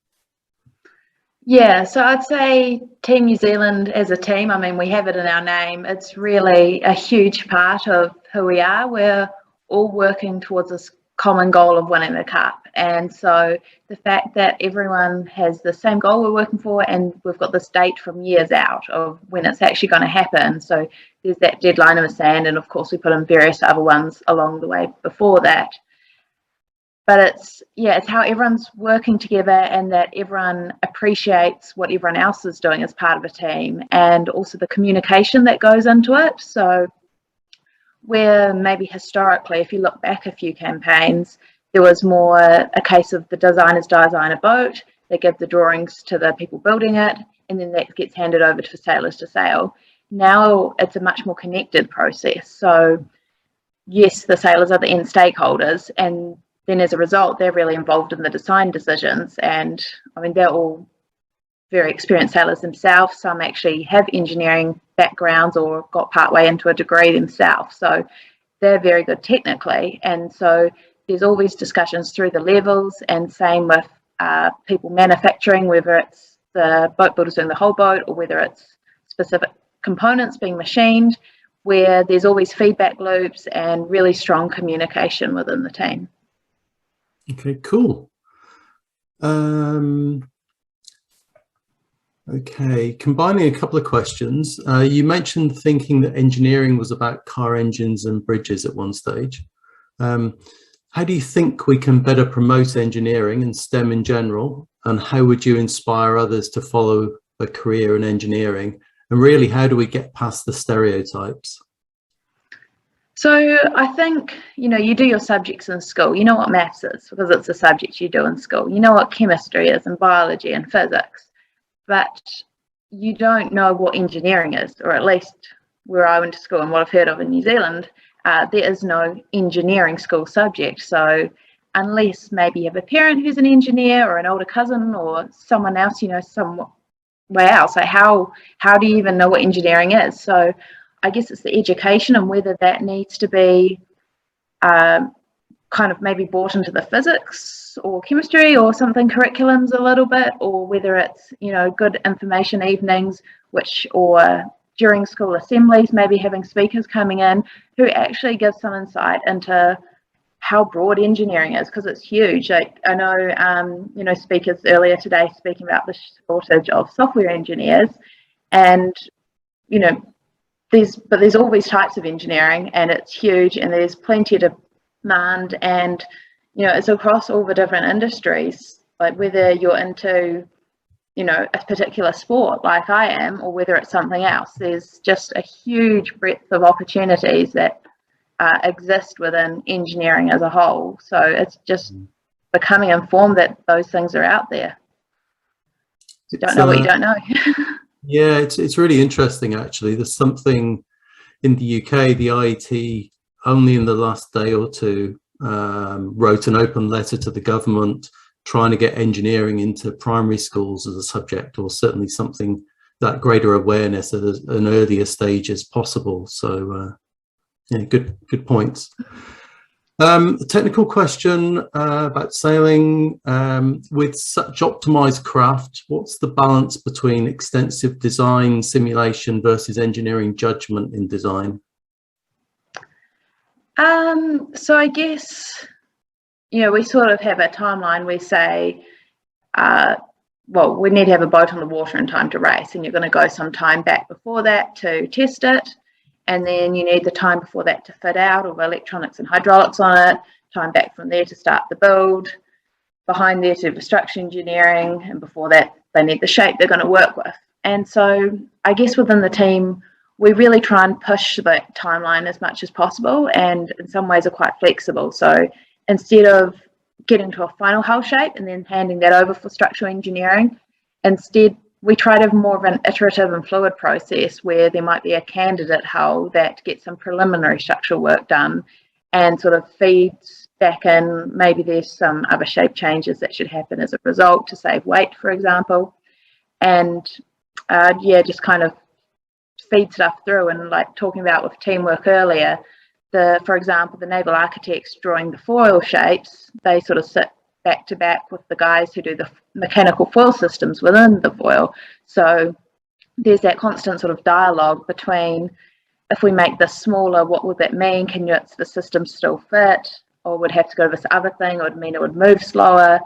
Yeah, so I'd say Team New Zealand as a team, I mean, we have it in our name. It's really a huge part of who we are. We're all working towards this common goal of winning the cup. And so the fact that everyone has the same goal we're working for, and we've got this date from years out of when it's actually going to happen. So there's that deadline in the sand, and of course we put in various other ones along the way before that. But it's how everyone's working together and that everyone appreciates what everyone else is doing as part of a team, and also the communication that goes into it. So where maybe historically, if you look back a few campaigns, there was more a case of the designers design a boat, they give the drawings to the people building it, and then that gets handed over to sailors to sail. Now it's a much more connected process. So yes, the sailors are the end stakeholders, and then as a result, they're really involved in the design decisions. And I mean, they're all very experienced sailors themselves. Some actually have engineering backgrounds or got partway into a degree themselves. So they're very good technically. And so there's always discussions through the levels, and same with people manufacturing, whether it's the boat builders doing the whole boat or whether it's specific components being machined, where there's always feedback loops and really strong communication within the team. Okay, cool. Okay, combining a couple of questions. You mentioned thinking that engineering was about car engines and bridges at one stage. How do you think we can better promote engineering and STEM in general? And how would you inspire others to follow a career in engineering? And really, how do we get past the stereotypes? So I think, you do your subjects in school. You know what maths is because it's the subject you do in school. You know what chemistry is and biology and physics, but you don't know what engineering is, or at least where I went to school and what I've heard of in New Zealand, there is no engineering school subject. So unless maybe you have a parent who's an engineer or an older cousin or someone else, somewhere else, like how do you even know what engineering is? So I guess it's the education and whether that needs to be kind of maybe brought into the physics or chemistry or something curriculums a little bit, or whether it's, good information evenings, or during school assemblies, maybe having speakers coming in who actually give some insight into how broad engineering is, because it's huge. Like I know, speakers earlier today speaking about the shortage of software engineers, and, there's all these types of engineering, and it's huge, and there's plenty of demand, and it's across all the different industries, like whether you're into a particular sport like I am, or whether it's something else. There's just a huge breadth of opportunities that exist within engineering as a whole. So it's just becoming informed that those things are out there. You don't know what you don't know. Yeah, it's really interesting actually. There's something in the UK, the IET only in the last day or two wrote an open letter to the government trying to get engineering into primary schools as a subject, or certainly something that greater awareness at an earlier stage as possible. So yeah, good points. A technical question about sailing. With such optimized craft, what's the balance between extensive design simulation versus engineering judgment in design? So I guess, you know, we sort of have a timeline. We say, well, we need to have a boat on the water in time to race, and you're going to go some time back before that to test it. And then you need the time before that to fit out all the electronics and hydraulics on it, time back from there to start the build, behind there to the structural engineering, and before that they need the shape they're going to work with. And so I guess within the team, we really try and push the timeline as much as possible, and in some ways are quite flexible. So instead of getting to a final hull shape and then handing that over for structural engineering, instead we try to have more of an iterative and fluid process where there might be a candidate hull that gets some preliminary structural work done and sort of feeds back in. Maybe there's some other shape changes that should happen as a result to save weight, for example. And yeah, just kind of feed stuff through. And like talking about with teamwork earlier, for example, the naval architects drawing the foil shapes, they sort of sit back to back with the guys who do the mechanical foil systems within the foil. So there's that constant sort of dialogue between, if we make this smaller, what would that mean? Can the system still fit? Or would have to go to this other thing? Or would mean it would move slower?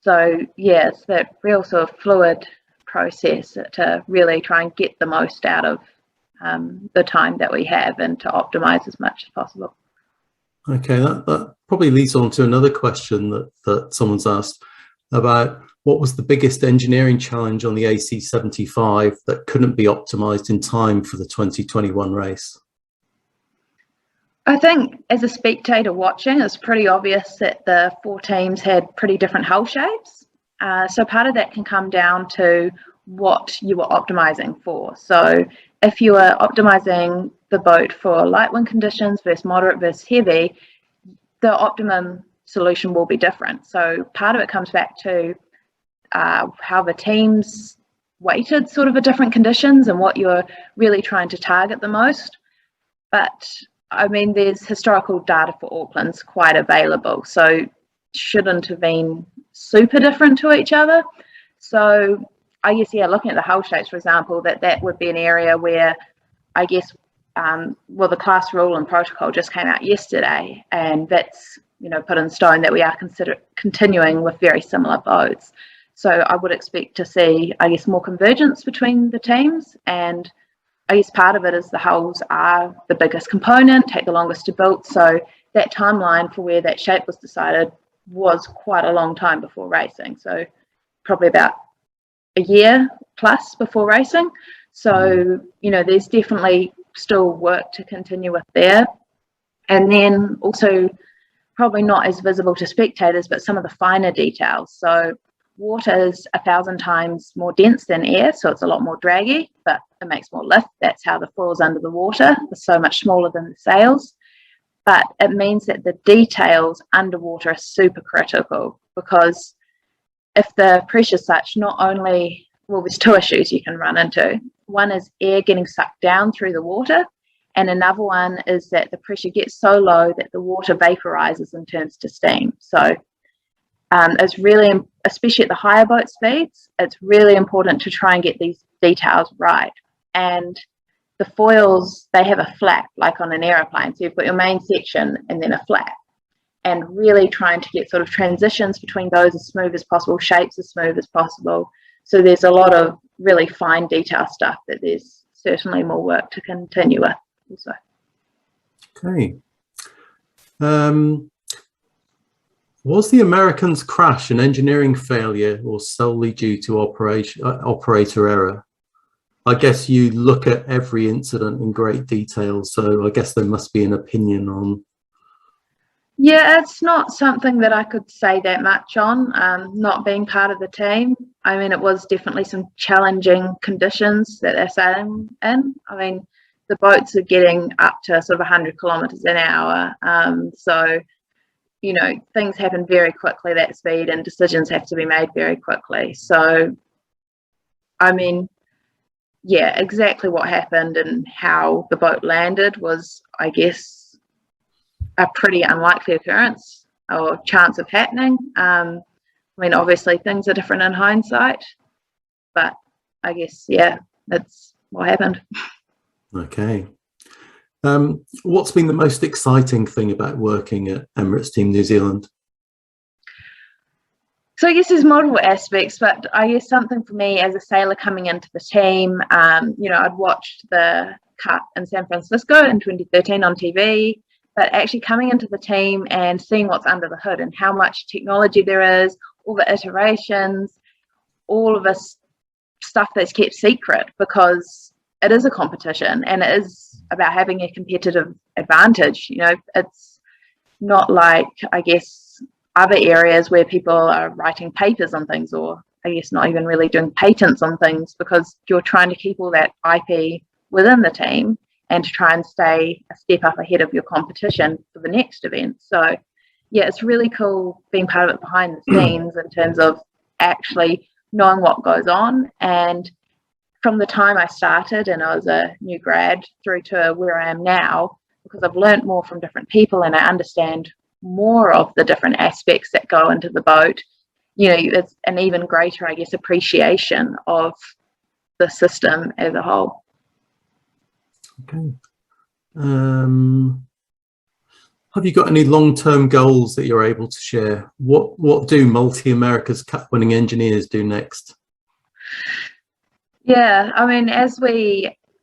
So yeah, it's that real sort of fluid process to really try and get the most out of the time that we have and to optimize as much as possible. Okay, that probably leads on to another question that someone's asked about what was the biggest engineering challenge on the AC75 that couldn't be optimized in time for the 2021 race? I think as a spectator watching, it's pretty obvious that the four teams had pretty different hull shapes. So part of that can come down to what you were optimizing for. So if you were optimizing the boat for light wind conditions versus moderate versus heavy, the optimum solution will be different. So part of it comes back to how the teams weighted sort of at different conditions and what you're really trying to target the most. But I mean, there's historical data for Auckland's quite available, so shouldn't have been super different to each other. So I guess, yeah, looking at the hull shapes, for example, that would be an area where I guess, well, the class rule and protocol just came out yesterday, and that's, you know, put in stone that we are continuing with very similar boats. So I would expect to see, I guess, more convergence between the teams. And I guess part of it is the hulls are the biggest component, take the longest to build. So that timeline for where that shape was decided was quite a long time before racing. So probably about a year plus before racing. So, you know, there's definitely still work to continue with there. And then also probably not as visible to spectators, but some of the finer details. So water is 1,000 times more dense than air, so it's a lot more draggy, but it makes more lift. That's how the foil's under the water. It's so much smaller than the sails. But it means that the details underwater are super critical, because if the pressure's such, not only, well, there's two issues you can run into. One is air getting sucked down through the water, and another one is that the pressure gets so low that the water vaporizes and turns to steam. So it's really, especially at the higher boat speeds, it's really important to try and get these details right. And the foils, they have a flap like on an aeroplane. So you've got your main section and then a flap, and really trying to get sort of transitions between those as smooth as possible, shapes as smooth as possible. So there's a lot of really fine detail stuff that there's certainly more work to continue with also. Okay. Was the Americans' crash an engineering failure or solely due to operator error? I guess you look at every incident in great detail, so I guess there must be an opinion on. Yeah, it's not something that I could say that much on, not being part of the team. I mean, it was definitely some challenging conditions that they're sailing in. I mean, the boats are getting up to sort of 100 kilometres an hour. So, you know, things happen very quickly at that speed, and decisions have to be made very quickly. So, I mean, yeah, exactly what happened and how the boat landed was, I guess, a pretty unlikely occurrence or chance of happening. I mean, obviously things are different in hindsight, but I guess, yeah, that's what happened. Okay. What's been the most exciting thing about working at Emirates Team New Zealand? So I guess there's multiple aspects, but I guess something for me as a sailor coming into the team, you know, I'd watched the Cup in San Francisco in 2013 on TV, but actually coming into the team and seeing what's under the hood and how much technology there is, all the iterations, all of this stuff that's kept secret because it is a competition and it is about having a competitive advantage. You know, it's not like, I guess, other areas where people are writing papers on things, or I guess not even really doing patents on things, because you're trying to keep all that IP within the team and to try and stay a step up ahead of your competition for the next event. So yeah, it's really cool being part of it behind the scenes in terms of actually knowing what goes on. And from the time I started and I was a new grad through to where I am now, because I've learned more from different people and I understand more of the different aspects that go into the boat, you know, it's an even greater, I guess, appreciation of the system as a whole. Okay. Have you got any long-term goals that you're able to share? What do multi-America's Cup winning engineers do next? Yeah, I mean,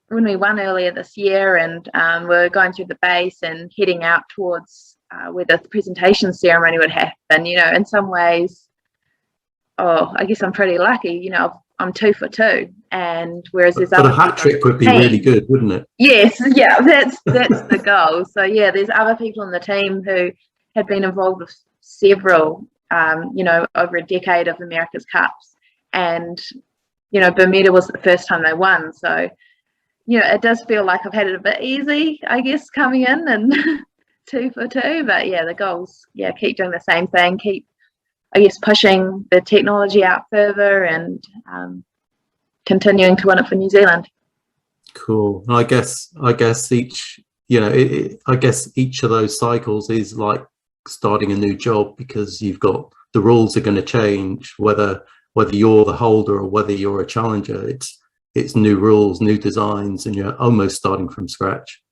when we won earlier this year and we're going through the base and heading out towards where the presentation ceremony would happen, you know, in some ways, I guess I'm pretty lucky, you know, I'm 2 for 2, and whereas there's but a hat trick would be really good, wouldn't it? Yes, yeah, that's the goal. So yeah, there's other people in the team who had been involved with several, you know, over a decade of America's Cups, and you know, Bermuda was the first time they won. So you know, it does feel like I've had it a bit easy, I guess, coming in and 2 for 2. But yeah, the goals, yeah, keep doing the same thing, keep, I guess, pushing the technology out further and continuing to win it for New Zealand. Cool. I guess each, you know, I guess each of those cycles is like starting a new job, because you've got, the rules are going to change, whether you're the holder or whether you're a challenger. It's new rules, new designs, and you're almost starting from scratch.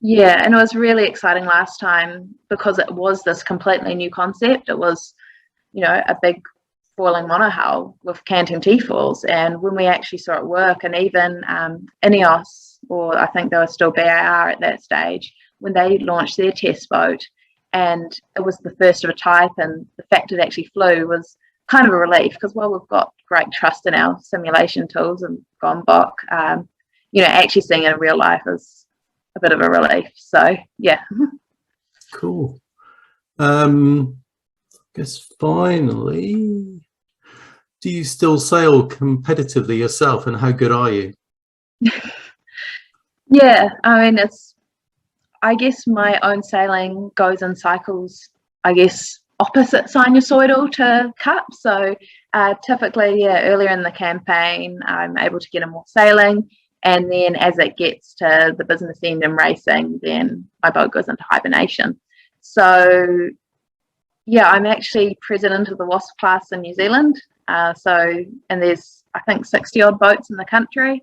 Yeah, and it was really exciting last time because it was this completely new concept. It was, you know, a big foiling monohull with canting T-foils, and when we actually saw it work, and even Ineos, or I think they were still BAR at that stage, when they launched their test boat, and it was the first of a type, and the fact it actually flew was kind of a relief, because while we've got great trust in our simulation tools and Gombok, you know, actually seeing it in real life is a bit of a relief. So yeah. Cool. I guess finally, do you still sail competitively yourself, and how good are you? Yeah, I mean, I guess my own sailing goes in cycles, I guess, opposite sinusoidal to Cup. So typically, yeah, earlier in the campaign, I'm able to get in more sailing. And then as it gets to the business end and racing, then my boat goes into hibernation. So yeah, I'm actually president of the WASP class in New Zealand. And there's, I think, 60 odd boats in the country.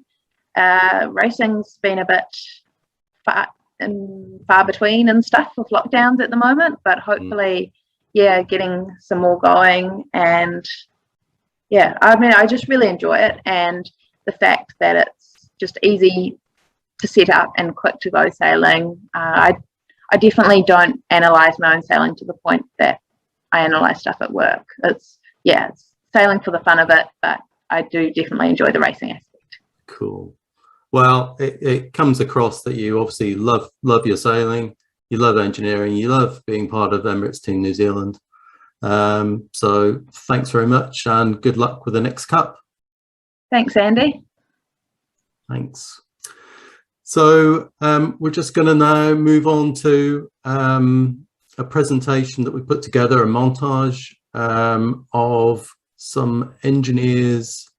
Racing's been a bit far between and stuff with lockdowns at the moment, but hopefully, yeah, getting some more going. And yeah, I mean, I just really enjoy it, and the fact that it's just easy to set up and quick to go sailing. I definitely don't analyze my own sailing to the point that I analyze stuff at work. It's sailing for the fun of it, but I do definitely enjoy the racing aspect. Cool. Well, it comes across that you obviously love your sailing, you love engineering, you love being part of Emirates Team New Zealand. So thanks very much, and good luck with the next Cup. Thanks, Andy. Thanks. So we're just going to now move on to a presentation that we put together, a montage of some engineers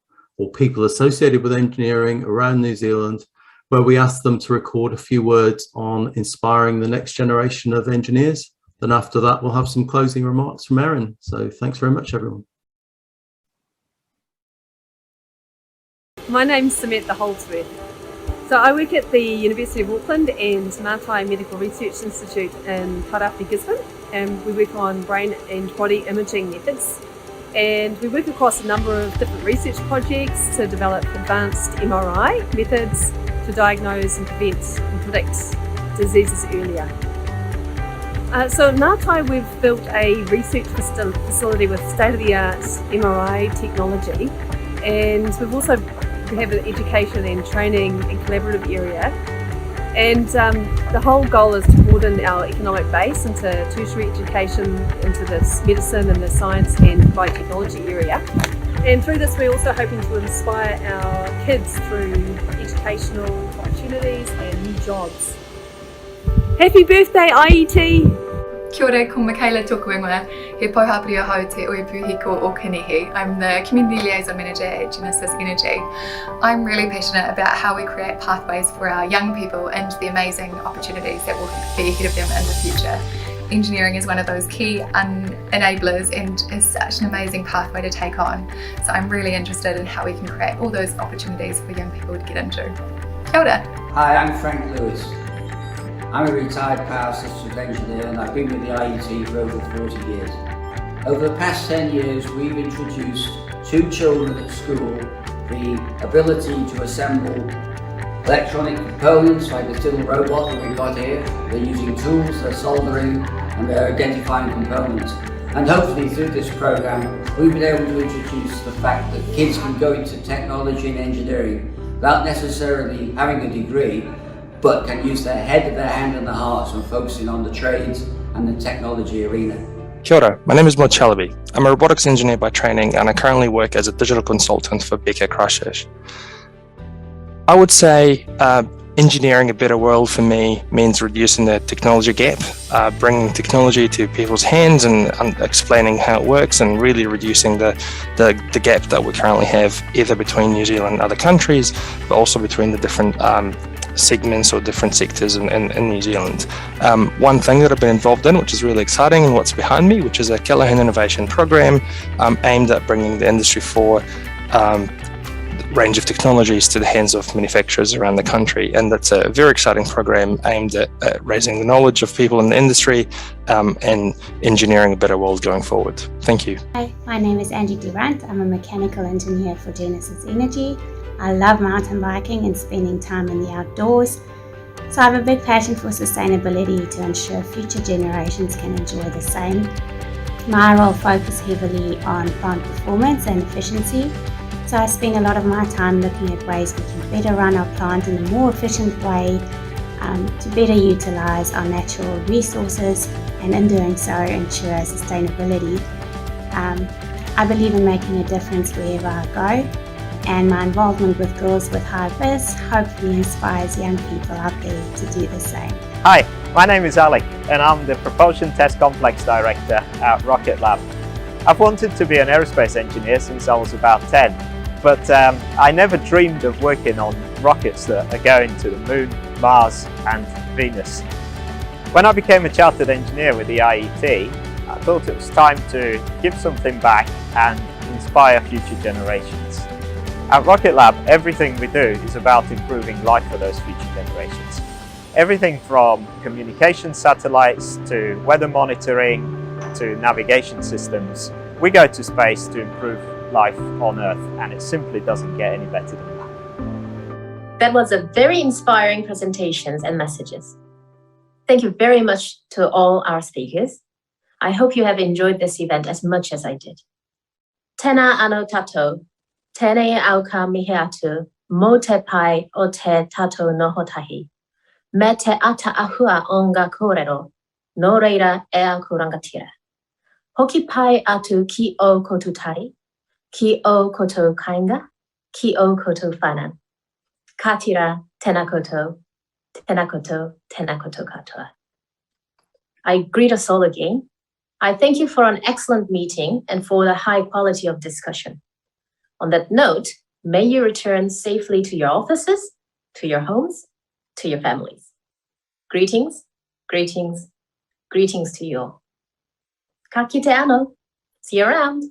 or people associated with engineering around New Zealand, where we asked them to record a few words on inspiring the next generation of engineers. Then after that, we'll have some closing remarks from Erin. So thanks very much, everyone. My name's Samantha Holdsworth. So I work at the University of Auckland and Mātai Medical Research Institute in Parapi, Gisborne, and we work on brain and body imaging methods. And we work across a number of different research projects to develop advanced MRI methods to diagnose and prevent and predict diseases earlier. So at Mātai, we've built a research facility with state-of-the-art MRI technology, and we have an education and training and collaborative area. And the whole goal is to broaden our economic base into tertiary education, into this medicine and the science and biotechnology area. And through this, we're also hoping to inspire our kids through educational opportunities and new jobs. Happy birthday, IET! Kia ora, ko Michaela Tokuinga, he pauhapiri ahau te Oipuhiko o Kanehi. I'm the Community Liaison Manager at Genesis Energy. I'm really passionate about how we create pathways for our young people and the amazing opportunities that will be ahead of them in the future. Engineering is one of those key enablers and is such an amazing pathway to take on. So I'm really interested in how we can create all those opportunities for young people to get into. Kia ora. Hi, I'm Frank Lewis. I'm a retired power systems engineer and I've been with the IET for over 40 years. Over the past 10 years, we've introduced to children at school the ability to assemble electronic components like this little robot that we've got here. They're using tools, they're soldering, and they're identifying components. And hopefully through this program, we've been able to introduce the fact that kids can go into technology and engineering without necessarily having a degree, but can use their head, their hand and their hearts when focusing on the trades and the technology arena. Kia ora, my name is Mo Chalabi. I'm a robotics engineer by training and I currently work as a digital consultant for BK Christchurch. I would say engineering a better world for me means reducing the technology gap, bringing technology to people's hands and explaining how it works and really reducing the gap that we currently have either between New Zealand and other countries, but also between the different segments or different sectors in New Zealand. One thing that I've been involved in, which is really exciting and what's behind me, which is a Callaghan Innovation Program aimed at bringing the industry for range of technologies to the hands of manufacturers around the country. And that's a very exciting program aimed at raising the knowledge of people in the industry and engineering a better world going forward. Thank you. Hi, my name is Angie Durant. I'm a mechanical engineer for Genesis Energy. I love mountain biking and spending time in the outdoors. So I have a big passion for sustainability to ensure future generations can enjoy the same. My role focuses heavily on plant performance and efficiency. So I spend a lot of my time looking at ways we can better run our plant in a more efficient way to better utilise our natural resources and in doing so ensure sustainability. I believe in making a difference wherever I go, and my involvement with Girls with High Vis hopefully inspires young people out there to do the same. Hi, my name is Ali and I'm the Propulsion Test Complex Director at Rocket Lab. I've wanted to be an aerospace engineer since I was about 10, but I never dreamed of working on rockets that are going to the Moon, Mars and Venus. When I became a chartered engineer with the IET, I thought it was time to give something back and inspire future generations. At Rocket Lab, everything we do is about improving life for those future generations. Everything from communication satellites to weather monitoring to navigation systems. We go to space to improve life on Earth, and it simply doesn't get any better than that. That was a very inspiring presentations and messages. Thank you very much to all our speakers. I hope you have enjoyed this event as much as I did. Tēnā anō tātou, tēnei au ka mihi atu, mō te pai o te tātou nohotahi. Me te ata ahua o ngā kōrero, nō reira e aku rangatira. Hoki pai atu ki o koutou tari, ki o koutou kāinga, ki o koutou whānau. Ka tira, tēnā koutou, tēnā koutou, tēnā koutou katoa. I greet us all again. I thank you for an excellent meeting and for the high quality of discussion. On that note, May you return safely to your offices, to your homes, to your families. Greetings, greetings, greetings to you all. Ka kite ano. See you around.